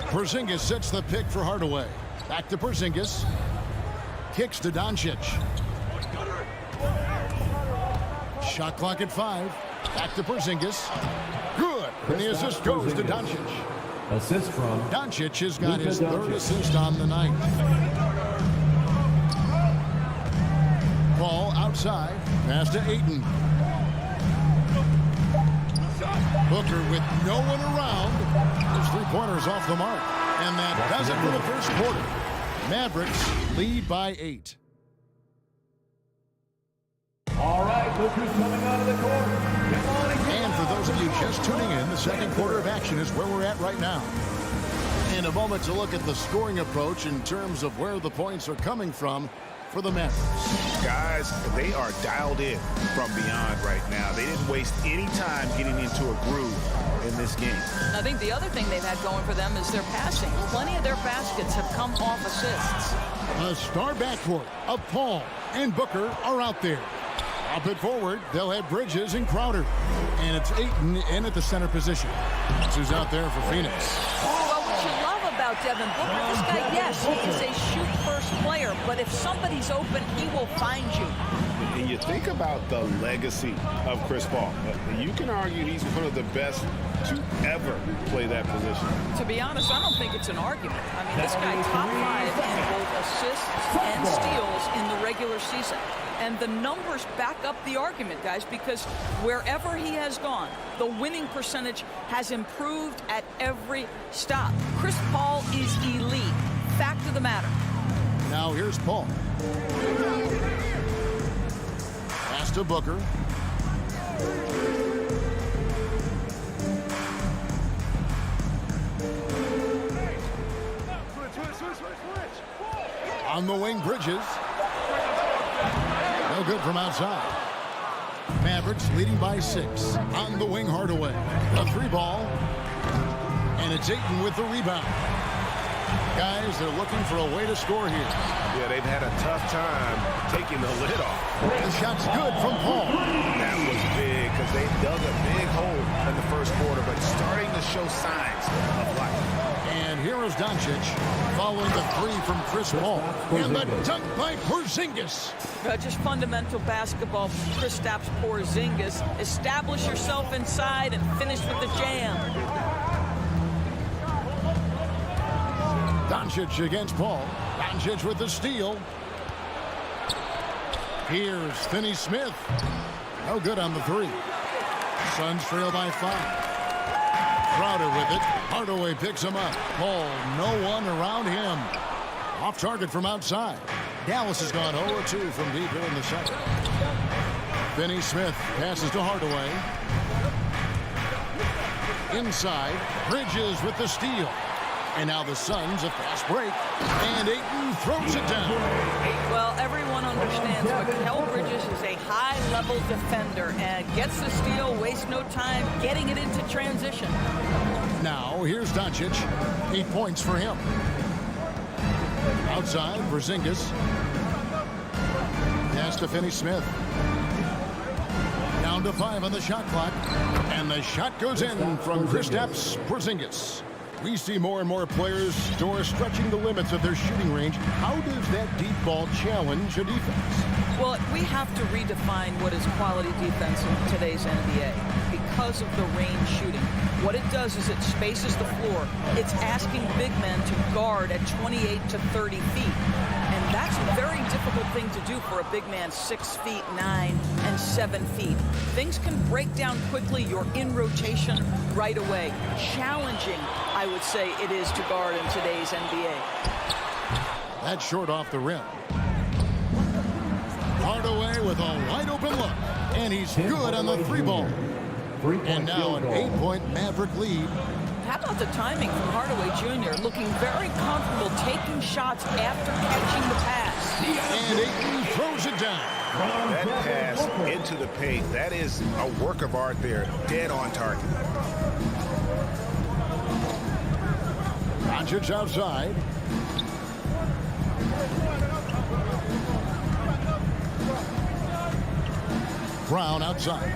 Porzingis sets the pick for Hardaway. Back to Porzingis. Kicks to Doncic. Shot clock at 5. Back to Porzingis. Good. And the assist goes to Doncic. Assist from Doncic has got his third assist on the night. Ball outside. Pass to Ayton. Booker with no one around. His three-pointers off the mark. And that does it for the first quarter. Mavericks lead by 8. All right, look who's coming out of the court. Come on and for those of you just tuning in, the second quarter of action is where we're at right now. In a moment to look at the scoring approach in terms of where the points are coming from for the Mavericks. Guys, they are dialed in from beyond right now. They didn't waste any time getting into a groove in this game. I think the other thing they've had going for them is their passing. Plenty of their baskets have come off assists. A star backcourt of Paul and Booker are out there. Up and forward, they'll have Bridges and Crowder. And it's Ayton in at the center position. That's who's out there for Phoenix. Well, what you love about Devin Booker, this guy, yes, he is a shoot-first player, but if somebody's open, he will find you. And you think about the legacy of Chris Paul. You can argue he's one of the best to ever play that position. To be honest, I don't think it's an argument. I mean, this guy top 5 in both assists and steals in the regular season. And the numbers back up the argument, guys, because wherever he has gone, the winning percentage has improved at every stop. Chris Paul is elite. Fact of the matter. Now here's Paul. Pass to Booker. On the wing, Bridges. No good from outside. Mavericks leading by 6. On the wing, Hardaway. A 3-ball. And it's Ayton with the rebound. Guys, they're looking for a way to score here. Yeah, they've had a tough time taking the lid off. The shot's good from Paul. That was big because they dug a big hole in the first quarter, but starting to show signs of life. And here is Doncic following the 3 from Chris Paul. And the dunk by Porzingis. Just fundamental basketball from Kristaps Porzingis. Establish yourself inside and finish with the jam. Doncic against Paul. Doncic with the steal. Here's Finney Smith. No good on the 3. Suns trail by 5. Crowder with it. Hardaway picks him up. Paul, no one around him. Off target from outside. Dallas has gone 0-2 from deep here in the second. Finney Smith passes to Hardaway. Inside. Bridges with the steal. And now the Suns a fast break. And Ayton throws it down. Well, everyone understands Mikal Bridges is a high-level defender and gets the steal, wastes no time getting it into transition. Now, here's Doncic. 8 points for him. Outside, Porzingis. Pass to Finney Smith. Down to 5 on the shot clock. And the shot goes in from Kristaps Porzingis. We see more and more players stretching the limits of their shooting range. How does that deep ball challenge a defense? Well, we have to redefine what is quality defense in today's NBA because of the range shooting. What it does is it spaces the floor. It's asking big men to guard at 28 to 30 feet. And that's a very difficult thing to do for a big man 6 feet 9 and 7 feet. Things can break down quickly. You're in rotation right away. Challenging, I would say it is to guard in today's NBA. That's short off the rim. Hardaway with a wide open look. And he's good on the 3-ball. And now an 8-point Maverick lead. How about the timing from Hardaway Jr. looking very comfortable taking shots after catching the pass. And Ayton throws it down. That pass into the paint, that is a work of art there. Dead on target. Doncic outside. Brown outside.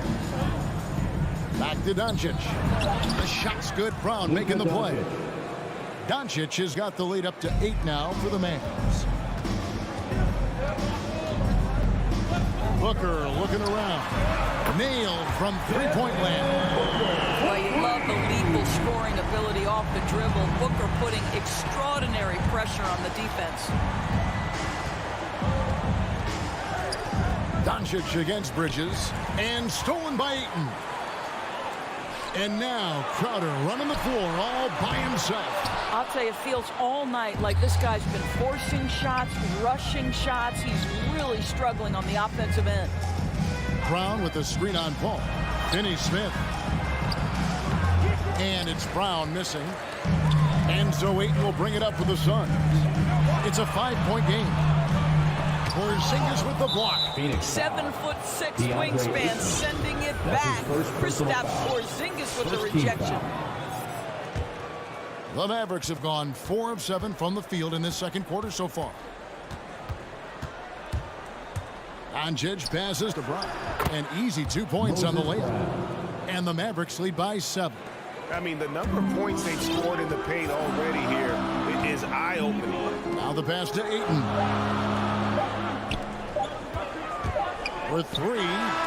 Back to Doncic. The shot's good. Brown making the play. Doncic has got the lead up to 8 now for the Mavs. Booker looking around. Nailed from three-point land. Well, you love the lethal scoring ability off the dribble. Booker putting extraordinary pressure on the defense. Doncic against Bridges. And stolen by Ayton. And now Crowder running the floor all by himself. I'll tell you, it feels all night like this guy's been forcing shots, rushing shots. He's really struggling on the offensive end. Brown with the screen on Paul. Finney-Smith. And it's Brown missing. And so Ayton will bring it up for the Suns. It's a 5-point game. Porzingis with the block. 7'6" wingspan, sending it back. Kristaps Porzingis with the rejection. The Mavericks have gone 4 of 7 from the field in this second quarter so far. Doncic passes to Brown. An easy 2 points on the layup. And the Mavericks lead by 7. I mean, the number of points they've scored in the paint already here is eye-opening. Now the pass to Ayton. For 3,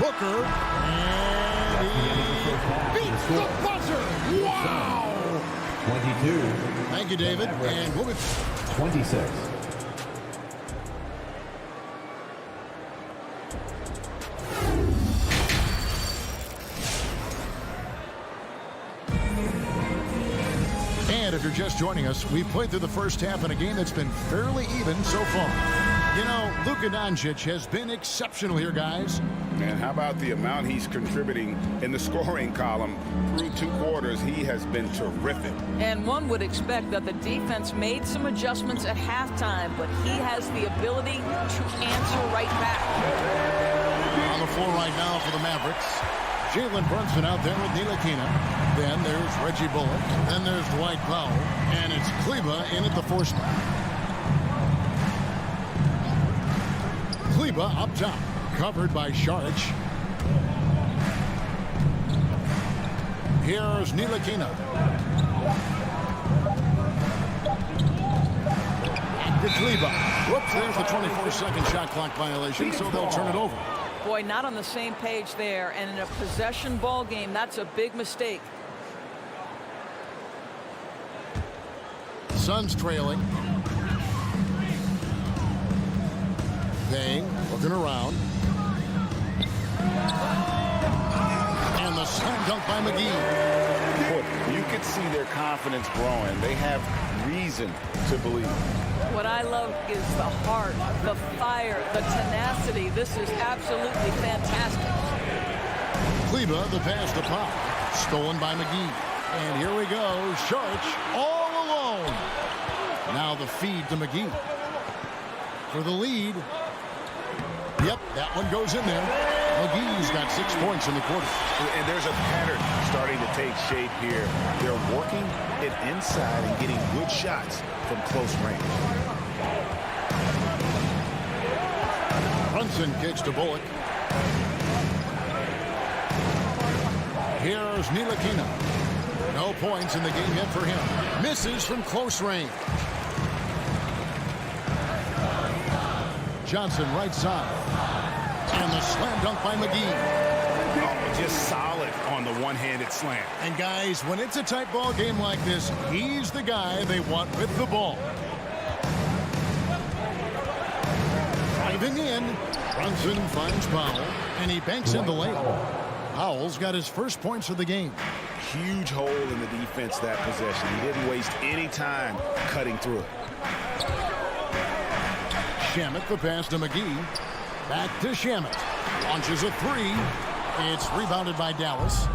Booker. And he beats the buzzer. Wow! 22. Thank you, David. And we'll be 26. And if you're just joining us, we've played through the first half in a game that's been fairly even so far. You know, Luka Doncic has been exceptional here, guys. And how about the amount he's contributing in the scoring column? Through 2 quarters, he has been terrific. And one would expect that the defense made some adjustments at halftime, but he has the ability to answer right back. On the floor right now for the Mavericks, Jalen Brunson out there with Ntilikina. Then there's Reggie Bullock. Then there's Dwight Powell. And it's Kleber in at the 4 spot. Kleber up top, covered by Saric. Here's Ntilikina. Back to Kleber. Whoops, there's the 24-second shot clock violation, so they'll turn it over. Boy, not on the same page there, and in a possession ball game, that's a big mistake. Suns trailing. Bang, looking around. And the slam dunk by McGee. Boy, you could see their confidence growing. They have reason to believe. What I love is the heart, the fire, the tenacity. This is absolutely fantastic. Kleber, the pass to Pop. Stolen by McGee. And here we go. Saric all alone. Now the feed to McGee. For the lead. Yep, that one goes in there. McGee's got 6 points in the quarter. And there's a pattern starting to take shape here. They're working it inside and getting good shots from close range. Brunson kicks to Bullock. Here's Ntilikina. No points in the game yet for him. Misses from close range. Johnson right side. And the slam dunk by McGee. Oh, just solid on the one-handed slam. And guys, when it's a tight ball game like this, he's the guy they want with the ball. Driving in, Brunson finds Powell, and he banks in the layup. Powell's got his first points of the game. Huge hole in the defense that possession. He didn't waste any time cutting through it. Shamet, the pass to McGee. Back to Shamet. Launches a 3. It's rebounded by Dallas.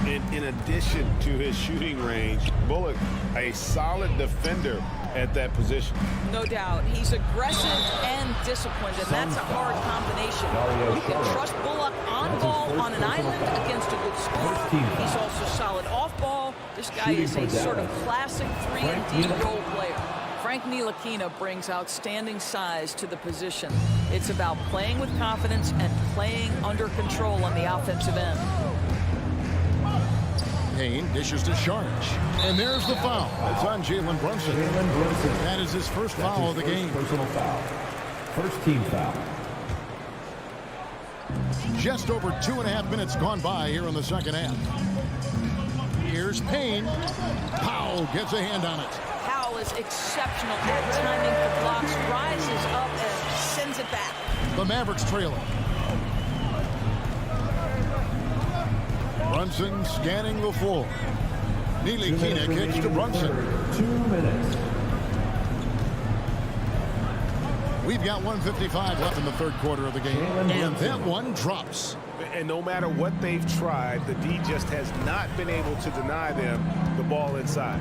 In addition to his shooting range, Bullock, a solid defender at that position. No doubt. He's aggressive and disciplined, and that's a hard combination. You can trust Bullock on ball on an island against a good scorer. He's also solid off ball This guy is a sort of classic 3-and-D role player. Frank Ntilikina brings outstanding size to the position. It's about playing with confidence and playing under control on the offensive end. Payne dishes to Sharge. And there's the foul. It's on Jalen Brunson. That is his first foul of the game. Personal foul. First team foul. Just over 2.5 minutes gone by here in the second half. Here's Payne. Powell gets a hand on it. Powell is exceptional at timing the blocks, rises up and sends it back. The Mavericks trailing. Brunson scanning the floor. Ntilikina kicks to Brunson. 2 minutes. We've got 1:55 left in the third quarter of the game. And that one drops. And no matter what they've tried, the D just has not been able to deny them the ball inside.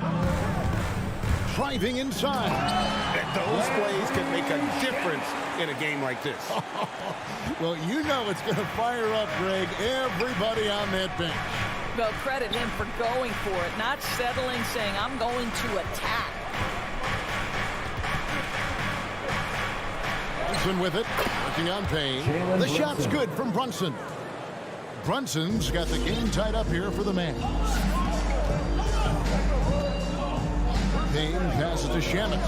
Driving inside. And those plays can make a difference in a game like this. Well, you know it's going to fire up, Greg, everybody on that bench. Well, credit him for going for it, not settling, saying, I'm going to attack. Brunson with it, working on Payne. The shot's good from Brunson. Brunson's got the game tied up here for the Mavs. Payne passes to Shamet.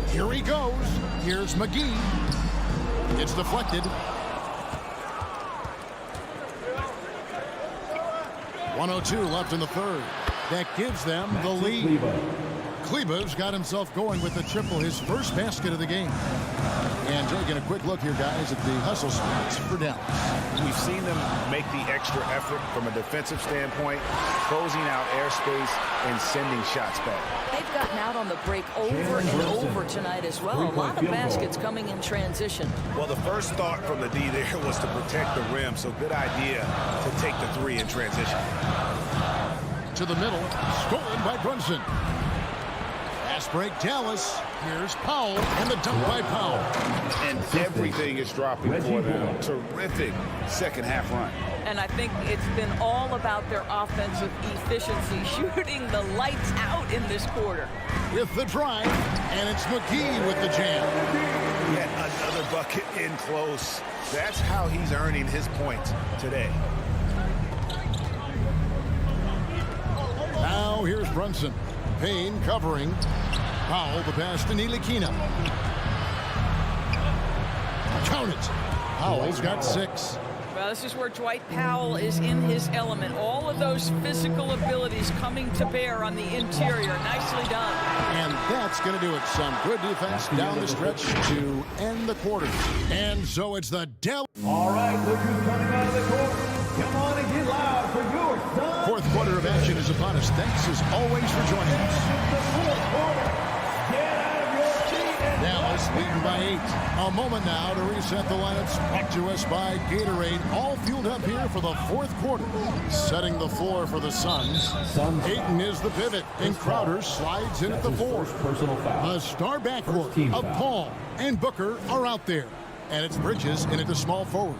Here he goes. Here's McGee. It's deflected. 1:02 left in the third. That gives them the lead. Kleba's got himself going with the triple, his first basket of the game. And taking a quick look here, guys, at the hustle spots for Dallas. We've seen them make the extra effort from a defensive standpoint, closing out airspace and sending shots back. They've gotten out on the break over and over tonight as well. A lot of baskets coming in transition. Well, the first thought from the D there was to protect the rim, so good idea to take the three in transition. To the middle, stolen by Brunson. Fast break, Dallas. Here's Powell, and the dunk by Powell. And everything is dropping for them. Terrific second half run. And I think it's been all about their offensive efficiency, shooting the lights out in this quarter. With the drive, and it's McGee with the jam. Yet another bucket in close. That's how he's earning his points today. Now here's Brunson. Payne covering. Powell, the pass to Ntilikina. Count it. Powell's got 6. Well, this is where Dwight Powell is in his element. All of those physical abilities coming to bear on the interior. Nicely done. And that's going to do it. Some good defense down the stretch to end the quarter. And so it's the Dallas. All right, look who's coming out of the court. Come on and get loud for your son. Fourth quarter of action is upon us. Thanks as always for joining us. Dallas leading by 8. A moment now to reset the lineups. Brought to us by Gatorade. All fueled up here for the fourth quarter. Setting the floor for the Suns. Ayton is the pivot, and Crowder slides in at the 4. Personal foul. A star backcourt of Paul and Booker are out there. And it's Bridges in at the small forward.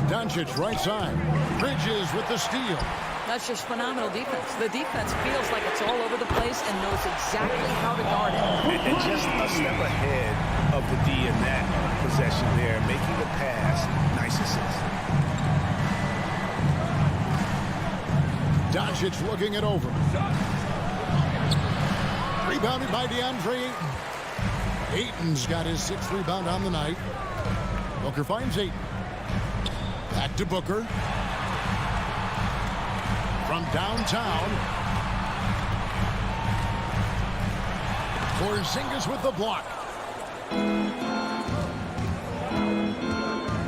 Doncic right side. Bridges with the steal. That's just phenomenal defense. The defense feels like it's all over the place and knows exactly how to guard it. And just a step ahead of the D in that possession there, making the pass. Nice assist. Doncic looking it over. Rebounded by DeAndre Ayton. Ayton's got his 6th rebound on the night. Booker finds Ayton. Back to Booker. From downtown. Porzingis with the block.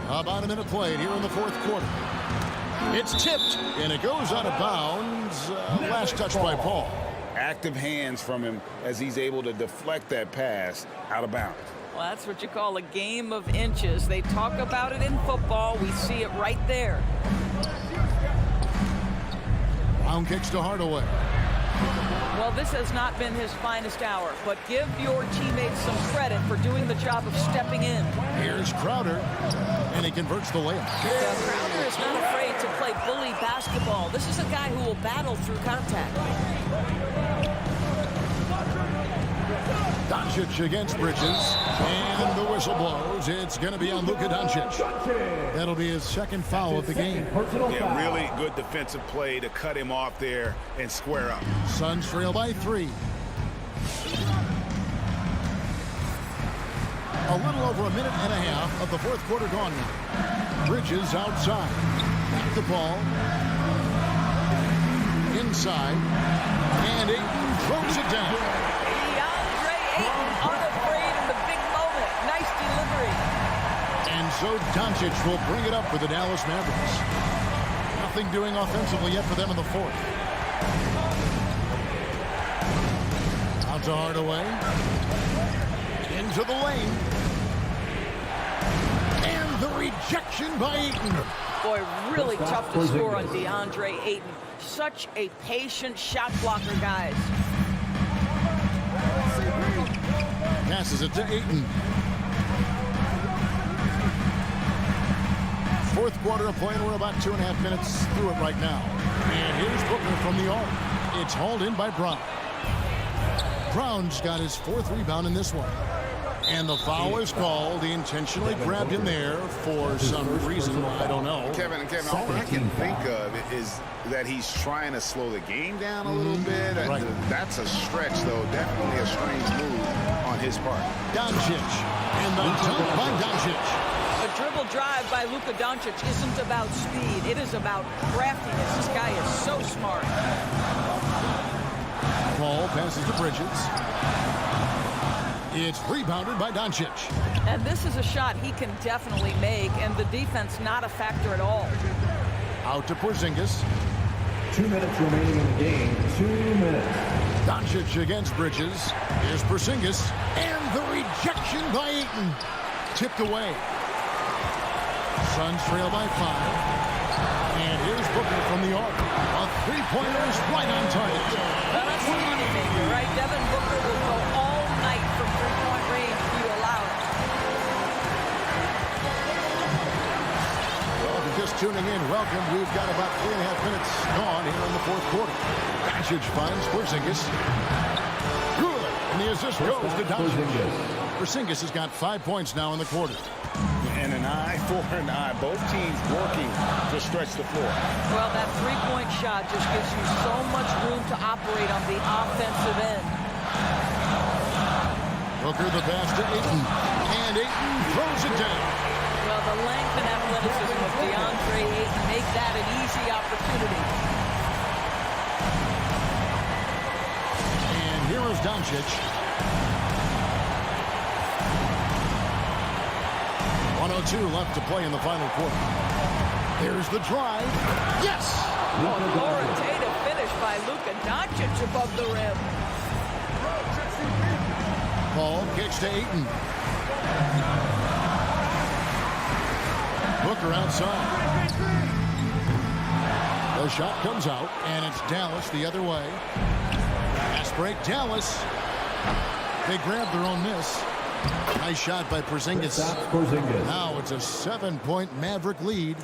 About a minute played here in the fourth quarter. It's tipped, and it goes out of bounds. Last touch by Paul. Active hands from him as he's able to deflect that pass out of bounds. Well, that's what you call a game of inches. They talk about it in football. We see it right there. Brown kicks to Hardaway. Well, this has not been his finest hour, but give your teammates some credit for doing the job of stepping in. Here's Crowder, and he converts the layup. Crowder is not afraid to play bully basketball. This is a guy who will battle through contact. Doncic against Bridges, and the whistle blows. It's going to be on Luka Doncic. That'll be his second foul of the game. Yeah, really good defensive play to cut him off there and square up. Suns trail by 3. A little over a minute and a half of the fourth quarter gone now. Bridges outside. Back to Paul. Inside. And Ayton throws it down. DeAndre Ayton unafraid in the big moment. Nice delivery. And so Doncic will bring it up for the Dallas Mavericks. Nothing doing offensively yet for them in the fourth. Out to Hardaway. Into the lane. And the rejection by Ayton. Boy, really tough to score on DeAndre Ayton. Such a patient shot blocker, guys. Passes it to Ayton. Fourth quarter of play, and we're about 2.5 minutes through it right now. And here's Booker from the arc. It's hauled in by Brown. Brown's got his 4th rebound in this one. And the foul is called. He intentionally grabbed him there for some reason. I don't know. Kevin, all I can think of is that he's trying to slow the game down a little bit. Right. That's a stretch, though. Definitely a strange move on his part. Doncic. And the dunk by Doncic. A dribble drive by Luka Doncic isn't about speed. It is about craftiness. This guy is so smart. Paul passes to Bridges. It's rebounded by Doncic. And this is a shot he can definitely make, and the defense not a factor at all. Out to Porzingis. 2 minutes remaining in the game. 2 minutes. Doncic against Bridges. Here's Porzingis. And the rejection by Ayton. Tipped away. Suns trail by 5. And here's Booker from the arc. A three-pointer is right on target. Now that's the moneymaker, right? Devin Booker will go all night from three-point range if you allow it. Well, if you're just tuning in, welcome. We've got about 3.5 minutes gone here in the fourth quarter. Doncic finds Porzingis. Good. And the assist goes to Doncic. Porzingis has got 5 points now in the quarter. And an eye for an eye. Both teams working to stretch the floor. Well, that three-point shot just gives you so much room to operate on the offensive end. Booker the pass to Ayton. And Ayton throws it down. Well, the length and athleticism of DeAndre Ayton make that an easy opportunity. And here is Doncic. 1:02 left to play in the final quarter. There's the drive. Yes! Authoritative finish by Luka Doncic above the rim. Paul kicks to Ayton. Booker outside. The shot comes out, and it's Dallas the other way. Fast break, Dallas. They grab their own miss. Nice shot by Porzingis. Now it's a 7-point Maverick lead.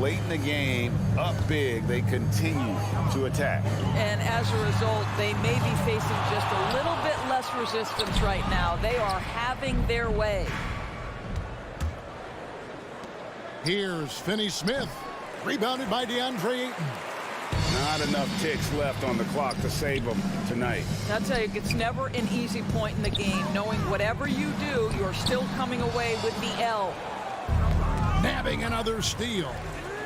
Late in the game, up big, they continue to attack. And as a result, they may be facing just a little bit less resistance right now. They are having their way. Here's Finney-Smith. Rebounded by DeAndre Ayton. Not enough ticks left on the clock to save them tonight. I'll tell you, it's never an easy point in the game. Knowing whatever you do, you're still coming away with the L. Nabbing another steal.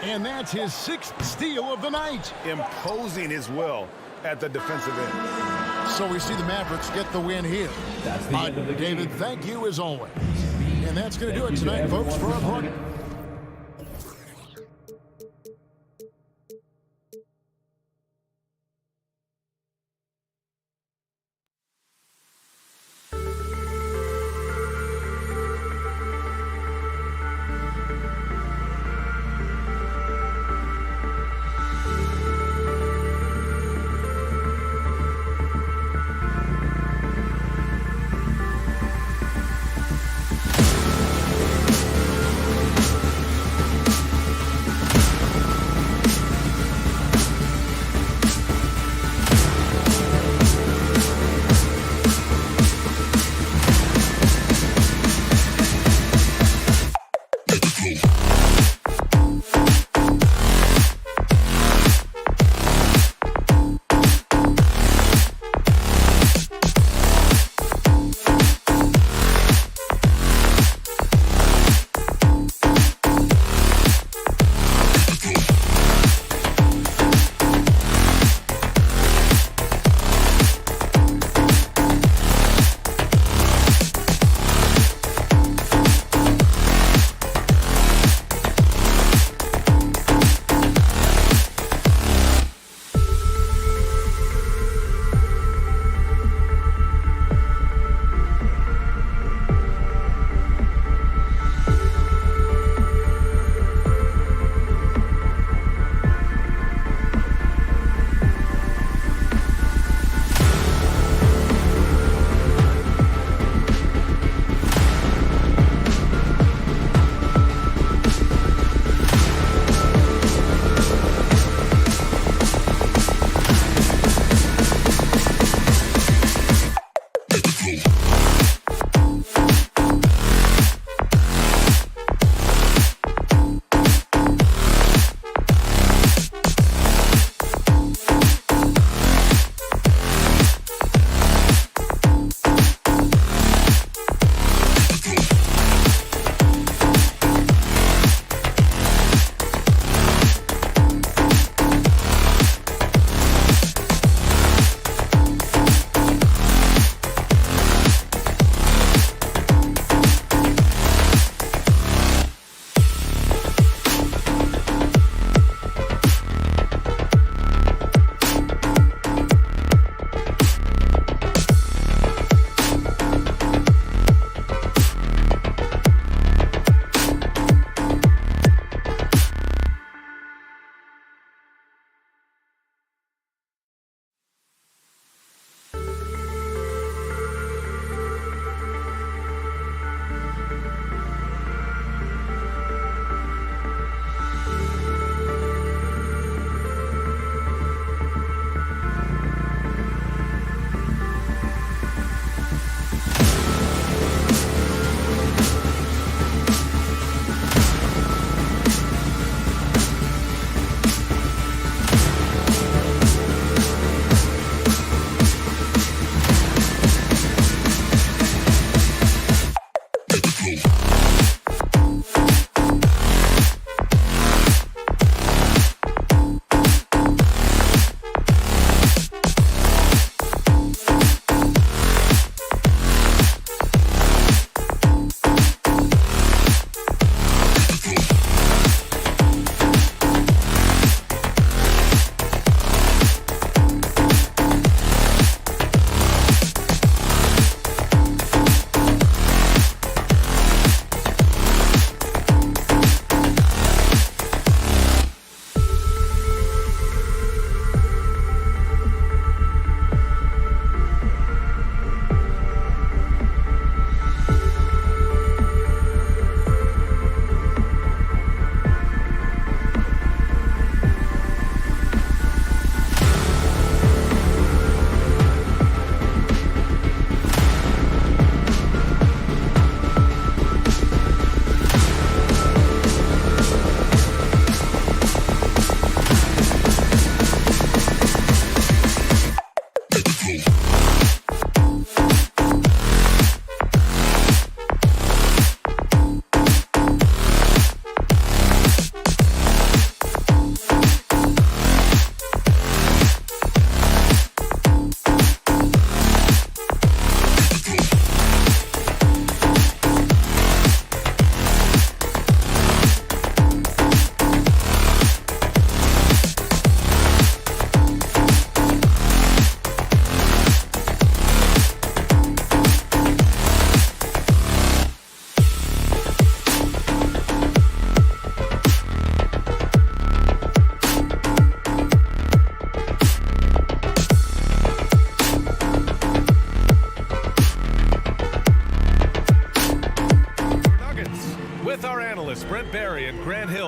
And that's his 6th steal of the night. Imposing his will at the defensive end. So we see the Mavericks get the win here. That's the end of the game. David, thank you as always. And that's going to do it tonight, folks, for our program.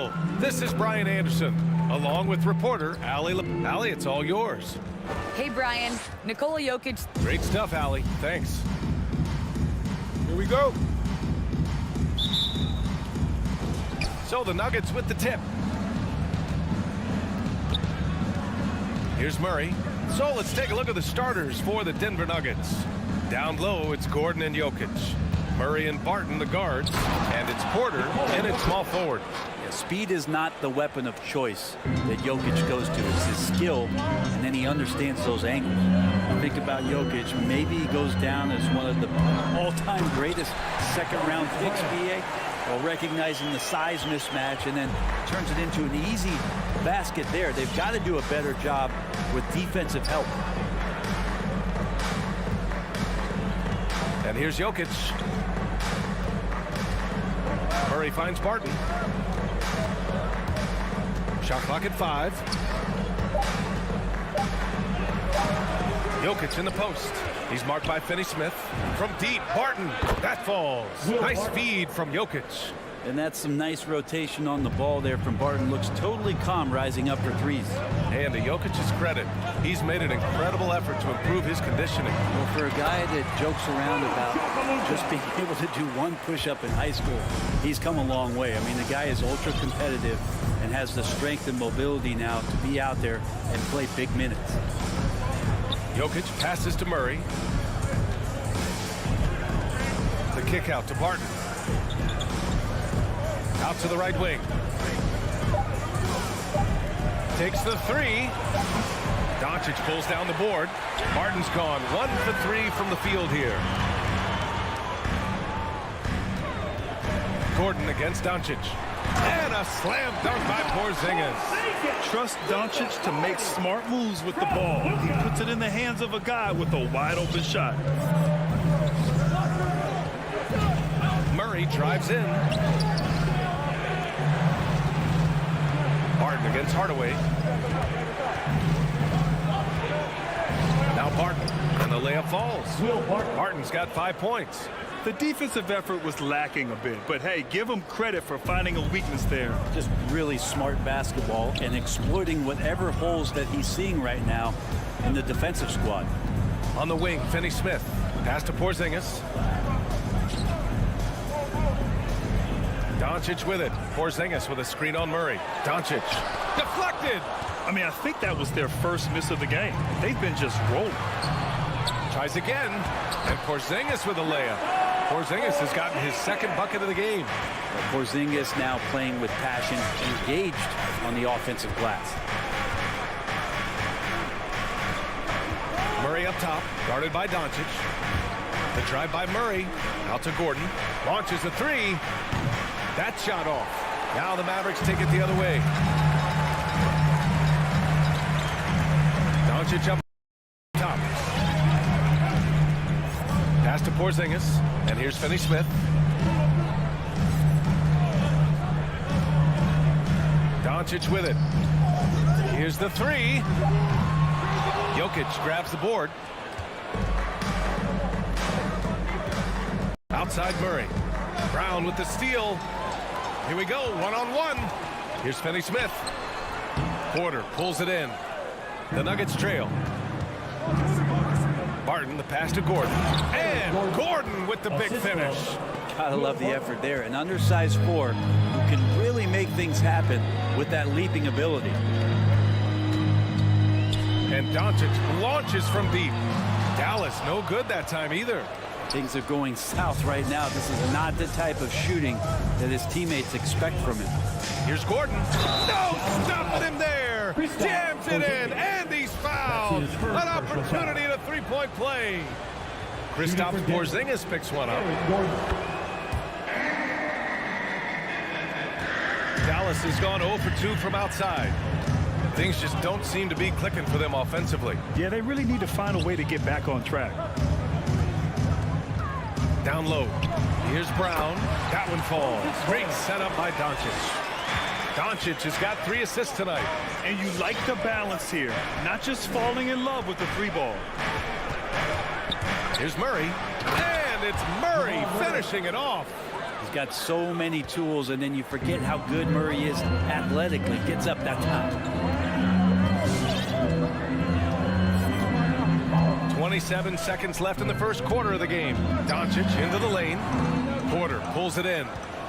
steal. This is Brian Anderson, along with reporter Allie. Allie, it's all yours. Hey, Brian. Nikola Jokic. Great stuff, Allie. Thanks. Here we go. So the Nuggets with the tip. Here's Murray. So let's take a look at the starters for the Denver Nuggets. Down low, it's Gordon and Jokic. Murray and Barton, the guards. And it's Porter in at small forward. Yeah, speed is not the weapon of choice that Jokic goes to. It's his skill, and then he understands those angles. Think about Jokic. Maybe he goes down as one of the all-time greatest second-round picks, BA, while recognizing the size mismatch and then turns it into an easy basket there. They've got to do a better job with defensive help. And here's Jokic. Murray finds Barton. Shot clock at 5. Jokic in the post. He's marked by Finney-Smith. From deep, Barton. That falls. Nice feed from Jokic. And that's some nice rotation on the ball there from Barton. Looks totally calm rising up for threes. And to Jokic's credit, he's made an incredible effort to improve his conditioning. Well, for a guy that jokes around about just being able to do one push-up in high school, he's come a long way. I mean, the guy is ultra competitive and has the strength and mobility now to be out there and play big minutes. Jokic passes to Murray. The kick out to Barton. Out to the right wing. Takes the 3. Doncic pulls down the board. Barton's gone 1 for 3 from the field here. Gordon against Doncic. And a slam dunk by Porzingis. Trust Doncic to make smart moves with the ball. He puts it in the hands of a guy with a wide open shot. Murray drives in. Barton against Hardaway. Now Barton, and the layup falls. Barton's got 5 points. The defensive effort was lacking a bit, but hey, give him credit for finding a weakness there. Just really smart basketball and exploiting whatever holes that he's seeing right now in the defensive squad. On the wing, Finney-Smith. Pass to Porzingis. Doncic with it. Porzingis with a screen on Murray. Doncic. Deflected. I mean, I think that was their first miss of the game. They've been just rolling. Tries again. And Porzingis with a layup. Porzingis has gotten his second bucket of the game. Porzingis now playing with passion, engaged on the offensive glass. Murray up top, guarded by Doncic. The drive by Murray. Out to Gordon. Launches a 3. That shot off. Now the Mavericks take it the other way. Doncic up top. Pass to Porzingis. And here's Finney-Smith. Doncic with it. Here's the 3. Jokic grabs the board. Outside Murray. Brown with the steal. Here we go, 1-on-1. Here's Finney-Smith. Porter pulls it in. The Nuggets trail. Barton, the pass to Gordon. And Gordon with the big finish. Gotta love the effort there. An undersized 4 who can really make things happen with that leaping ability. And Doncic launches from deep. Dallas no good that time either. Things are going south right now. This is not the type of shooting that his teammates expect from him. Here's Gordon. No, stopping him there. Jams it in, and he's fouled. An opportunity to three-point play. Kristaps Porzingis picks one up. Dallas has gone 0 for 2 from outside. Things just don't seem to be clicking for them offensively. Yeah, they really need to find a way to get back on track. Down low. Here's Brown. That one falls. Great setup by Doncic. Doncic has got 3 assists tonight. And you like the balance here. Not just falling in love with the 3 ball. Here's Murray. And it's Murray finishing it off. He's got so many tools, and then you forget how good Murray is athletically. Gets up that top. 27 seconds left in the first quarter of the game. Doncic into the lane. Porter pulls it in.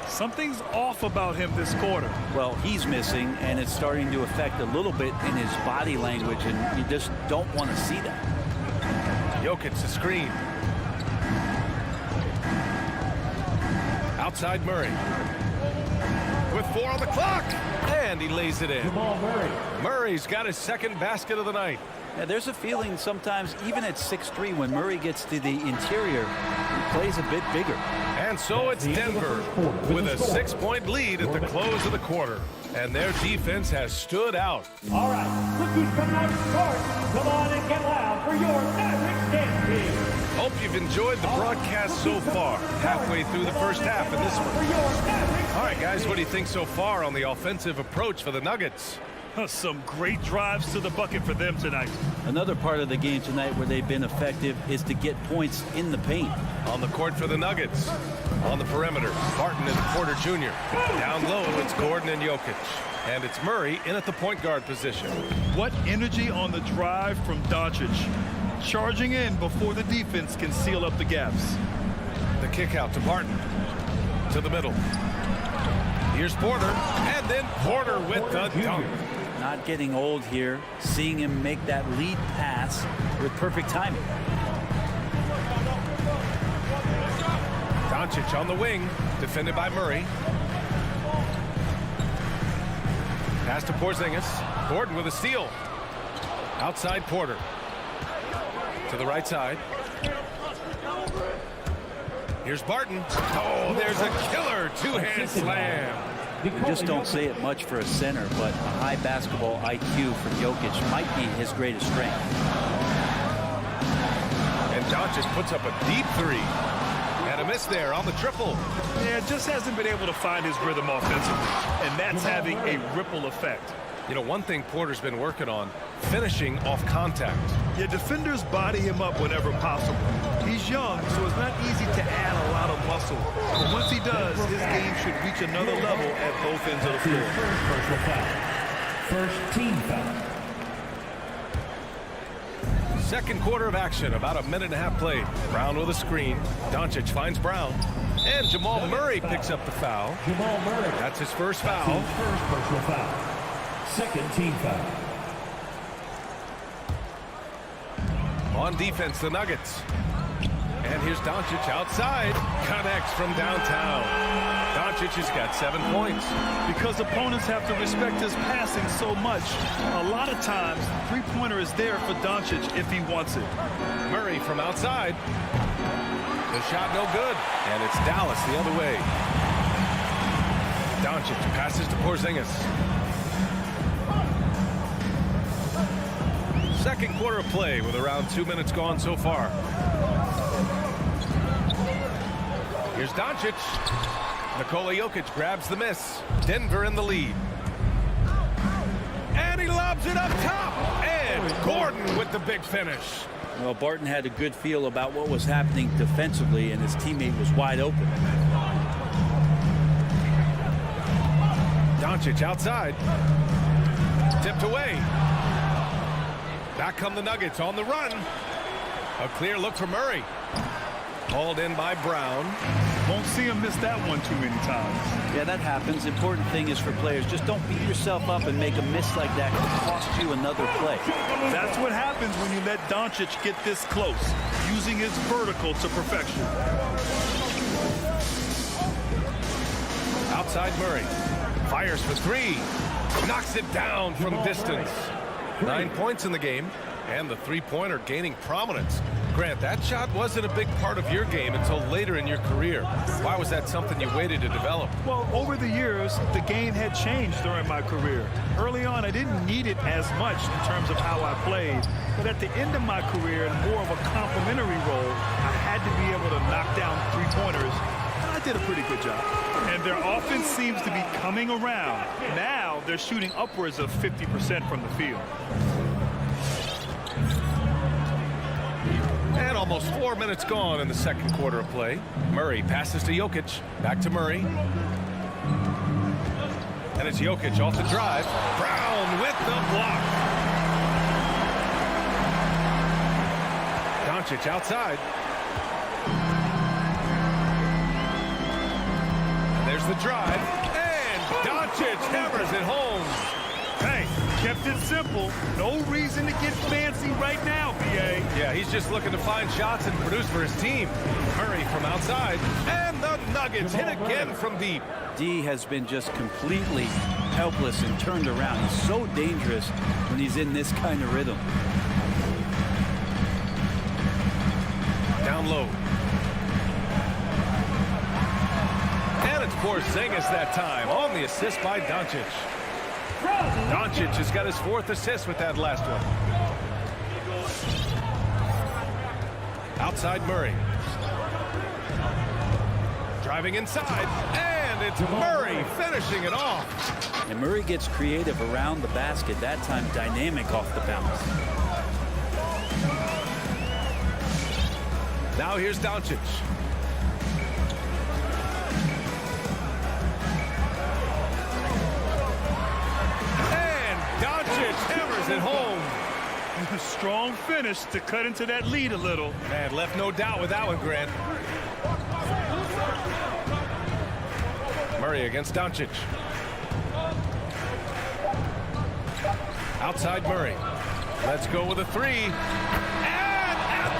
Something's off about him this quarter. Well, he's missing, and it's starting to affect a little bit in his body language, and you just don't want to see that. Jokic the screen. Outside Murray. With 4 on the clock. And he lays it in. Jamal Murray. Murray's got his second basket of the night. Yeah, there's a feeling sometimes, even at 6'3", when Murray gets to the interior, he plays a bit bigger. And so it's Denver with a 6-point lead at the close of the quarter. And their defense has stood out. All right, look who's coming out to start. Come on and get loud for your Mavericks dance team. Hope you've enjoyed the broadcast so far. Halfway through the first half in this one. All right, guys, what do you think so far on the offensive approach for the Nuggets? Some great drives to the bucket for them tonight. Another part of the game tonight where they've been effective is to get points in the paint. On the court for the Nuggets. On the perimeter, Barton and Porter Jr. Down low, it's Gordon and Jokic. And it's Murray in at the point guard position. What energy on the drive from Doncic. Charging in before the defense can seal up the gaps. The kick out to Barton. To the middle. Here's Porter. And then Porter with the dunk. Not getting old here. Seeing him make that lead pass with perfect timing. Doncic on the wing. Defended by Murray. Pass to Porzingis. Gordon with a steal. Outside Porter. To the right side. Here's Barton. Oh, there's a killer two-hand slam. You just don't say it much for a center, but a high basketball IQ for Jokic might be his greatest strength. And Doncic puts up a deep three. And a miss there on the triple. Yeah, just hasn't been able to find his rhythm offensively. And that's having a ripple effect. You know, one thing Porter's been working on, finishing off contact. Yeah, defenders body him up whenever possible. He's young, so it's not easy to add a lot of muscle. But once he does, his game should reach another level at both ends of the floor. First team foul. Second quarter of action, about a minute and a half played. Brown with a screen. Doncic finds Brown. And Jamal Murray picks up the foul. Jamal Murray. That's his first foul. First personal foul. Second team foul. On defense, the Nuggets. And here's Doncic outside. Connects from downtown. Doncic has got 7 points. Because opponents have to respect his passing so much, a lot of times, three-pointer is there for Doncic if he wants it. Murray from outside. The shot no good. And it's Dallas the other way. Doncic passes to Porzingis. Second quarter of play with around 2 minutes gone so far. Here's Doncic. Nikola Jokic grabs the miss. Denver in the lead. And he lobs it up top. And Gordon with the big finish. Well, Barton had a good feel about what was happening defensively, and his teammate was wide open. Doncic outside. Tipped away. Back come the Nuggets on the run. A clear look for Murray. Hauled in by Brown. Won't see him miss that one too many times. Yeah, that happens. Important thing is for players, just don't beat yourself up and make a miss like that. Could cost you another play. That's what happens when you let Doncic get this close, using his vertical to perfection. Outside Murray. Fires for three. Knocks it down from distance. 9 points in the game, and the three-pointer gaining prominence. Grant, that shot wasn't a big part of your game until later in your career. Why was that something you waited to develop? Well, over the years, the game had changed during my career. Early on, I didn't need it as much in terms of how I played. But at the end of my career, in more of a complementary role, I had to be able to knock down three-pointers. I did a pretty good job. And their offense seems to be coming around. Now they're shooting upwards of 50% from the field. And Almost 4 minutes gone in the second quarter of play. Murray passes to Jokic. Back to Murray. And it's Jokic off the drive. Brown with the block. Doncic outside. And there's the drive. And Doncic hammers it home. Hey, kept it simple. No reason to get fancy right now, BA. Yeah, he's just looking to find shots and produce for his team. Murray from outside. And the Nuggets hit again from deep. D has been just completely helpless and turned around. He's so dangerous when he's in this kind of rhythm. Down low. And it's Porzingis that time on the assist by Doncic. Doncic has got his 4th assist with that last one. Outside Murray. Driving inside. And it's Murray finishing it off. And Murray gets creative around the basket. That time dynamic off the bounce. Now here's Doncic. And Doncic hammers it home. Strong finish to cut into that lead a little. And left no doubt with that one, Grant. Murray against Doncic. Outside Murray. Let's go with a 3. And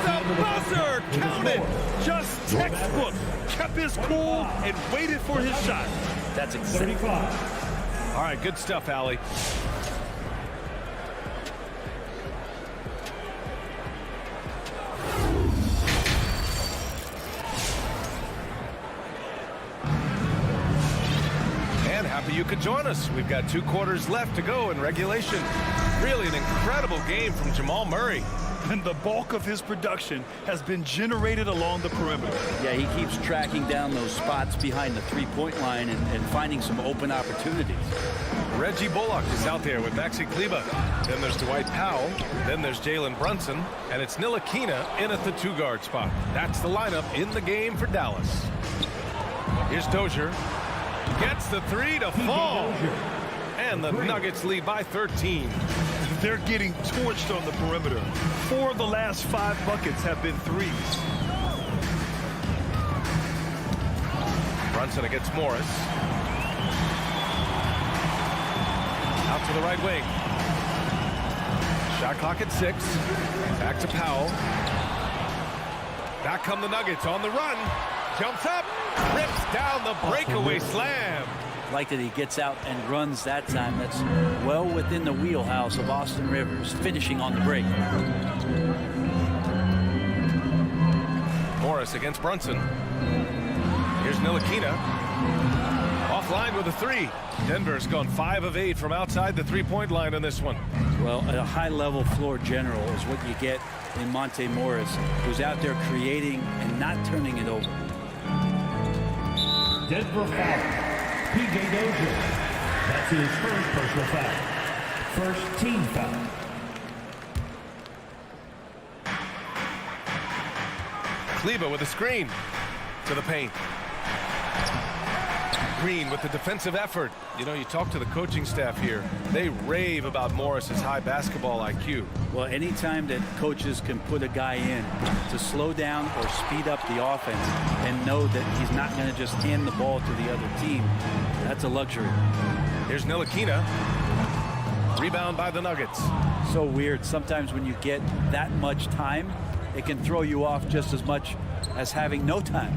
at the buzzer, count it. Just textbook. Kept his cool and waited for his shot. That's exactly. All right, good stuff, Allie. Happy you could join us. We've got 2 quarters left to go in regulation. Really an incredible game from Jamal Murray. And the bulk of his production has been generated along the perimeter. Yeah, he keeps tracking down those spots behind the three-point line and finding some open opportunities. Reggie Bullock is out there with Maxi Kleber. Then there's Dwight Powell. Then there's Jalen Brunson. And it's Ntilikina in at the 2-guard spot. That's the lineup in the game for Dallas. Here's Dozier. Gets the 3 to fall. And the Nuggets lead by 13. They're getting torched on the perimeter. 4 of the last 5 buckets have been threes. Brunson against Morris. Out to the right wing. Shot clock at 6. Back to Powell. Back come the Nuggets on the run. Jumps up. Rips down the breakaway slam. Like that he gets out and runs that time. That's well within the wheelhouse of Austin Rivers, finishing on the break. Morris against Brunson. Here's Ntilikina. Offline with a 3. Denver's gone 5 of 8 from outside the 3-point line on this one. Well, a high-level floor general is what you get in Monte Morris, who's out there creating and not turning it over. Denver foul. P.J. Dozier. That's his first personal foul. First team foul. Kleber with a screen to the paint. Green with the defensive effort. You know, you talk to the coaching staff here. They rave about Morris's high basketball IQ. Well, anytime that coaches can put a guy in to slow down or speed up the offense and know that he's not going to just hand the ball to the other team, that's a luxury. Here's Ntilikina. Rebound by the Nuggets. So weird. Sometimes when you get that much time, it can throw you off just as much as having no time.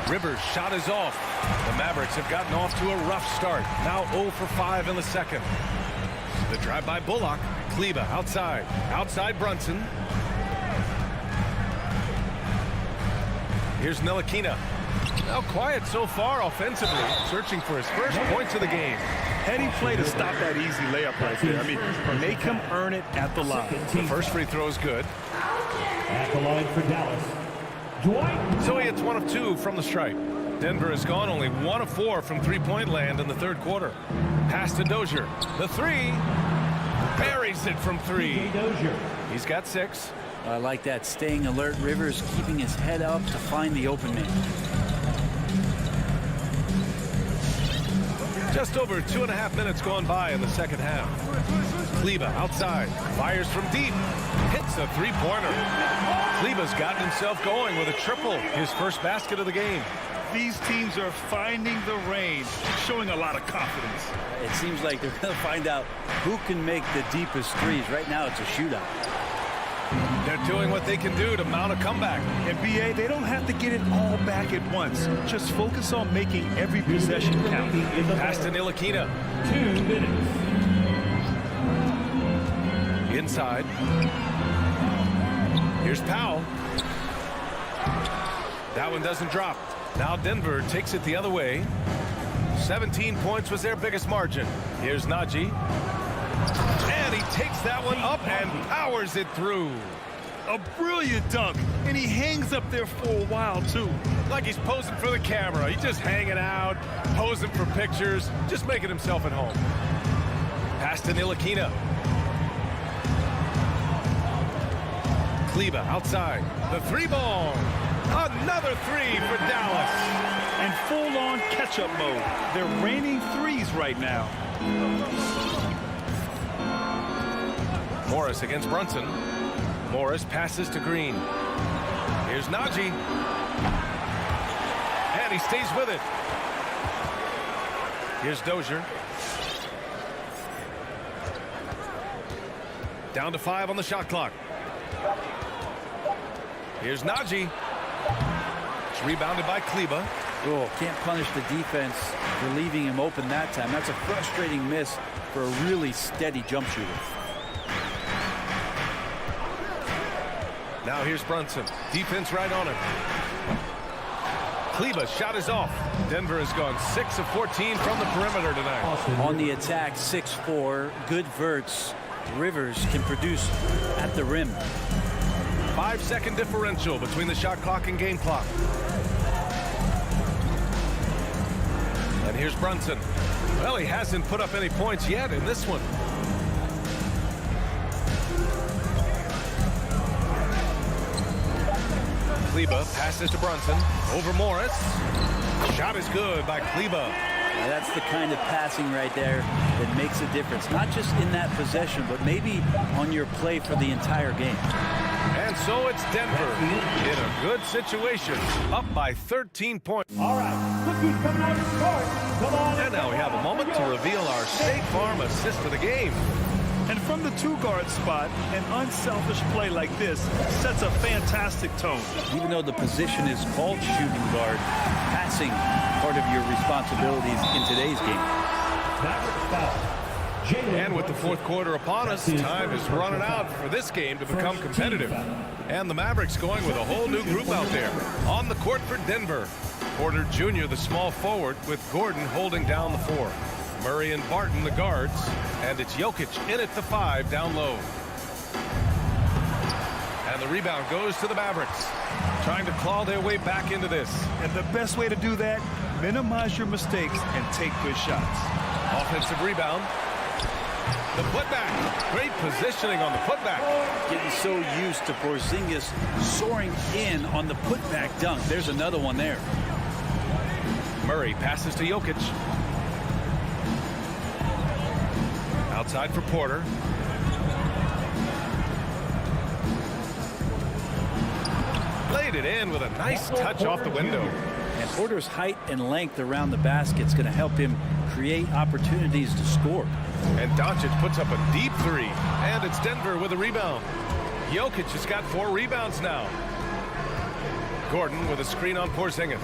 Rivers' shot is off. The Mavericks have gotten off to a rough start. Now 0 for 5 in the second. The drive by Bullock. Kleber outside. Outside Brunson. Here's Ntilikina. Now quiet so far offensively. Searching for his first points of the game. Heady play to stop that easy layup right there. I mean, make him earn it at the line. The first free throw is good. At the line for Dallas, Dwight. So he hits 1 of 2 from the stripe. Denver has gone only 1 of 4 from three-point land in the third quarter. Pass to Dozier. The 3. Buries it from 3. He's got 6. I like that. Staying alert. Rivers keeping his head up to find the open man. Just over 2.5 minutes gone by in the second half. Kleber outside, fires from deep, hits a three-pointer. Kleber's gotten himself going with a triple, his first basket of the game. These teams are finding the range, showing a lot of confidence. It seems like they're going to find out who can make the deepest threes. Right now, it's a shootout. They're doing what they can do to mount a comeback. And BA, they don't have to get it all back at once. Just focus on making every possession count. Pass to Ntilikina. 2 minutes. Inside. Here's Powell. That one doesn't drop. Now Denver takes it the other way. 17 points was their biggest margin. Here's Naji. And he takes that one up and powers it through. A brilliant dunk, and he hangs up there for a while, too. Like he's posing for the camera. He's just hanging out, posing for pictures, just making himself at home. Pass to Ntilikina. Kleber outside. The three ball. Another three for Dallas. And full-on catch-up mode. They're raining threes right now. Morris against Brunson. Morris passes to Green. Here's Naji. And he stays with it. Here's Dozier. Down to 5 on the shot clock. Here's Naji. It's rebounded by Kleber. Oh, can't punish the defense for leaving him open that time. That's a frustrating miss for a really steady jump shooter. Now here's Brunson. Defense right on him. Kleber's shot is off. Denver has gone 6 of 14 from the perimeter tonight. On the attack, 6-4. Good verts. Rivers can produce at the rim. 5-second differential between the shot clock and game clock. And here's Brunson. Well, he hasn't put up any points yet in this one. Kleber passes to Brunson. Over Morris. Shot is good by Kleber. Now that's the kind of passing right there that makes a difference. Not just in that possession, but maybe on your play for the entire game. And so it's Denver in a good situation, up by 13 points. All right, look who's coming out to start. Come on. And now we have a moment to reveal our State Farm assist of the game. And from the two-guard spot, an unselfish play like this sets a fantastic tone. Even though the position is called shooting guard, passing part of your responsibilities in today's game. And with the fourth quarter upon us, time is running out for this game to become competitive. And the Mavericks going with a whole new group out there. On the court for Denver, Porter Jr., the small forward, with Gordon holding down the 4. Murray and Barton, the guards, and it's Jokic in at the 5 down low. And the rebound goes to the Mavericks, trying to claw their way back into this. And the best way to do that, minimize your mistakes and take good shots. Offensive rebound. The putback. Great positioning on the putback. Getting so used to Porzingis soaring in on the putback dunk. There's another one there. Murray passes to Jokic. Outside for Porter. Laid it in with a nice touch off the window. And Porter's height and length around the basket is going to help him create opportunities to score. And Doncic puts up a deep 3. And it's Denver with a rebound. Jokic has got 4 rebounds now. Gordon with a screen on Porzingis.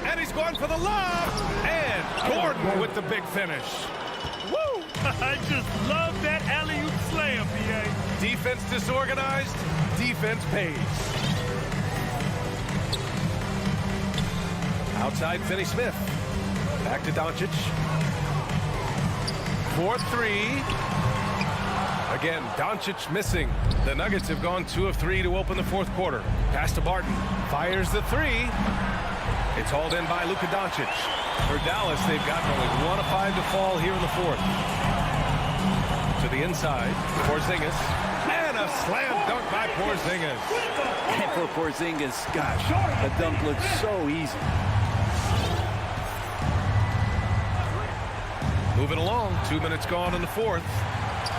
And he's going for the lob. And Gordon with the big finish. Woo! I just love that alley-oop slam, BA. Defense disorganized. Defense pays. Outside Finney-Smith. Back to Doncic. 4-3. Again, Doncic missing. The Nuggets have gone 2 of 3 to open the fourth quarter. Pass to Barton. Fires the 3. It's hauled in by Luka Doncic. For Dallas, they've gotten only 1 of 5 to fall here in the fourth. To the inside. Porzingis. And a slam dunk by Porzingis. And for Porzingis, gosh, the dunk looked so easy. Moving along, 2 minutes gone in the fourth.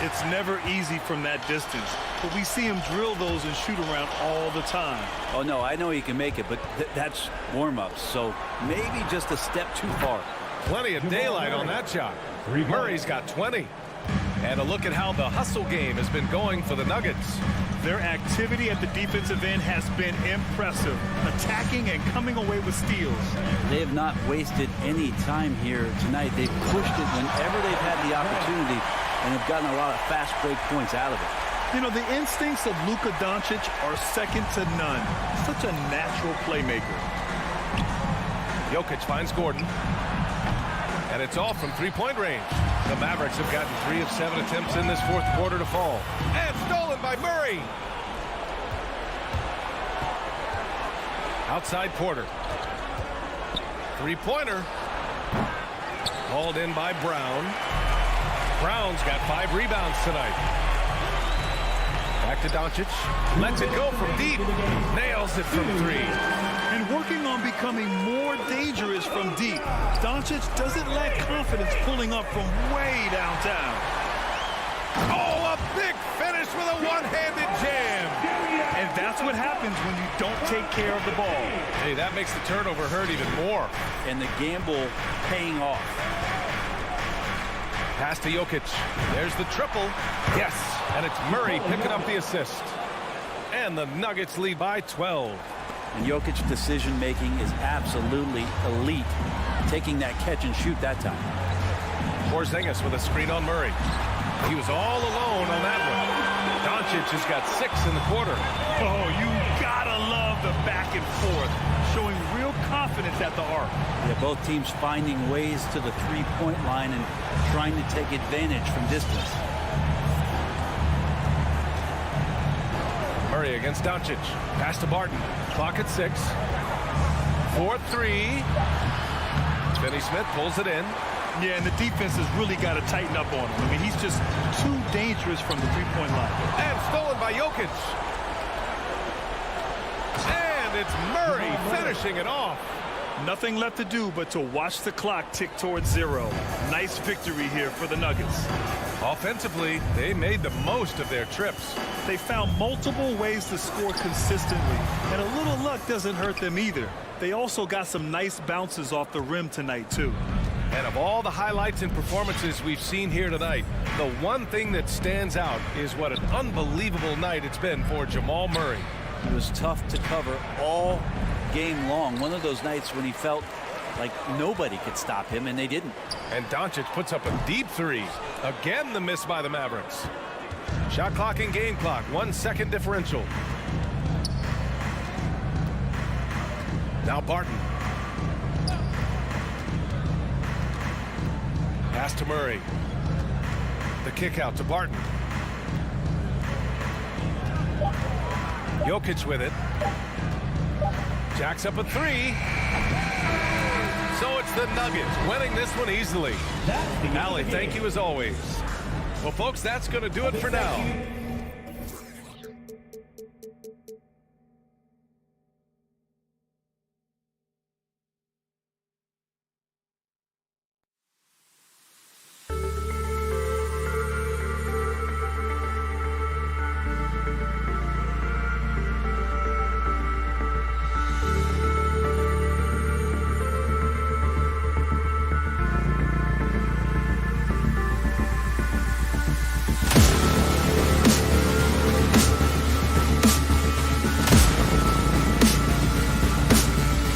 It's never easy from that distance, but we see him drill those and shoot around all the time. Oh, no, I know he can make it, but that's warm-ups, so maybe just a step too far. Plenty of daylight on that shot. Murray's got 20. And a look at how the hustle game has been going for the Nuggets. Their activity at the defensive end has been impressive, attacking and coming away with steals. They have not wasted any time here tonight. They've pushed it whenever they've had the opportunity and have gotten a lot of fast break points out of it. You know, the instincts of Luka Doncic are second to none. Such a natural playmaker. Jokic finds Gordon. And it's all from three-point range. The Mavericks have gotten 3 of 7 attempts in this fourth quarter to fall. And stolen by Murray. Outside Porter. Three-pointer. Hauled in by Brown. Brown's got 5 rebounds tonight. Back to Doncic. Lets it go from deep. Nails it from 3. And working on becoming more dangerous from deep. Doncic doesn't lack confidence pulling up from way downtown. Oh, a big finish with a one-handed jam. And that's what happens when you don't take care of the ball. Hey, that makes the turnover hurt even more. And the gamble paying off. Pass to Jokic. There's the triple. Yes, and it's Murray picking up the assist. And the Nuggets lead by 12. And Jokic's decision-making is absolutely elite. Taking that catch and shoot that time. Porzingis with a screen on Murray. He was all alone on that one. Doncic has got 6 in the quarter. Oh, you gotta love the back and forth. Showing real confidence at the arc. Yeah, both teams finding ways to the three-point line and trying to take advantage from distance. Murray against Doncic. Pass to Barton. Clock at 6. 4-3. Finney-Smith pulls it in. Yeah, and the defense has really got to tighten up on him. I mean, he's just too dangerous from the three-point line. And stolen by Jokic. And it's Murray finishing it off. Nothing left to do but to watch the clock tick towards 0. Nice victory here for the Nuggets. Offensively, they made the most of their trips. They found multiple ways to score consistently, and a little luck doesn't hurt them either. They also got some nice bounces off the rim tonight, too. And of all the highlights and performances we've seen here tonight, the one thing that stands out is what an unbelievable night it's been for Jamal Murray. It was tough to cover all game long. One of those nights when he felt like nobody could stop him, and they didn't. And Doncic puts up a deep 3. Again, the miss by the Mavericks. Shot clock and game clock, 1 second differential. Now Barton. Pass to Murray. The kick out to Barton. Jokic with it. Jacks up a 3. So it's the Nuggets winning this one easily. Allie, thank you as always. Well, folks, that's going to do it for now.